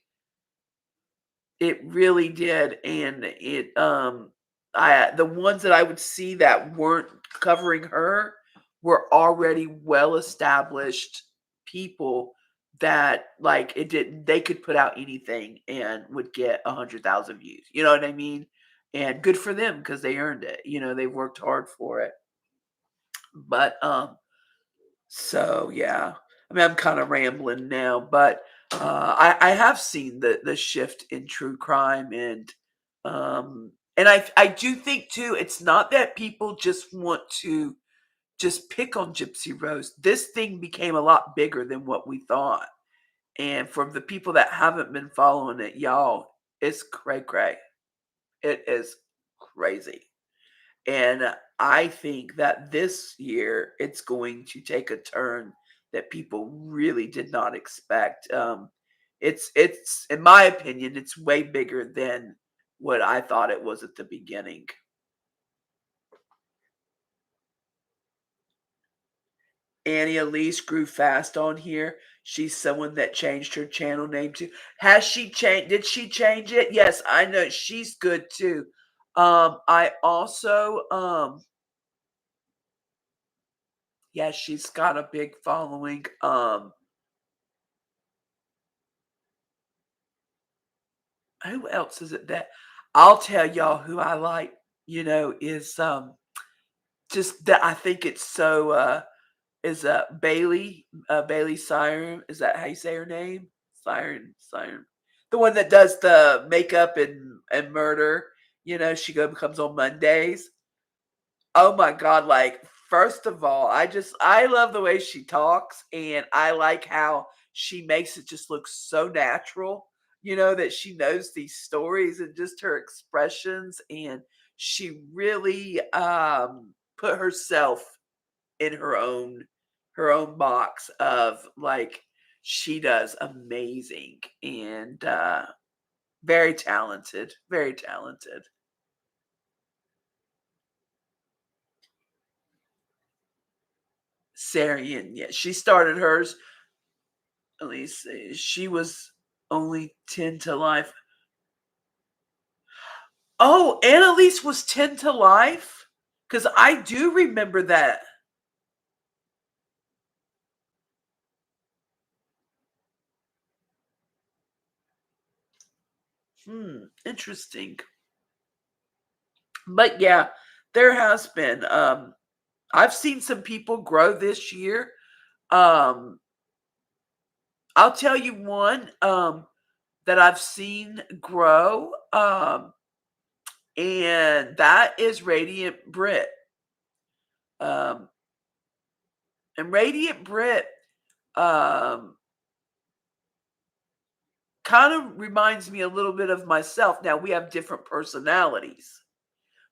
it really did, and the ones that I would see that weren't covering her were already well-established people that, like, it didn't they could put out anything and would get 100,000 views, you know what I mean? And good for them because they earned it, they worked hard for it, but, so, yeah. I mean, I'm kinda rambling now, but, I have seen the shift in true crime and I do think too, it's not that people just want to just pick on Gypsy Rose. This thing became a lot bigger than what we thought, and from the people that haven't been following it, y'all, it's cray cray. It is crazy. And I think that this year it's going to take a turn that people really did not expect. It's in my opinion, it's way bigger than what I thought it was at the beginning. Annie Elise grew fast on here. She's someone that changed her channel name too. Has she changed? Did she change it? Yes, I know she's good too. I also yeah, she's got a big following. Who else is it that I'll tell y'all who I like, is just that I think it's so is Bailey Siren. Is that how you say her name? Siren. The one that does the makeup and murder. She comes on Mondays. Oh my god, like, first of all, I love the way she talks, and I like how she makes it just look so natural, that she knows these stories and just her expressions, and she really, put herself in her own, her own box of like she does amazing and very talented, very talented. Sarian, yeah, she started hers. At least she was only 10 to life. Oh, Annalise was 10 to life? Because I do remember that. Interesting. But yeah, there has been. I've seen some people grow this year. Um, I'll tell you one that I've seen grow, and that is Radiant Brit. Um, and Radiant Brit um, kind of reminds me a little bit of myself. Now we have different personalities,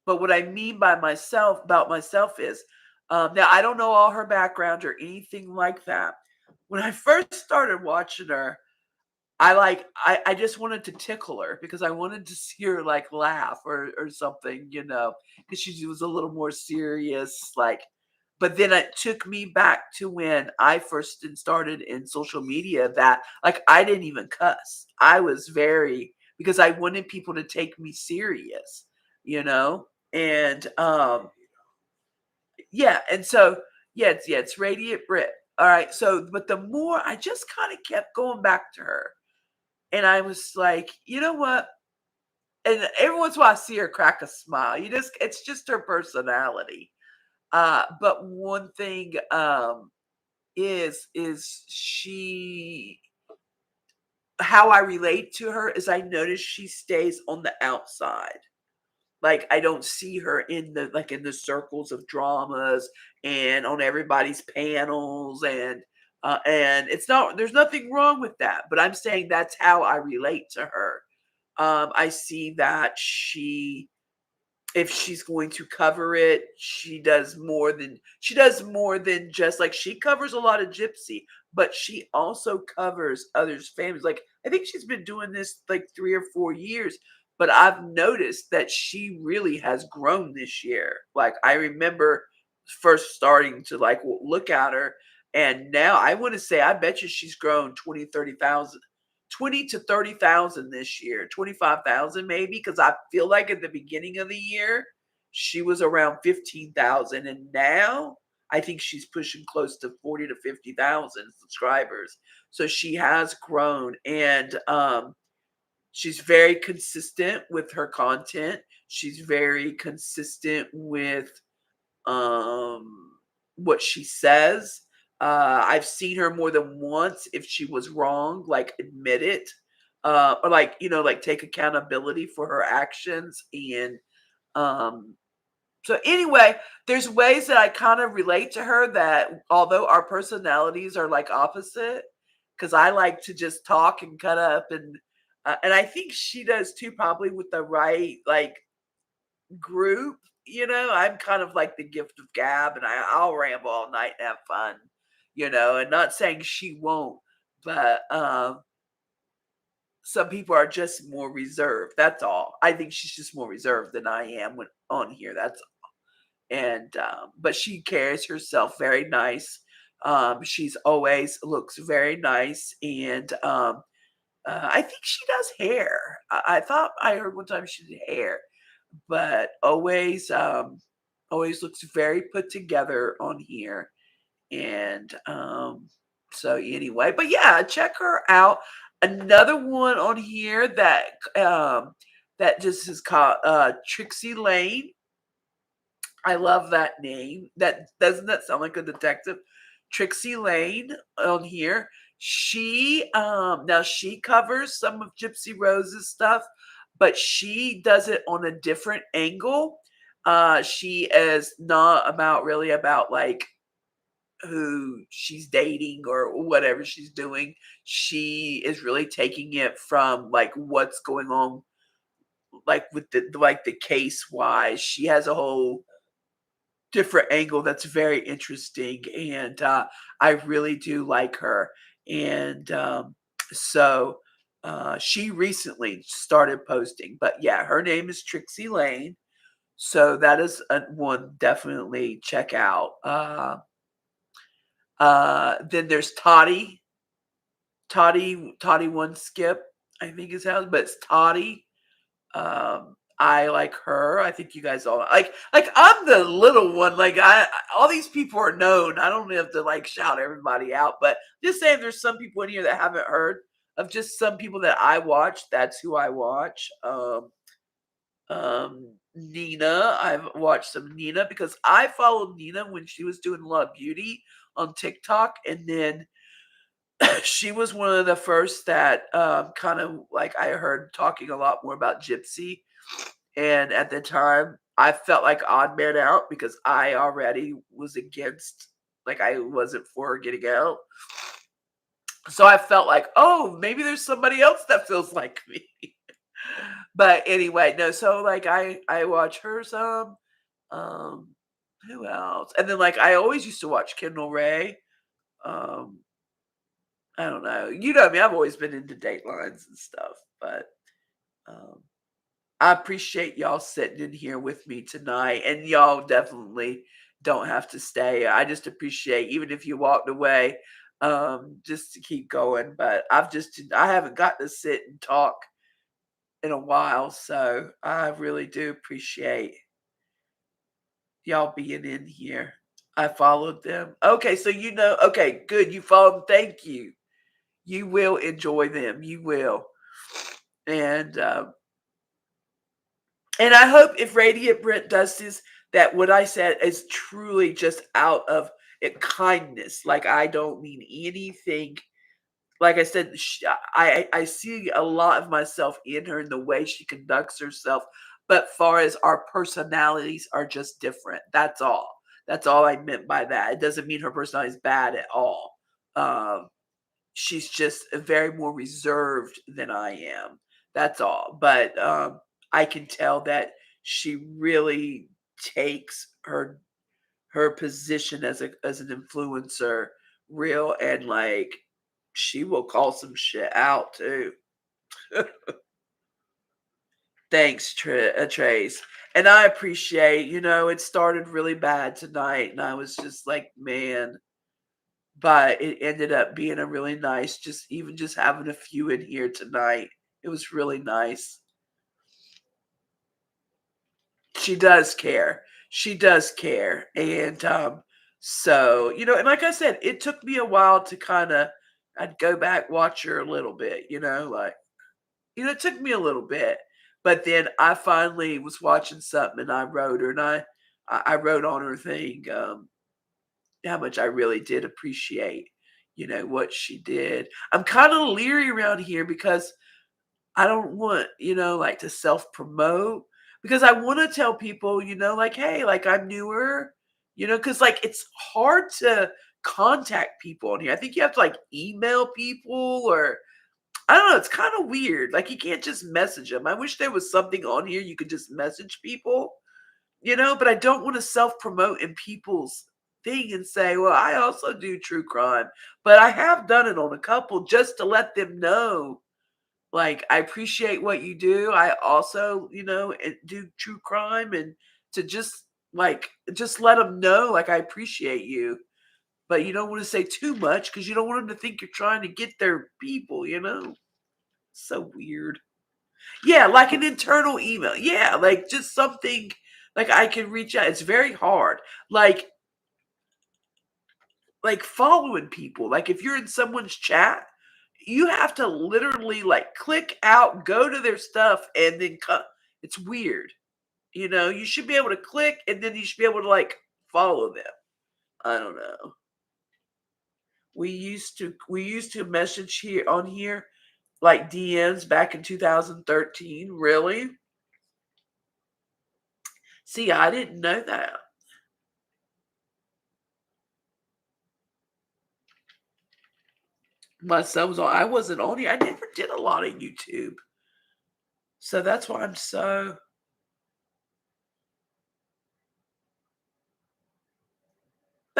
but what I mean by myself about myself is now I don't know all her background or anything like that. When I first started watching her, I just wanted to tickle her because I wanted to see her like laugh or something, because she was a little more serious, like. But then it took me back to when I first started in social media that like I didn't even cuss. I was very because I wanted people to take me serious, you know? And yeah, and so it's Radiant Brit. All right. So but the more I just kind of kept going back to her and I was like, you know what? And every once in a while I see her crack a smile. It's just her personality. But one thing is she how I relate to her is I notice she stays on the outside. Like I don't see her in the circles of dramas and on everybody's panels and it's not there's nothing wrong with that, but I'm saying that's how I relate to her. I see that if she's going to cover it, she does more than just like she covers a lot of gypsy, but she also covers others' families. Like I think she's been doing this like 3 or 4 years, but I've noticed that she really has grown this year. Like I remember first starting to like look at her, and now I want to say I bet you she's grown 20 to 30,000 this year, 25,000 maybe, because I feel like at the beginning of the year, she was around 15,000. And now I think she's pushing close to 40 to 50,000 subscribers. So she has grown and she's very consistent with her content. She's very consistent with um, what she says. I've seen her more than once if she was wrong, like admit it, or like like take accountability for her actions. And um, so anyway, there's ways that I kind of relate to her that although our personalities are like opposite, because I like to just talk and cut up and I think she does too, probably with the right like group, I'm kind of like the gift of gab and I'll ramble all night and have fun, and not saying she won't, but some people are just more reserved. That's all. I think she's just more reserved than I am when on here. That's and but she carries herself very nice. She's always looks very nice and I think she does hair. I thought I heard one time she did hair, but always looks very put together on here. And so anyway, but yeah, check her out. Another one on here that just is called Trixie Lane. I love that name. That doesn't that sound like a detective? Trixie Lane on here. She now she covers some of Gypsy Rose's stuff, but she does it on a different angle. She is not about really about like who she's dating or whatever she's doing. She is really taking it from like what's going on like with the case wise. She has a whole different angle that's very interesting, and I really do like her. And so she recently started posting, but yeah, her name is Trixie Lane. So that is one definitely check out. Then there's Toddy One Skip, I think is how, but it's Toddy. I like her. I think you guys all like I'm the little one. Like all these people are known. I don't have to like shout everybody out, but just saying there's some people in here that haven't heard of just some people that I watch. That's who I watch. Nina. I've watched some Nina because I followed Nina when she was doing a lot of beauty on TikTok, and then she was one of the first that kind of like I heard talking a lot more about Gypsy. And at the time, I felt like odd man out because I already was against, like I wasn't for her getting out. So I felt like, oh, maybe there's somebody else that feels like me. But anyway, no. So like I watch her some. Um, who else? And then like I always used to watch Kendall Ray. Um, I don't know. You know me. I've always been into Datelines and stuff, but um, I appreciate y'all sitting in here with me tonight, and y'all definitely don't have to stay. I just appreciate even if you walked away, just to keep going. But I haven't got to sit and talk in a while, so I really do appreciate y'all being in here. I followed them. Okay, so you know. Okay, good. You followed them. Thank you. You will enjoy them. You will. And I hope if Radiant Brent does this, that what I said is truly just out of kindness. Like I don't mean anything. Like I said, I see a lot of myself in her in the way she conducts herself. But far as our personalities are just different. That's all. That's all I meant by that. It doesn't mean her personality is bad at all. Um, she's just very more reserved than I am. That's all. But I can tell that she really takes her position as an influencer real, and like she will call some shit out too. Thanks, Trace. And I appreciate, it started really bad tonight, and I was just like, man, but it ended up being a really nice, just having a few in here tonight. It was really nice. She does care. She does care. And so, and like I said, it took me a while to kind of I'd go back, watch her a little bit, like it took me a little bit. But then I finally was watching something and I wrote her, and I wrote on her thing, how much I really did appreciate, what she did. I'm kind of leery around here because I don't want, like to self promote, because I want to tell people, like, hey, like I'm newer, because like it's hard to contact people on here. I think you have to like email people, or I don't know. It's kind of weird. Like you can't just message them. I wish there was something on here you could just message people, but I don't want to self promote in people's thing and say, well, I also do true crime, but I have done it on a couple just to let them know, like, I appreciate what you do. I also, do true crime, and to just let them know, like, I appreciate you. But you don't want to say too much because you don't want them to think you're trying to get their people. So weird. Yeah, like an internal email. Yeah, like just something like I can reach out. It's very hard. Like following people. Like if you're in someone's chat, you have to literally like click out, go to their stuff, and then cut. It's weird. You should be able to click, and then you should be able to like follow them. I don't know. We used to message here on here like DMs back in 2013. Really? See, I didn't know that. My son was on. I wasn't on here. I never did a lot of YouTube, so that's why I'm so.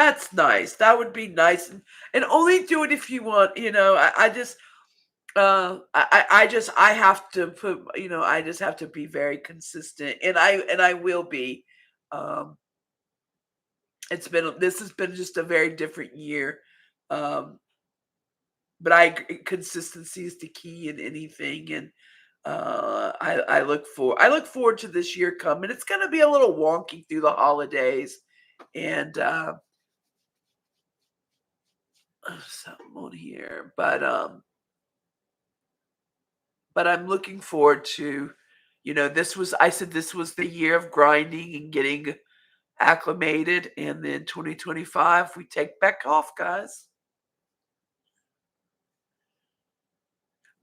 That's nice. That would be nice, and only do it if you want, I just, I have to put, I just have to be very consistent, and I will be. Um, this has been just a very different year. Um, but consistency is the key in anything, and I look forward to this year coming. It's going to be a little wonky through the holidays, and something on here, but I'm looking forward to, I said this was the year of grinding and getting acclimated, and then 2025 we take back off, guys.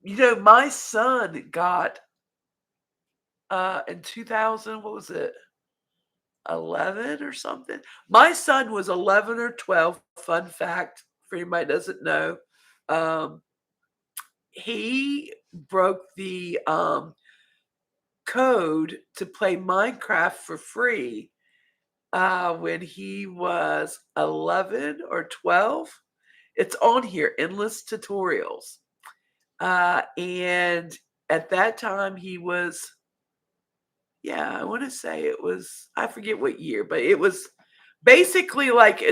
My son got in 2000, what was it? 11 or something. My son was 11 or 12. Fun fact for anybody that doesn't know. Um, he broke the code to play Minecraft for free when he was 11 or 12. It's on here, endless tutorials. And at that time, he was, yeah, I want to say it was, I forget what year, but it was basically like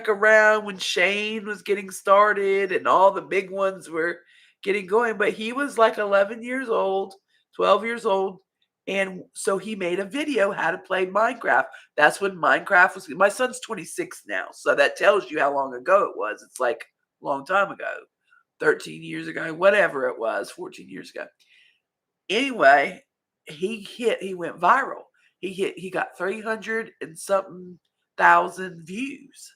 around when Shane was getting started and all the big ones were getting going. But he was like 11 years old, 12 years old. And so he made a video how to play Minecraft. That's when Minecraft was. My son's 26 now. So that tells you how long ago it was. It's like a long time ago, 13 years ago, whatever it was, 14 years ago. Anyway, he went viral. He got 300 and something thousand views.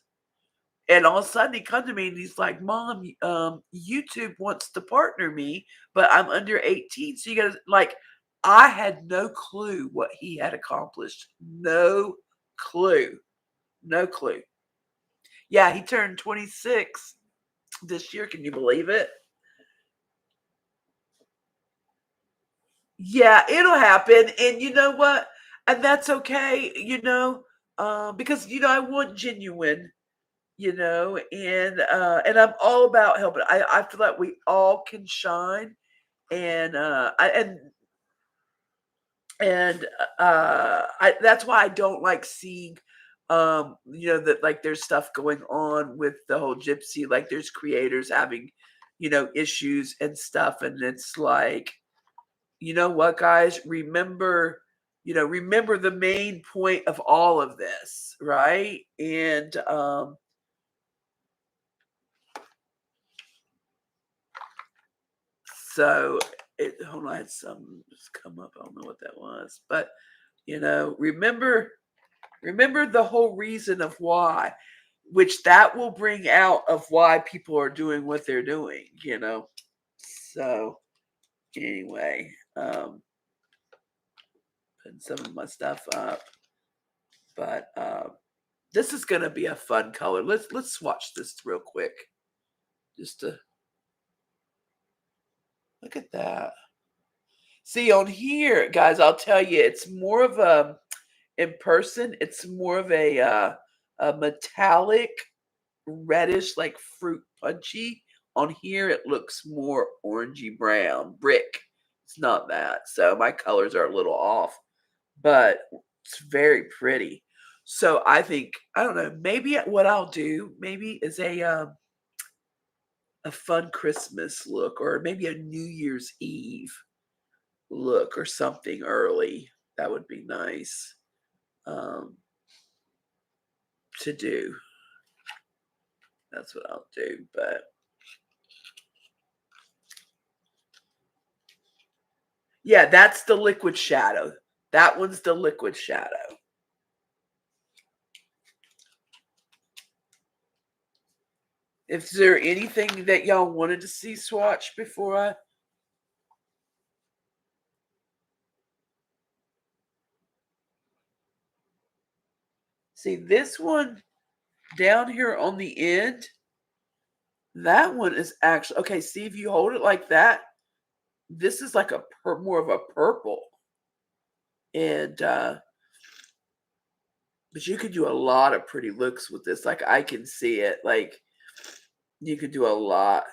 And all of a sudden he come to me and he's like, "Mom, YouTube wants to partner me, but I'm under 18. So you gotta like." I had no clue what he had accomplished. No clue. No clue. Yeah, he turned 26 this year. Can you believe it? Yeah, it'll happen. And you know what? And that's okay, because I want genuine, and I'm all about helping. I feel like we all can shine, and that's why I don't like seeing that, like, there's stuff going on with the whole gypsy, like there's creators having issues and stuff, and it's like, you know what, guys, remember the main point of all of this, right? And so hold on, I had some just come up. I don't know what that was, but remember the whole reason of why, which that will bring out of why people are doing what they're doing. So anyway, putting some of my stuff up, but this is gonna be a fun color. Let's swatch this real quick, just to look at that. See on here, guys, I'll tell you, it's more of a in person. It's more of a metallic reddish, like fruit punchy. On here, it looks more orangey brown brick. It's not that, so my colors are a little off, but it's very pretty. So I don't know. Maybe what I'll do maybe is a fun Christmas look, or maybe a New Year's Eve look, or something early. That would be nice um, to do. That's what I'll do. But yeah, that's the liquid shadow. That one's the liquid shadow. Is there anything that y'all wanted to see swatch before I? See this one down here on the end? That one is actually okay. See, if you hold it like that, this is like more of a purple, and But you could do a lot of pretty looks with this. Like, I can see it. Like, you could do a lot.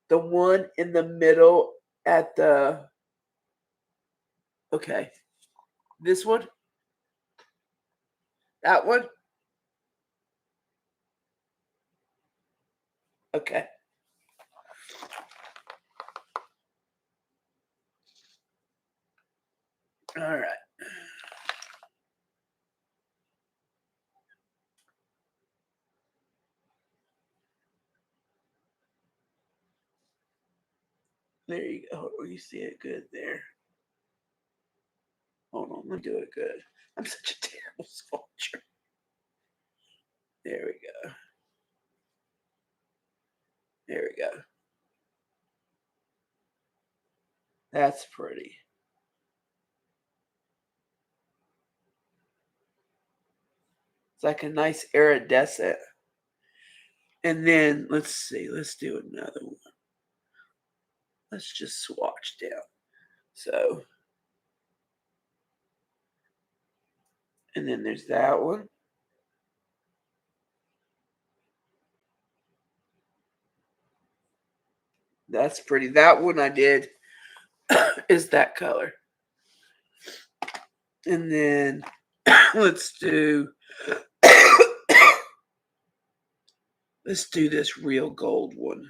The one in the middle at the... Okay. This one? That one? Okay. All right. There you go. Oh, you see it good there. Hold on. Let me do it good. I'm such a terrible sculptor. There we go. There we go. That's pretty. It's like a nice iridescent. And then, let's see. Let's do another one. Let's just swatch down. So, and then there's that one. That's pretty. That one I did is that color. And then let's do let's do this real gold one.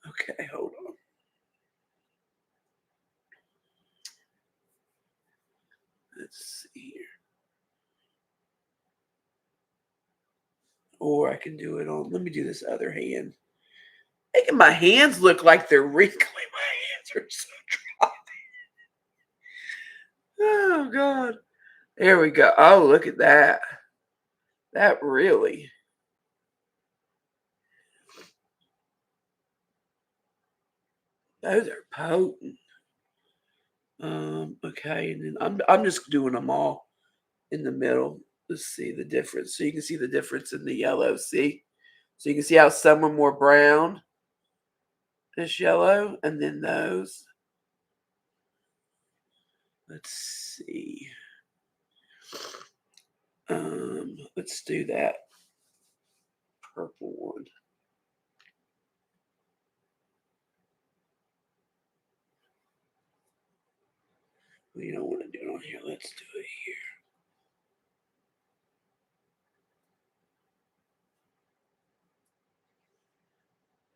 Okay, hold on. Let's see here. Or I can do it on, let me do this other hand. Making my hands look like they're wrinkly. My hands are so dry. Oh, God. There we go. Oh, look at that. That really. Those are potent. Okay, and then I'm just doing them all in the middle. Let's see the difference. So you can see the difference in the yellow. See? So you can see how some are more brown. This yellow, and then those. Let's see. Let's do that purple one. We don't want to do it on here. Let's do it here.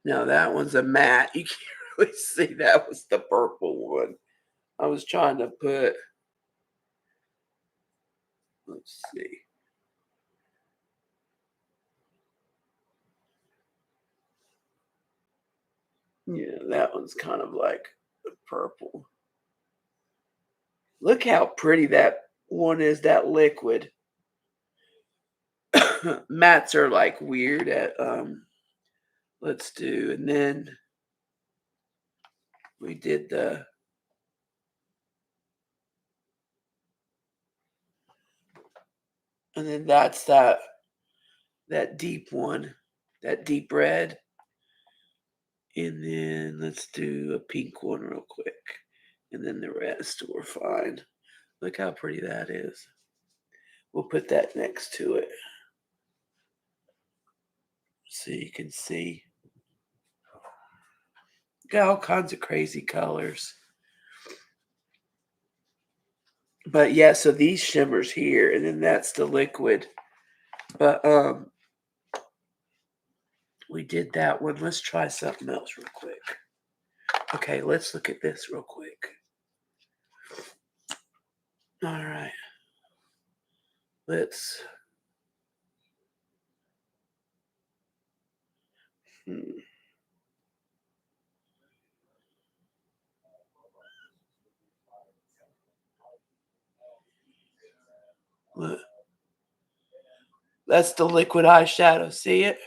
Now that one's a matte. You can't really see that was the purple one. I was trying to put, let's see. Yeah, that one's kind of like the purple. Look how pretty that one is, that liquid. Mattes are like weird at let's do, and then we did the, and then that's that deep one, that deep red. And then let's do a pink one real quick. And then the rest we're fine. Look how pretty that is. We'll put that next to it so you can see. Got all kinds of crazy colors. But yeah, so these shimmers here, and then that's the liquid. But we did that one. Let's try something else real quick. Okay, let's look at this real quick. All right. Let's look. That's the liquid eyeshadow. See it?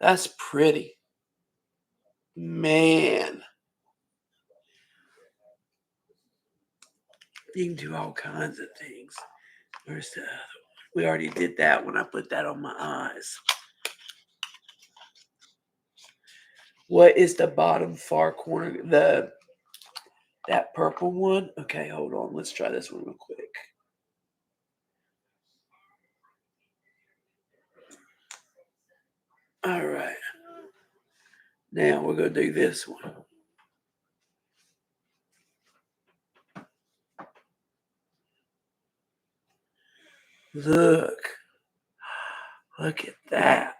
That's pretty. Man. You can do all kinds of things. Where's the other one? We already did that when I put that on my eyes. What is the bottom far corner? That purple one? Okay, hold on. Let's try this one real quick. All right. Now we're going to do this one. Look. Look at that.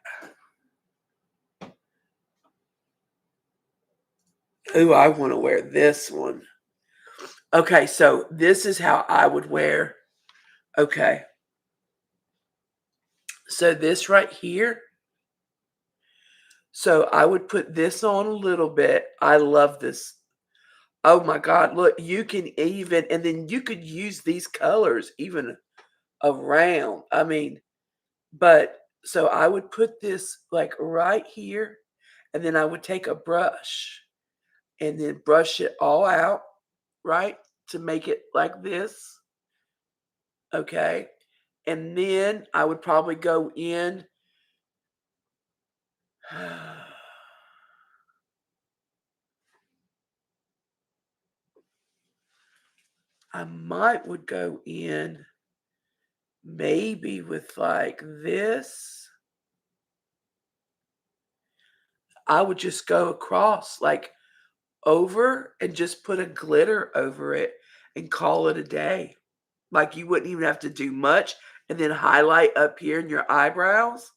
Ooh, I want to wear this one. Okay, so this is how I would wear. Okay. So this right here. So I would put this on a little bit. I love this. Oh my God, look, you can even, and then you could use these colors even around. I mean, but so I would put this like right here, and then I would take a brush and then brush it all out, right? To make it like this. Okay. And then I would probably go in. I might would go in maybe with like this. I would just go across like over and just put a glitter over it and call it a day. Like you wouldn't even have to do much and then highlight up here in your eyebrows.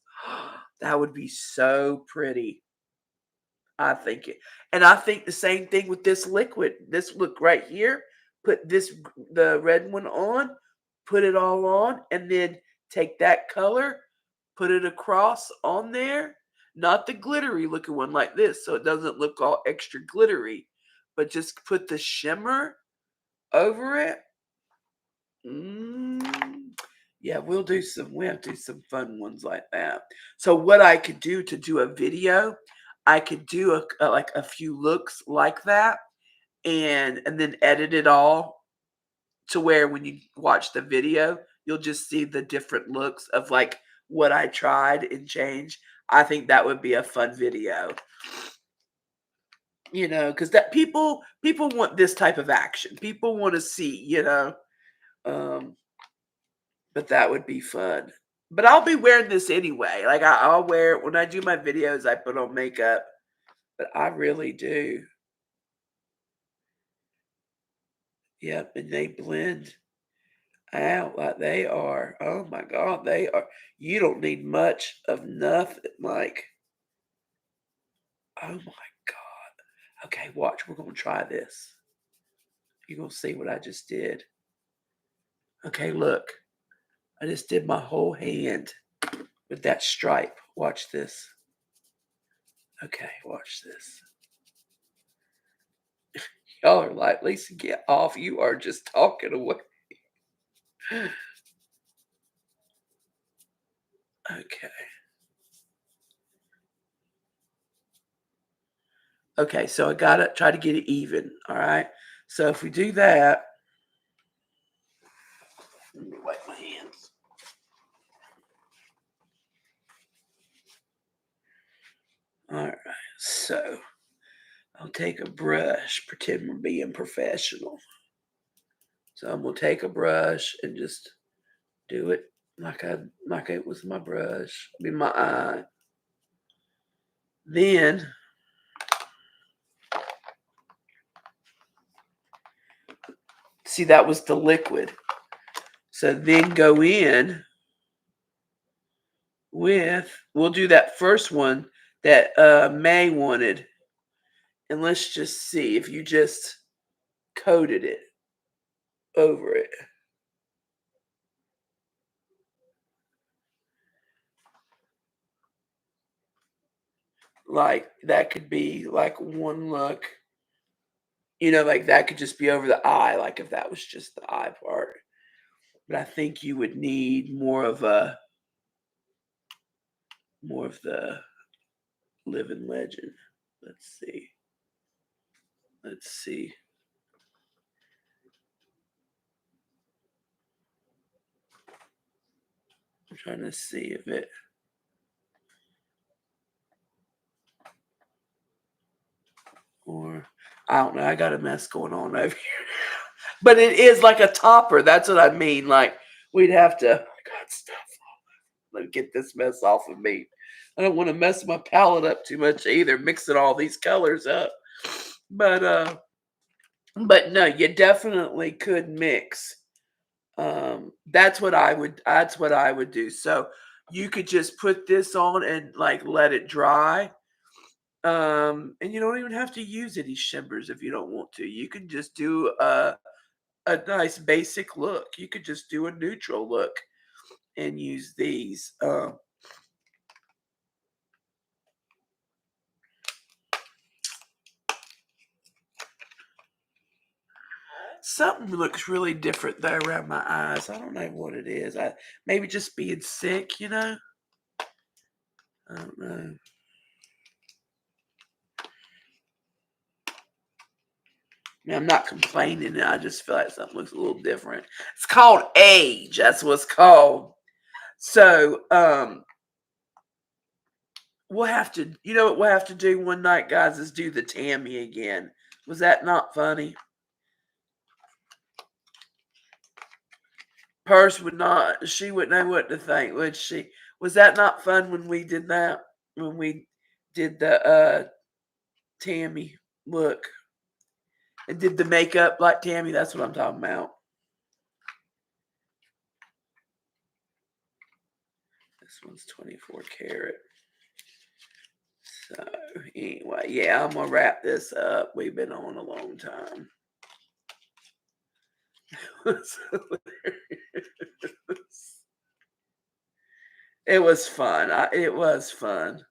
That would be so pretty. I think it. And I think the same thing with this liquid. This look right here. Put this the red one on, put it all on, and then take that color, put it across on there. Not the glittery looking one like this, so it doesn't look all extra glittery, but just put the shimmer over it. Yeah, we'll have to do some fun ones like that. So what I could do to do a video, I could do like a few looks like that and then edit it all to where when you watch the video, you'll just see the different looks of like what I tried and changed. I think that would be a fun video. You know, because that people want this type of action. People want to see, you know. Um, but that would be fun. But I'll be wearing this anyway. Like I'll wear it when I do my videos. I put on makeup, but I really do. Yep, and they blend out like they are. Oh my God, they are. You don't need much of nothing. Like, oh my God. Okay, watch. We're gonna try this. You're gonna see what I just did. Okay, look. I just did my whole hand with that stripe. Watch this. Okay, watch this. Y'all are like, Lisa, get off. You are just talking away. Okay. Okay, so I gotta try to get it even. All right. So if we do that, let me wipe my hands. All right. So I'll take a brush, pretend we're being professional. So I'm gonna take a brush and just do it like it was my brush, I mean my eye. Then see that was the liquid. So then go in with we'll do that first one that May wanted, and let's just see if you just coated it over it. Like that could be like one look. You know, like that could just be over the eye, like if that was just the eye part. But I think you would need more of the living legend. Let's see. Let's see. I'm trying to see if it. Or I don't know. I got a mess going on over here. But it is like a topper. That's what I mean. Like we'd have to. Oh my God, stuff. Let me get this mess off of me. I don't want to mess my palette up too much either, mixing all these colors up. But but no, you definitely could mix. That's what I would do. So you could just put this on and like let it dry. And you don't even have to use any shimmers if you don't want to. You can just do a nice basic look. You could just do a neutral look and use these. Something looks really different though around my eyes. I don't know what it is. I maybe just being sick, you know. I don't know. I mean, I'm not complaining. I just feel like something looks a little different. It's called age. That's what it's called. So, we'll have to, you know what we'll have to do one night, guys, is do the Tammy again. Was that not funny? Purse would not, she wouldn't know what to think, would she? Was that not fun when we did that? When we did the Tammy look and did the makeup like Tammy? That's what I'm talking about. This one's 24 karat. So anyway, yeah, I'm gonna wrap this up. We've been on a long time. It was fun. It was fun.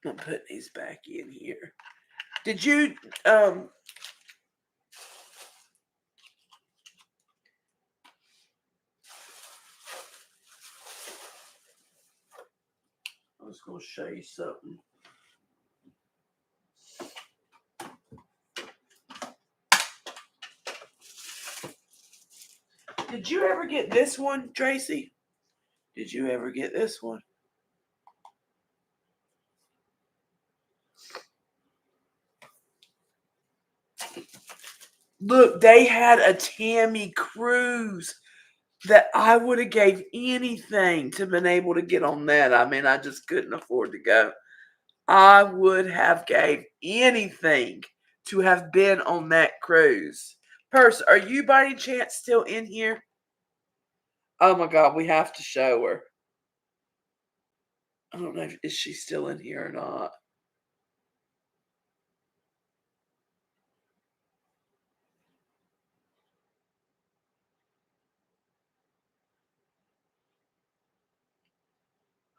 I'm putting these back in here. Did you I was gonna show you something. Did you ever get this one, Tracy? Did you ever get this one? Look, they had a Tammy cruise that I would have gave anything to been able to get on that. I mean, I just couldn't afford to go. I would have gave anything to have been on that cruise. Purse, are you by any chance still in here? Oh my God, we have to show her. I don't know if she still in here or not.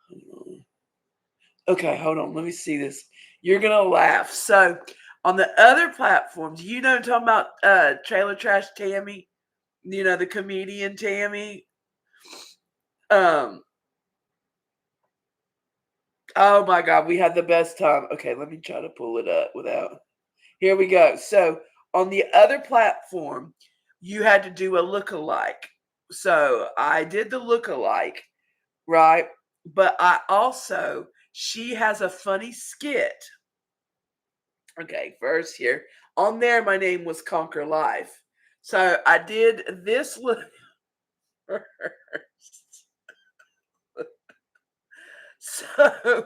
Hold on. Okay, hold on. Let me see this. You're gonna laugh. So on the other platforms, you know, I'm talking about Trailer Trash Tammy. You know, the comedian Tammy. Um. Oh my God, we had the best time. Okay, let me try to pull it up without. Here we go. So on the other platform, you had to do a look-alike. So I did the look-alike, right? But I also, she has a funny skit. Okay, first here. On there, my name was Conquer Life. So I did this look first. So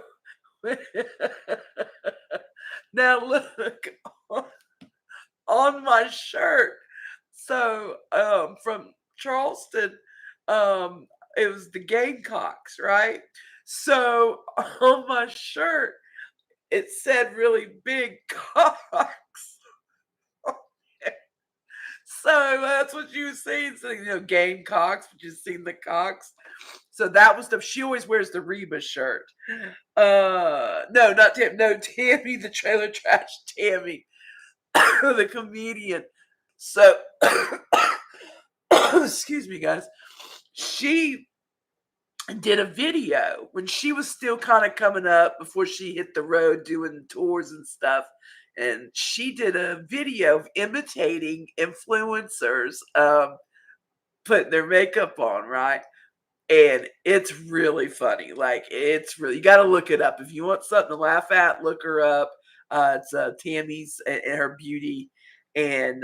now look on my shirt. So from Charleston, um, it was the Gamecocks, right? So on my shirt, it said really big cocks. So that's what you seen. So you know, Gamecocks, but you seen the cocks. So that was the she always wears the Reba shirt. No, not Tam, no, Tammy, the trailer trash Tammy, the comedian. So excuse me, guys. She did a video when she was still kind of coming up before she hit the road doing tours and stuff. And she did a video of imitating influencers putting their makeup on, right? And it's really funny. Like, it's really, you got to look it up. If you want something to laugh at, look her up. It's Tammy's and her beauty. And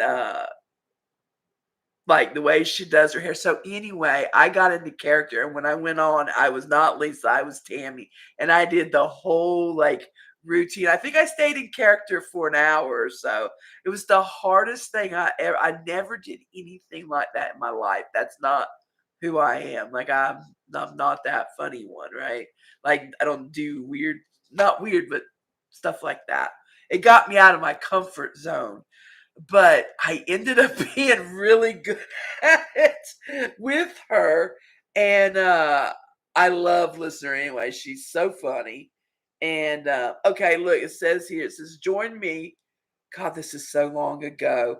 like the way she does her hair. So anyway, I got into character, and when I went on, I was not Lisa, I was Tammy, and I did the whole like routine. I think I stayed in character for an hour or so. It was the hardest thing I never did anything like that in my life. That's not who I am. Like I'm not that funny one, right? Like I don't do weird, not weird, but stuff like that. It got me out of my comfort zone, but I ended up being really good at it with her. And I love listening to her anyway. She's so funny. And okay, look, it says here, it says, join me. God, this is so long ago. It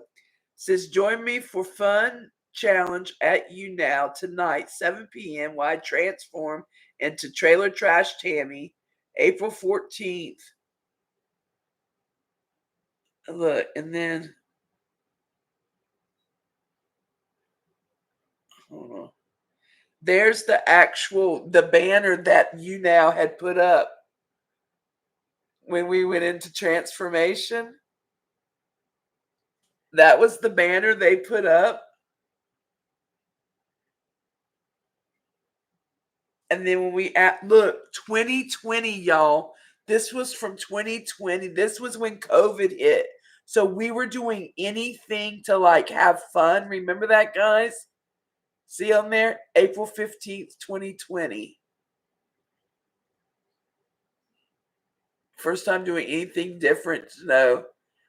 says, join me for fun challenge at you now tonight, 7 p.m. while I transform into Trailer Trash Tammy, April 14th. Look, and then hold on. There's the banner that you now had put up when we went into transformation. That was the banner they put up. And then when we look, 2020, y'all, this was from 2020. This was when COVID hit. So we were doing anything to like have fun. Remember that, guys? See on there? April 15th, 2020. First time doing anything different. No,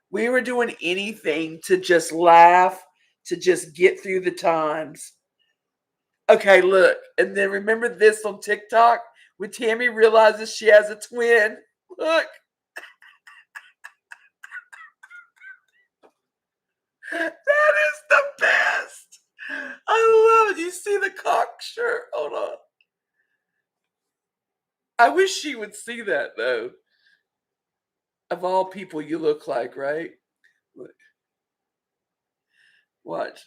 we were doing anything to just laugh, to just get through the times. Okay, look, and then remember this on TikTok when Tammy realizes she has a twin. Look, that is the best. I love it. You see the cock shirt? Hold on. I wish she would see that though. Of all people, you look like, right? Look, watch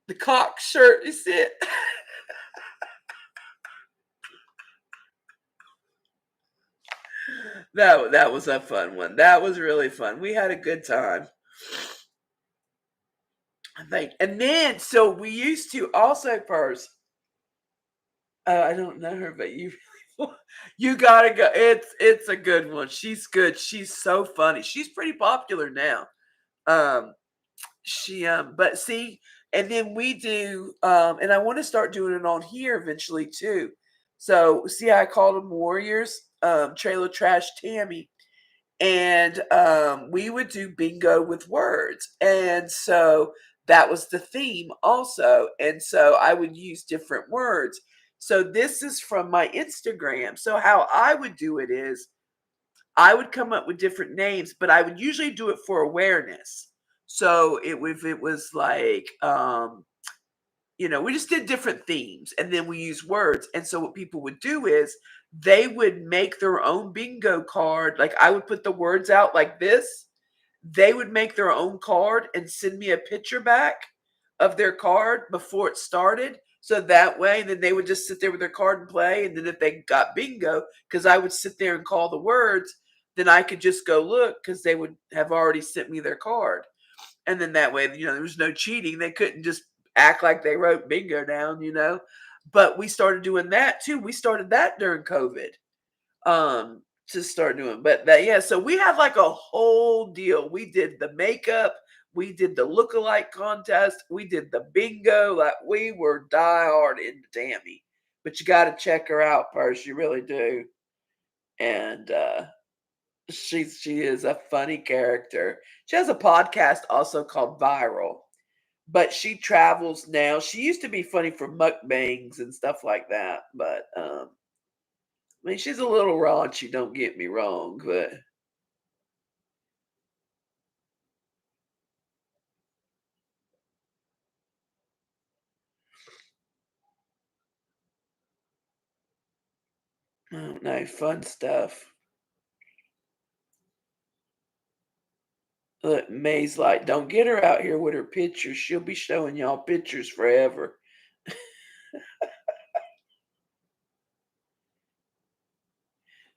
the cock shirt. You see it? That was a fun one. That was really fun. We had a good time. I think. And then so we used to also purse. I don't know her, but you gotta go. It's a good one. She's good. She's so funny. She's pretty popular now. Um, she but see, and then we do and I want to start doing it on here eventually too. So see, I called them Warriors, Trailer Trash Tammy, and we would do bingo with words, and so that was the theme also, and so I would use different words. So this is from my Instagram. So how I would do it is I would come up with different names, but I would usually do it for awareness. So if it was like we just did different themes and then we use words. And so what people would do is they would make their own bingo card. Like I would put the words out like this. They would make their own card and send me a picture back of their card before it started. So that way, then they would just sit there with their card and play. And then if they got bingo, because I would sit there and call the words, then I could just go look because they would have already sent me their card. And then that way, there was no cheating. They couldn't just act like they wrote bingo down. But we started doing that too. We started that during COVID. To start doing. But that, yeah, so we had like a whole deal. We did the makeup, we did the look-alike contest, we did the bingo. Like we were die hard into Tammy. But you gotta check her out first. You really do. And she is a funny character. She has a podcast also called Viral, but she travels now. She used to be funny for mukbangs and stuff like that, but I mean, she's a little raunchy, don't get me wrong, but I don't know, fun stuff. Look, May's like, don't get her out here with her pictures. She'll be showing y'all pictures forever.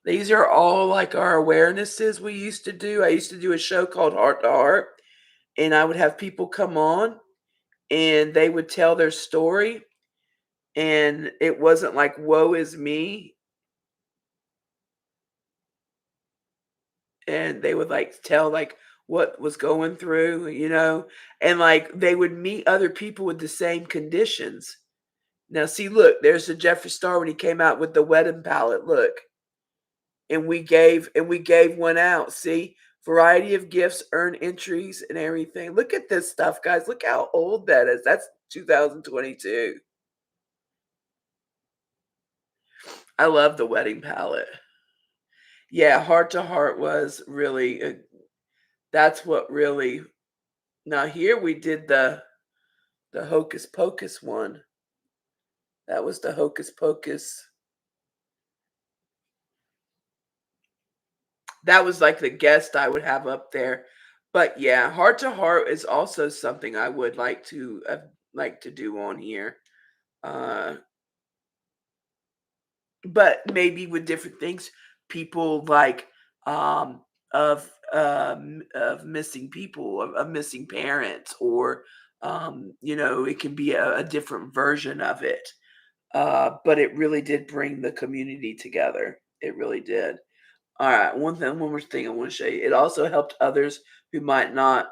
These are all like our awarenesses we used to do. I used to do a show called Heart to Heart, and I would have people come on and they would tell their story, and it wasn't like woe is me, and they would like tell like what was going through, and like they would meet other people with the same conditions. Now see, look, there's the JefreeStarr when he came out with the wedding palette. Look, and we gave one out. See, variety of gifts, earn entries, and everything. Look at this stuff, guys. Look how old that is. That's 2022. I love the wedding palette. Yeah, Heart to Heart was really. That's what really. Now here we did the Hocus Pocus one. That was the Hocus Pocus. That was like the guest I would have up there. But yeah, Heart to Heart is also something I would like to do on here. Uh, but maybe with different things, people like um of missing people, of missing parents, or it can be a different version of it. But it really did bring the community together. It really did. All right, one more thing I want to show you. It also helped others who might not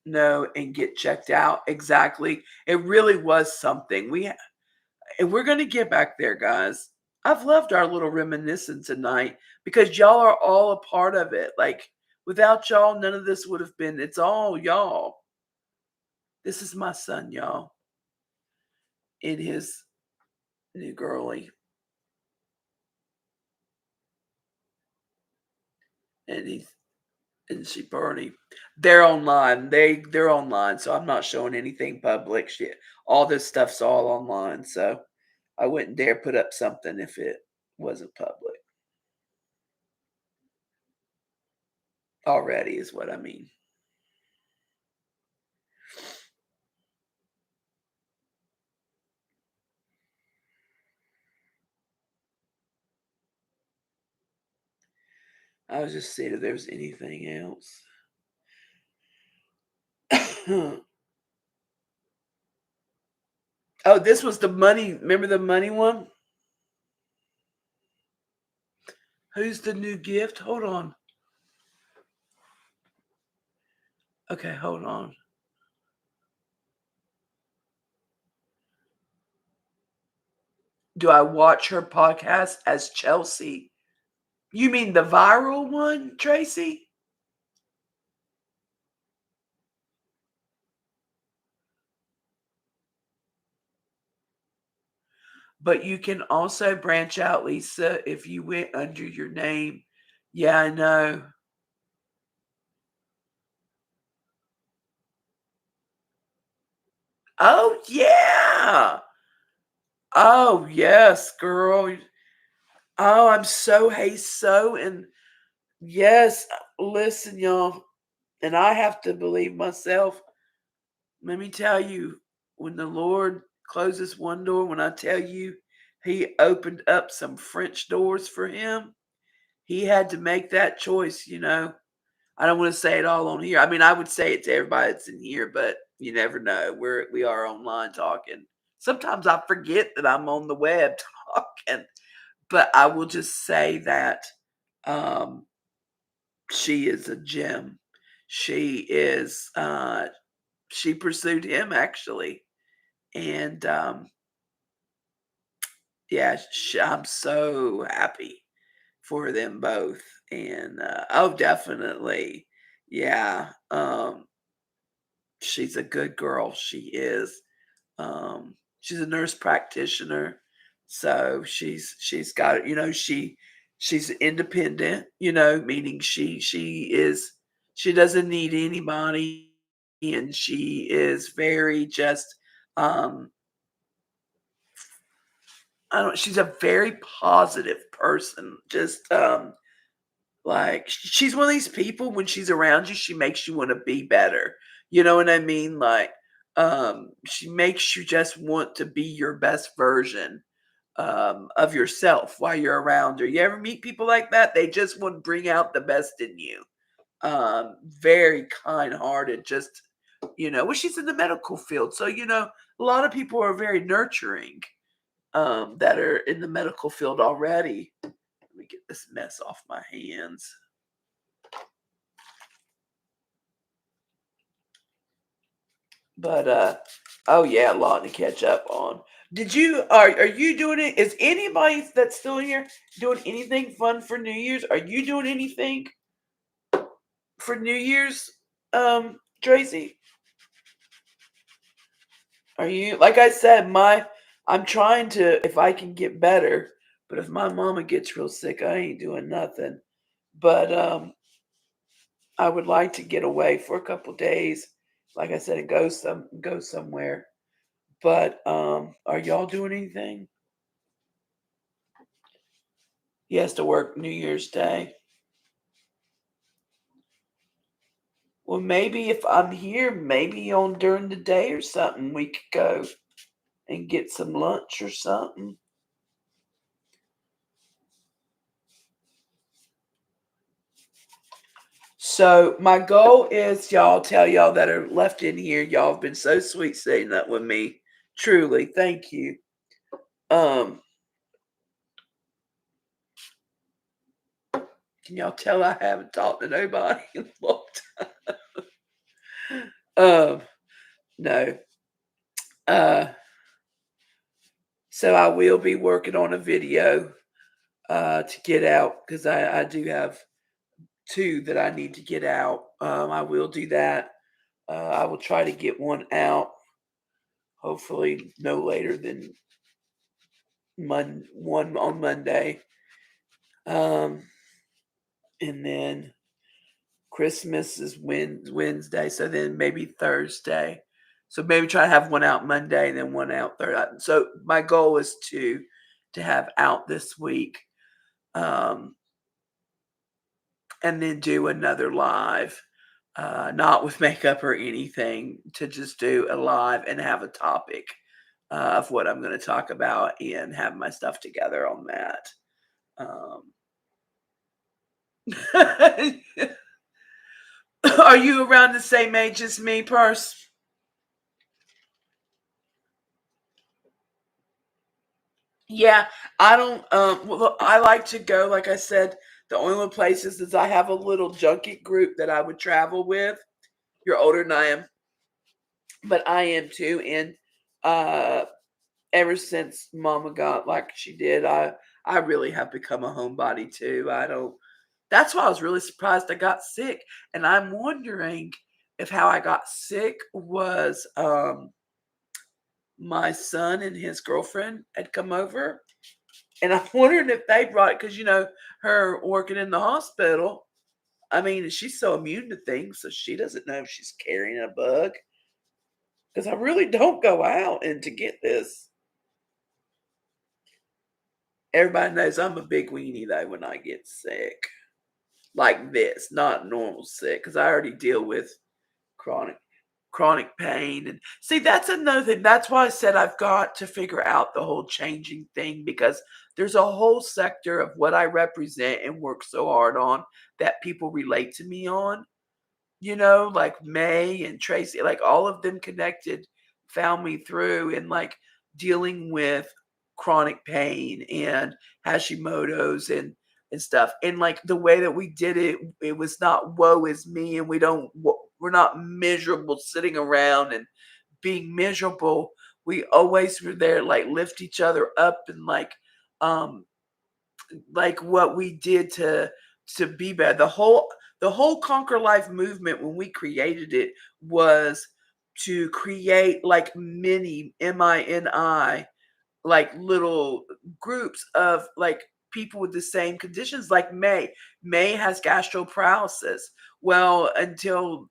know and get checked out. Exactly. It really was something. And we're going to get back there, guys. I've loved our little reminiscence tonight because y'all are all a part of it. Like without y'all, none of this would have been. It's all y'all. This is my son, y'all, in his new girly, and he's and she Bernie. They're online. They're online, so I'm not showing anything public. Shit, all this stuff's all online, so I wouldn't dare put up something if it wasn't public already. Is what I mean. I was just seeing if there's anything else. Oh, this was the money. Remember the money one? Who's the new gift? Hold on. Okay, hold on. Do I watch her podcast as Chelsea? You mean the viral one, Tracy? But you can also branch out, Lisa, if you went under your name. Yeah, I know. Oh, yeah. Oh, yes, girl. Oh, I'm so hey so and yes, listen, y'all. And I have to believe myself. Let me tell you, when the Lord closes one door, when I tell you he opened up some French doors for him, he had to make that choice. I don't want to say it all on here. I mean, I would say it to everybody that's in here, but you never know. We are online talking. Sometimes I forget that I'm on the web talking, but I will just say that um, she is a gem. She is. She pursued him actually, and yeah, I'm so happy for them both. And oh, definitely, yeah. She's a good girl. She is. She's a nurse practitioner, so she's got she's independent. Meaning she doesn't need anybody, and she is very just um I don't. She's a very positive person. Just like she's one of these people when she's around you, she makes you want to be better. You know what I mean? Like she makes you just want to be your best version of yourself while you're around her. You ever meet people like that? They just want to bring out the best in you. Very kind hearted, just Well, she's in the medical field. So, a lot of people are very nurturing that are in the medical field already. Let me get this mess off my hands. But oh yeah, a lot to catch up on. Are you doing it? Is anybody that's still here doing anything fun for New Year's? Are you doing anything for New Year's, Tracy? Are you, like I said, I'm trying to, if I can get better, but if my mama gets real sick, I ain't doing nothing. But I would like to get away for a couple days, like I said, and go somewhere. But are y'all doing anything? He has to work New Year's Day. Well, maybe if I'm here, maybe on during the day or something, we could go and get some lunch or something. So my goal is, y'all, tell y'all that are left in here, y'all have been so sweet saying that with me. Truly, thank you. Um, can y'all tell I haven't talked to nobody in a long time? No. Uh, so I will be working on a video to get out because I do have two that I need to get out. I will do that. I will try to get one out, hopefully no later than one on Monday. Um, and then Christmas is Wednesday, so then maybe Thursday. So maybe try to have one out Monday and then one out Thursday. So my goal is to have out this week, um, and then do another live, not with makeup or anything, to just do a live and have a topic of what I'm going to talk about and have my stuff together on that. Are you around the same age as me, Purse? Yeah, I don't. Well, I like to go. Like I said, the only places is I have a little junket group that I would travel with. You're older than I am, but I am too. And uh, ever since Mama got like she did, I really have become a homebody too. I don't. That's why I was really surprised I got sick, and I'm wondering if how I got sick was my son and his girlfriend had come over. And I'm wondering if they brought it because, her working in the hospital. I mean, she's so immune to things, so she doesn't know if she's carrying a bug. Because I really don't go out and to get this. Everybody knows I'm a big weenie, though, when I get sick. Like this, not normal sick, because I already deal with chronic chronic pain. And see, that's another thing. That's why I said I've got to figure out the whole changing thing because there's a whole sector of what I represent and work so hard on that people relate to me on. Like May and Tracy, like all of them connected, found me through and like dealing with chronic pain and Hashimoto's and stuff. And like the way that we did it, it was not woe is me, and we're not miserable sitting around and being miserable. We always were there, like lift each other up and um like what we did to be better. The whole Conquer Life movement when we created it was to create like mini MINI like little groups of like people with the same conditions like May. May has gastroparalysis. Well, until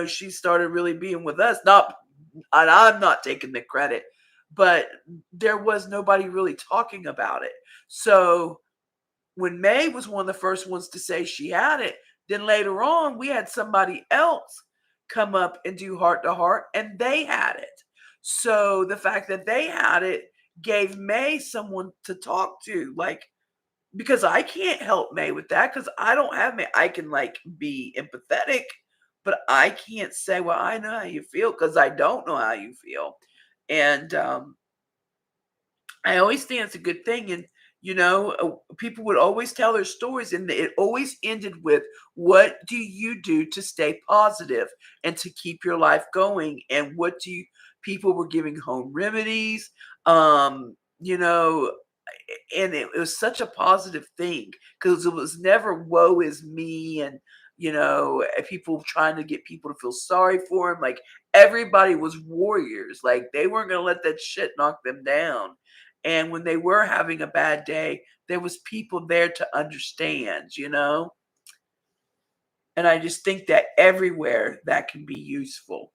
she started really being with us, not and I'm not taking the credit, but there was nobody really talking about it. So when May was one of the first ones to say she had it, then later on we had somebody else come up and do heart to heart and they had it. So the fact that they had it gave May someone to talk to, like because I can't help May with that because I don't have May. I can like be empathetic, but I can't say, "Well, I know how you feel," because I don't know how you feel. And, I always think it's a good thing, and, people would always tell their stories, and it always ended with, "What do you do to stay positive and to keep your life going?" And what do you people were giving home remedies, and it was such a positive thing because it was never woe is me and people trying to get people to feel sorry for him. Like everybody was warriors. Like they weren't going to let that shit knock them down. And when they were having a bad day, there was people there to understand. And I just think that everywhere that can be useful.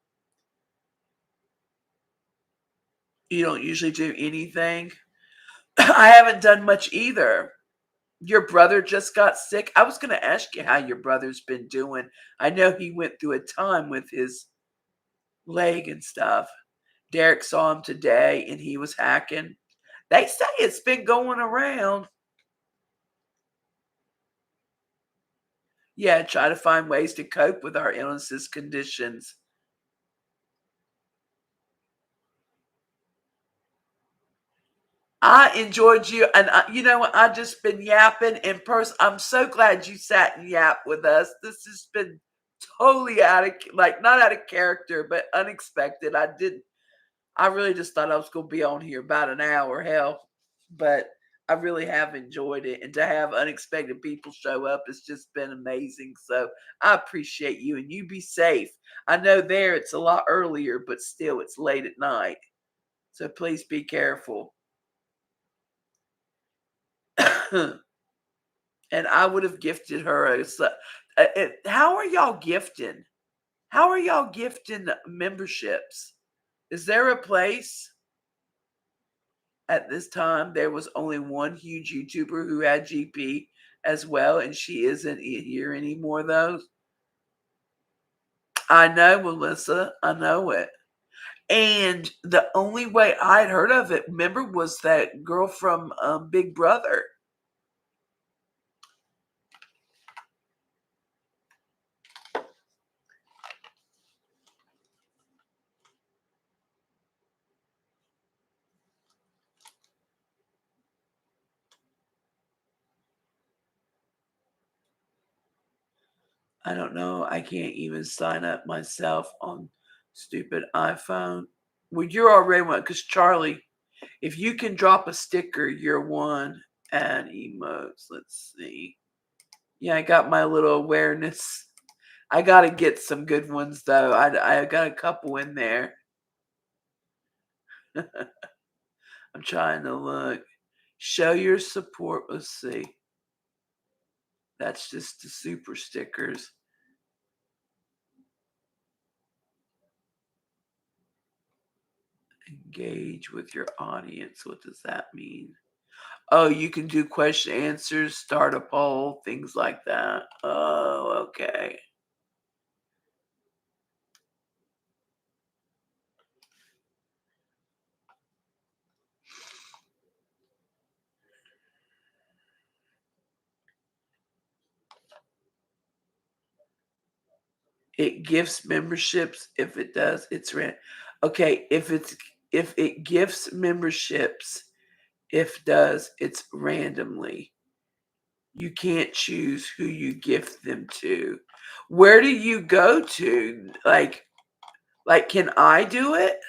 You don't usually do anything. I haven't done much either. Your brother just got sick? I was gonna ask you how your brother's been doing. I know he went through a time with his leg and stuff. Derek saw him today and he was hacking. They say it's been going around. Yeah, try to find ways to cope with our illnesses conditions. I enjoyed you, and you know what? I just been yapping in person. I'm so glad you sat and yapped with us. This has been totally like not out of character, but unexpected. I really just thought I was going to be on here about an hour, hell, but I really have enjoyed it. And to have unexpected people show up, it's just been amazing. So I appreciate you, and you be safe. I know there it's a lot earlier, but still it's late at night. So please be careful. And I would have gifted her how are y'all gifting? How are y'all gifting memberships? Is there a place? At this time, there was only one huge YouTuber who had GP as well, and she isn't here anymore, though. I know, Melissa. I know it. And the only way I'd heard of it, remember, was that girl from Big Brother. I don't know. I can't even sign up myself on stupid iPhone. Well, you're already one because Charlie, if you can drop a sticker, you're one. Add emotes. Let's see. Yeah, I got my little awareness. I gotta get some good ones though. I got a couple in there. I'm trying to look. Show your support. Let's see. That's just the super stickers. Engage with your audience. What does that mean? Oh, you can do question answers, start a poll, things like that. Oh, okay. It gifts memberships. If it does, it's ran. Okay, if it gifts memberships, if does, it's randomly. You can't choose who you gift them to. Where do you go to? Like can I do it?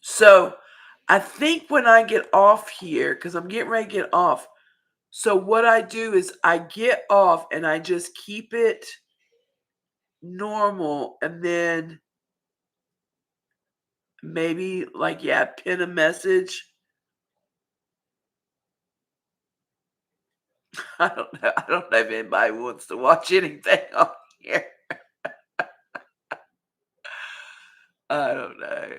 So I think when I get off here, because I'm getting ready to get off. So what I do is I get off and I just keep it normal and then maybe like yeah, pin a message. I don't know. I don't know if anybody wants to watch anything on here. I don't know.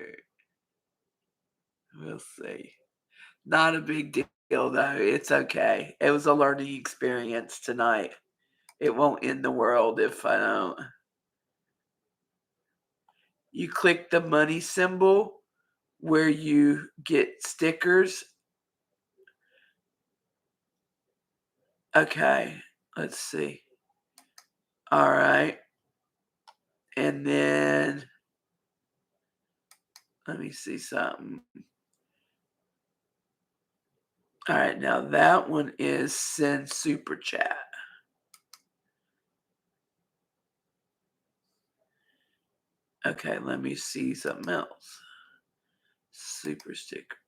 We'll see. Not a big deal though. It's okay. It was a learning experience tonight. It won't end the world if I don't. You click the money symbol where you get stickers. Okay, let's see. All right. And then let me see something. All right, now that one is send super chat. Okay, let me see something else. Super stickers.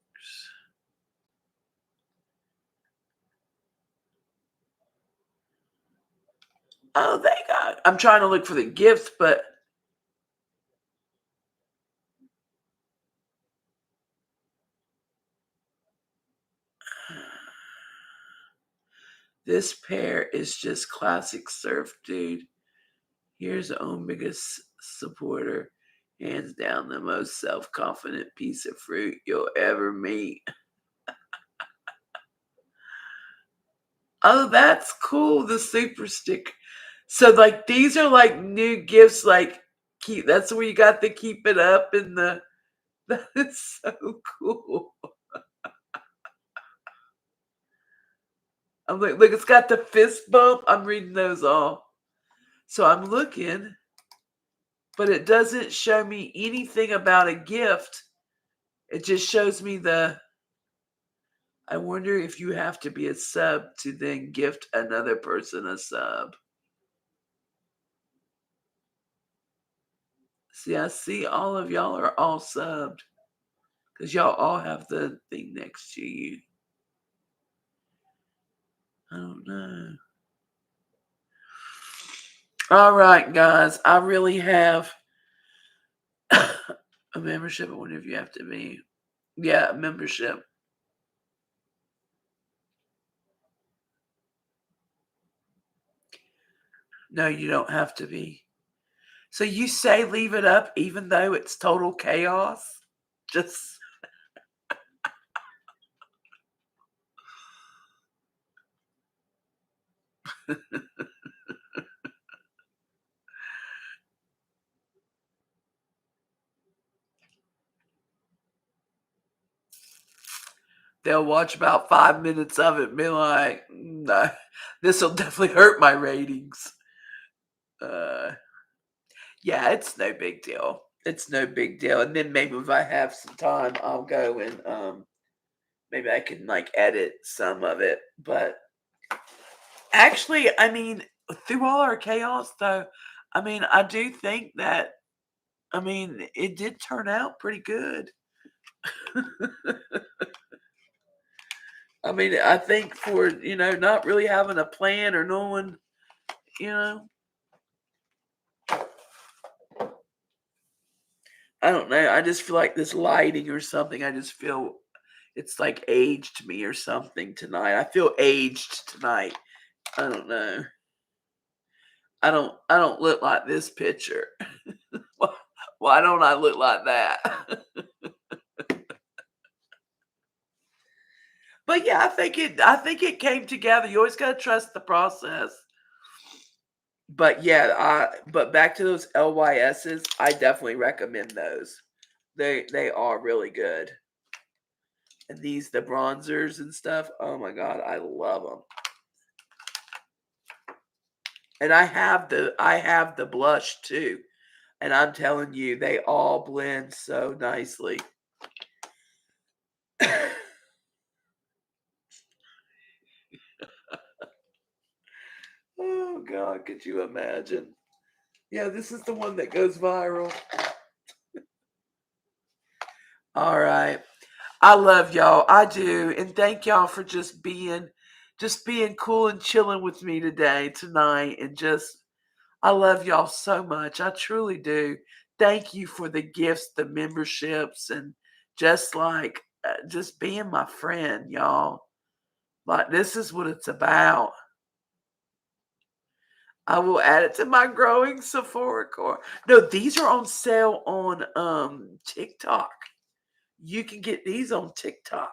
Oh, they got. I'm trying to look for the gifts, but this pair is just classic surf, dude. Here's Omega's supporter. Hands down the most self-confident piece of fruit you'll ever meet. Oh, that's cool. The super stick. So like these are like new gifts, like keep that's where you got to keep it up in the that is so cool. I'm like, look, it's got the fist bump. I'm reading those all. So I'm looking, but it doesn't show me anything about a gift. It just shows me the I wonder if you have to be a sub to then gift another person a sub. See, I see all of y'all are all subbed because y'all all have the thing next to you. I don't know. All right, guys. I really have a membership. I wonder if you have to be. Yeah, a membership. No, you don't have to be. So you say leave it up even though it's total chaos? Just they'll watch about 5 minutes of it and be like, no, this will definitely hurt my ratings. Uh, yeah, it's no big deal. It's no big deal. And then maybe if I have some time, I'll go and maybe I can like edit some of it. But actually, I mean, through all our chaos, though, I mean, I do think that, I mean, it did turn out pretty good. I mean, I think for, not really having a plan or knowing, you know, I don't know. I just feel like this lighting or something, I just feel it's like aged me or something tonight. I feel aged tonight. I don't know. I don't look like this picture. Why don't I look like that? But yeah, I think it came together. You always gotta trust the process. But yeah, but back to those LYSs, I definitely recommend those. They are really good. And these the bronzers and stuff. Oh my god, I love them. And I have the blush too. And I'm telling you, they all blend so nicely. Oh god, could you imagine? Yeah, this is the one that goes viral. All right. I love y'all. I do. And thank y'all for just being cool and chilling with me tonight and just I love y'all so much. I truly do. Thank you for the gifts, the memberships and just like just being my friend, y'all. Like this is what it's about. I will add it to my growing Sephora core. No, these are on sale on TikTok. You can get these on TikTok.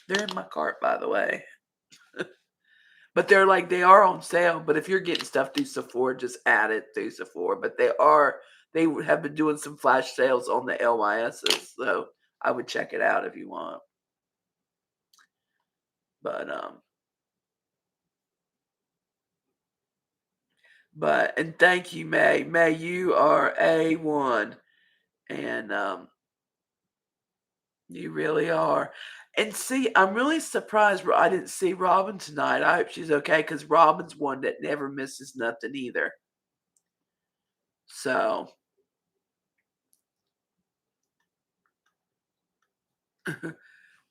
They're in my cart, by the way. But they're like they are on sale. But if you're getting stuff through Sephora, just add it through Sephora. But they have been doing some flash sales on the LYSs, so I would check it out if you want. But and thank you, May. May, you are A1, and you really are. And see, I'm really surprised I didn't see Robin tonight. I hope she's okay because Robin's one that never misses nothing either. So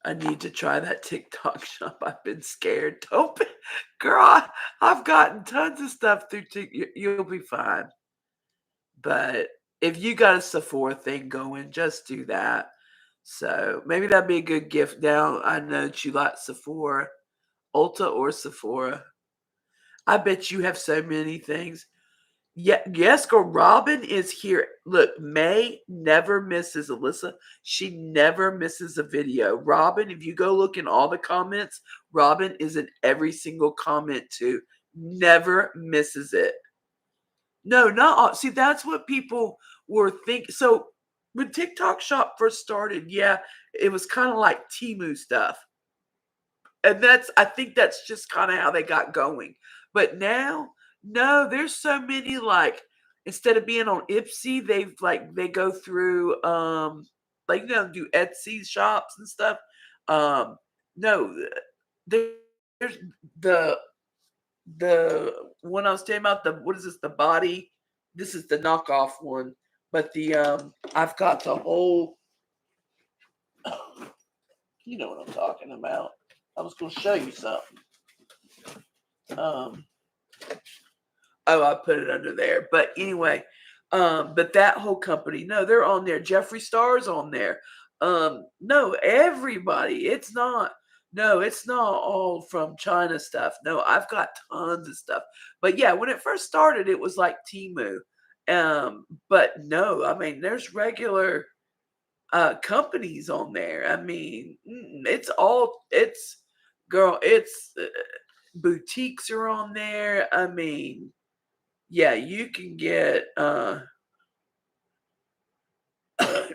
I need to try that TikTok shop. I've been scared. Don't be, girl. I've gotten tons of stuff through TikTok. You'll be fine. But if you got a Sephora thing going, just do that. So maybe that'd be a good gift. Now I know that you like Sephora, Ulta or Sephora. I bet you have so many things. Yeah, yes, girl. Robin is here. Look, May never misses Alyssa. She never misses a video. Robin, if you go look in all the comments, Robin is in every single comment too. Never misses it. No, not all. See, that's what people were thinking. So when TikTok Shop first started, yeah, it was kind of like Temu stuff. And I think that's just kind of how they got going. But now, no, there's so many like instead of being on Ipsy, they go through like do Etsy shops and stuff. Um no, there's the the one I was telling about, the what is this, the body, this is the knockoff one, but the I've got the whole, you know what I'm talking about. I was going to show you something. um oh, I put it under there, but anyway, but that whole company, no, they're on there. JefreeStarr's on there. No, everybody. It's not. No, it's not all from China stuff. No, I've got tons of stuff. But yeah, when it first started, it was like Temu. But no, I mean, there's regular companies on there. I mean, it's girl, it's boutiques are on there. I mean, yeah, you can get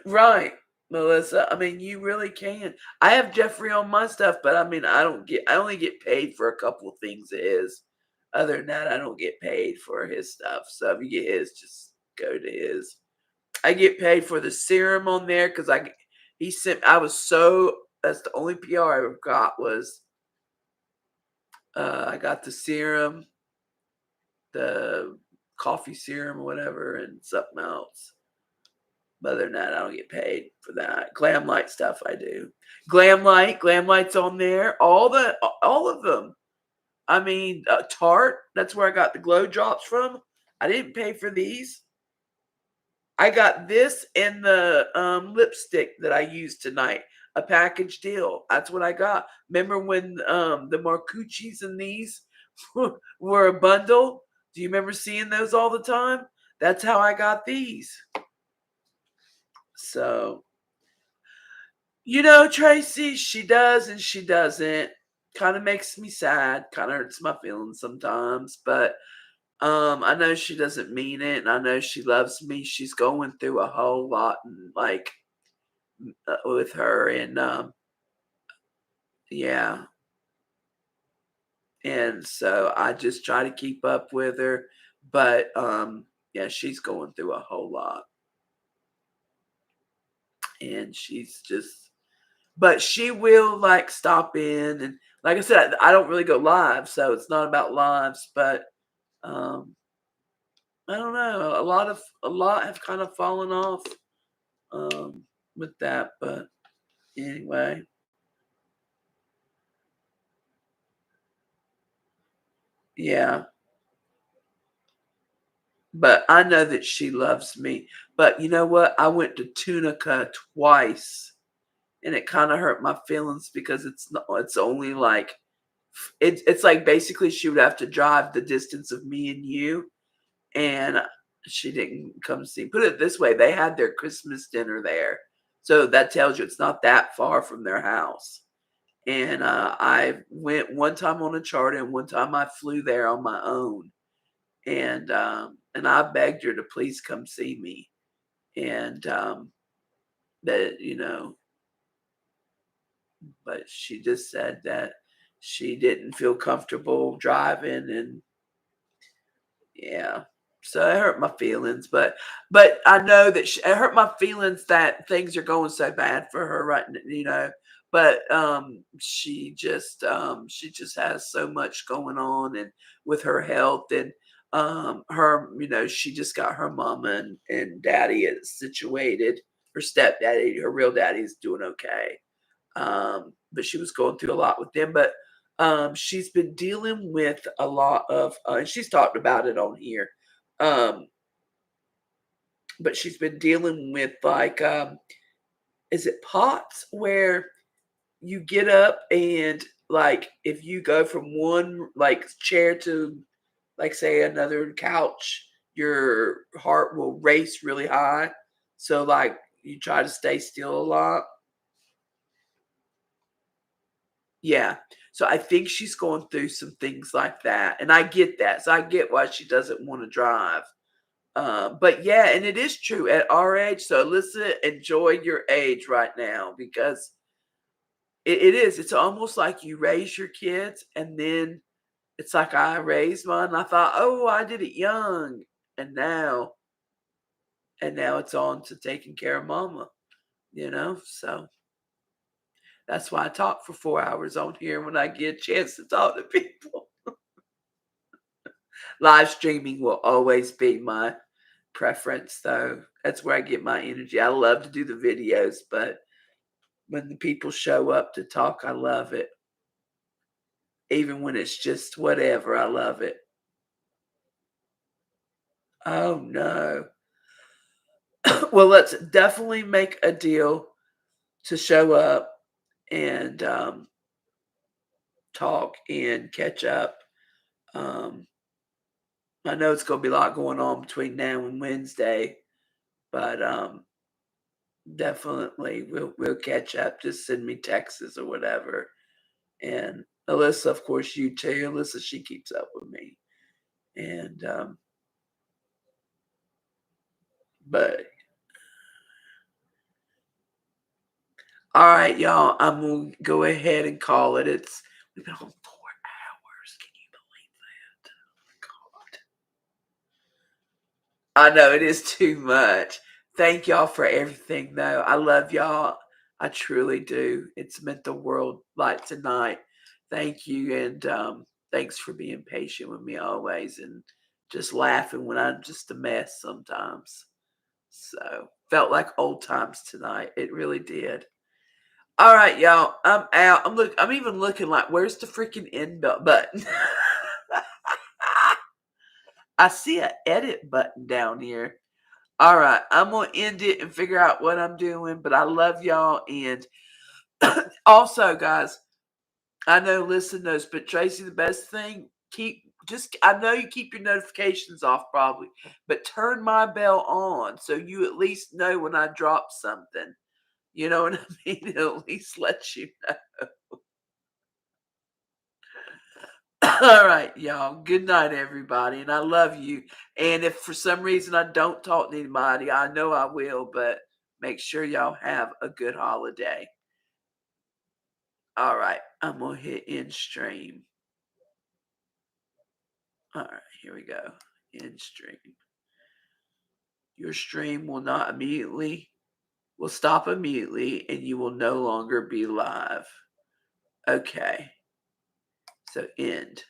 right, Melissa. I mean, you really can. I have Jeffrey on my stuff, but I mean, I only get paid for a couple of things of his. Other than that, I don't get paid for his stuff. So if you get his, just go to his. I get paid for the serum on there because he sent. I was so that's the only PR I ever got was I got the serum, the coffee serum or whatever, and something else. But other than that, I don't get paid for that. Glam Light stuff I do. Glam Light's on there. All of them. I mean, Tarte. That's where I got the glow drops from. I didn't pay for these. I got this and the lipstick that I used tonight. A package deal. That's what I got. Remember when the Marcucci's and these were a bundle? Do you remember seeing those all the time? That's how I got these. So, Tracy, she does and she doesn't. Kind of makes me sad. Kind of hurts my feelings sometimes. But I know she doesn't mean it. And I know she loves me. She's going through a whole lot like with her. And yeah. And so I just try to keep up with her. But yeah, she's going through a whole lot. And she's just, but she will like stop in, and like I said, I don't really go live, so it's not about lives. But um, I don't know. A lot have kind of fallen off with that. But anyway, yeah. But I know that she loves me. But you know what? I went to Tunica twice, and it kind of hurt my feelings because it's not. It's only like it's like basically she would have to drive the distance of me and you, and she didn't come see. Put it this way, they had their Christmas dinner there. So that tells you it's not that far from their house. And I went one time on a charter, and one time I flew there on my own. And I begged her to please come see me, and that but she just said that she didn't feel comfortable driving, and yeah. So it hurt my feelings, but I know that it hurt my feelings that things are going so bad for her right now. But she just has so much going on, and with her health, and her she just got her mama and daddy is situated. Her stepdaddy, her real daddy, is doing okay. But she was going through a lot with them. But she's been dealing with a lot of, and she's talked about it on here. Um, but she's been dealing with like, is it POTS, where you get up and like if you go from one like chair to like say another couch, your heart will race really high. So like you try to stay still a lot. Yeah. So I think she's going through some things like that, and I get that. So I get why she doesn't want to drive. But yeah, and it is true at our age. So Alyssa, enjoy your age right now, because it is. It's almost like you raise your kids, and then it's like I raised mine. And I thought, oh, I did it young, and now it's on to taking care of mama. So that's why I talk for 4 hours on here when I get a chance to talk to people. Live streaming will always be my preference, though. That's where I get my energy. I love to do the videos, but when the people show up to talk, I love it. Even when it's just whatever, I love it. Oh no. Well, let's definitely make a deal to show up and talk and catch up. Um, I know it's going to be a lot going on between now and Wednesday, but definitely we'll catch up. Just send me texts or whatever. And Alyssa, of course, you too. Alyssa, she keeps up with me. And but all right, y'all. I'm gonna go ahead and call it. We've been on 4 hours. Can you believe that? God. I know it is too much. Thank y'all for everything, though. I love y'all. I truly do. It's meant the world like tonight. Thank you, and thanks for being patient with me always, and just laughing when I'm just a mess sometimes. So felt like old times tonight. It really did. All right, y'all. I'm out. I'm even looking like, where's the freaking end button? I see a edit button down here. All right, I'm gonna end it and figure out what I'm doing. But I love y'all, and also, guys, I know listen knows, but Tracy, the best thing, I know you keep your notifications off probably, but turn my bell on so you at least know when I drop something. You know what I mean? It'll at least let you know. All right, y'all. Good night, everybody. And I love you. And if for some reason I don't talk to anybody, I know I will, but make sure y'all have a good holiday. All right. I'm going to hit end stream. All right. Here we go. End stream. Your stream will stop immediately, and you will no longer be live. Okay. So end.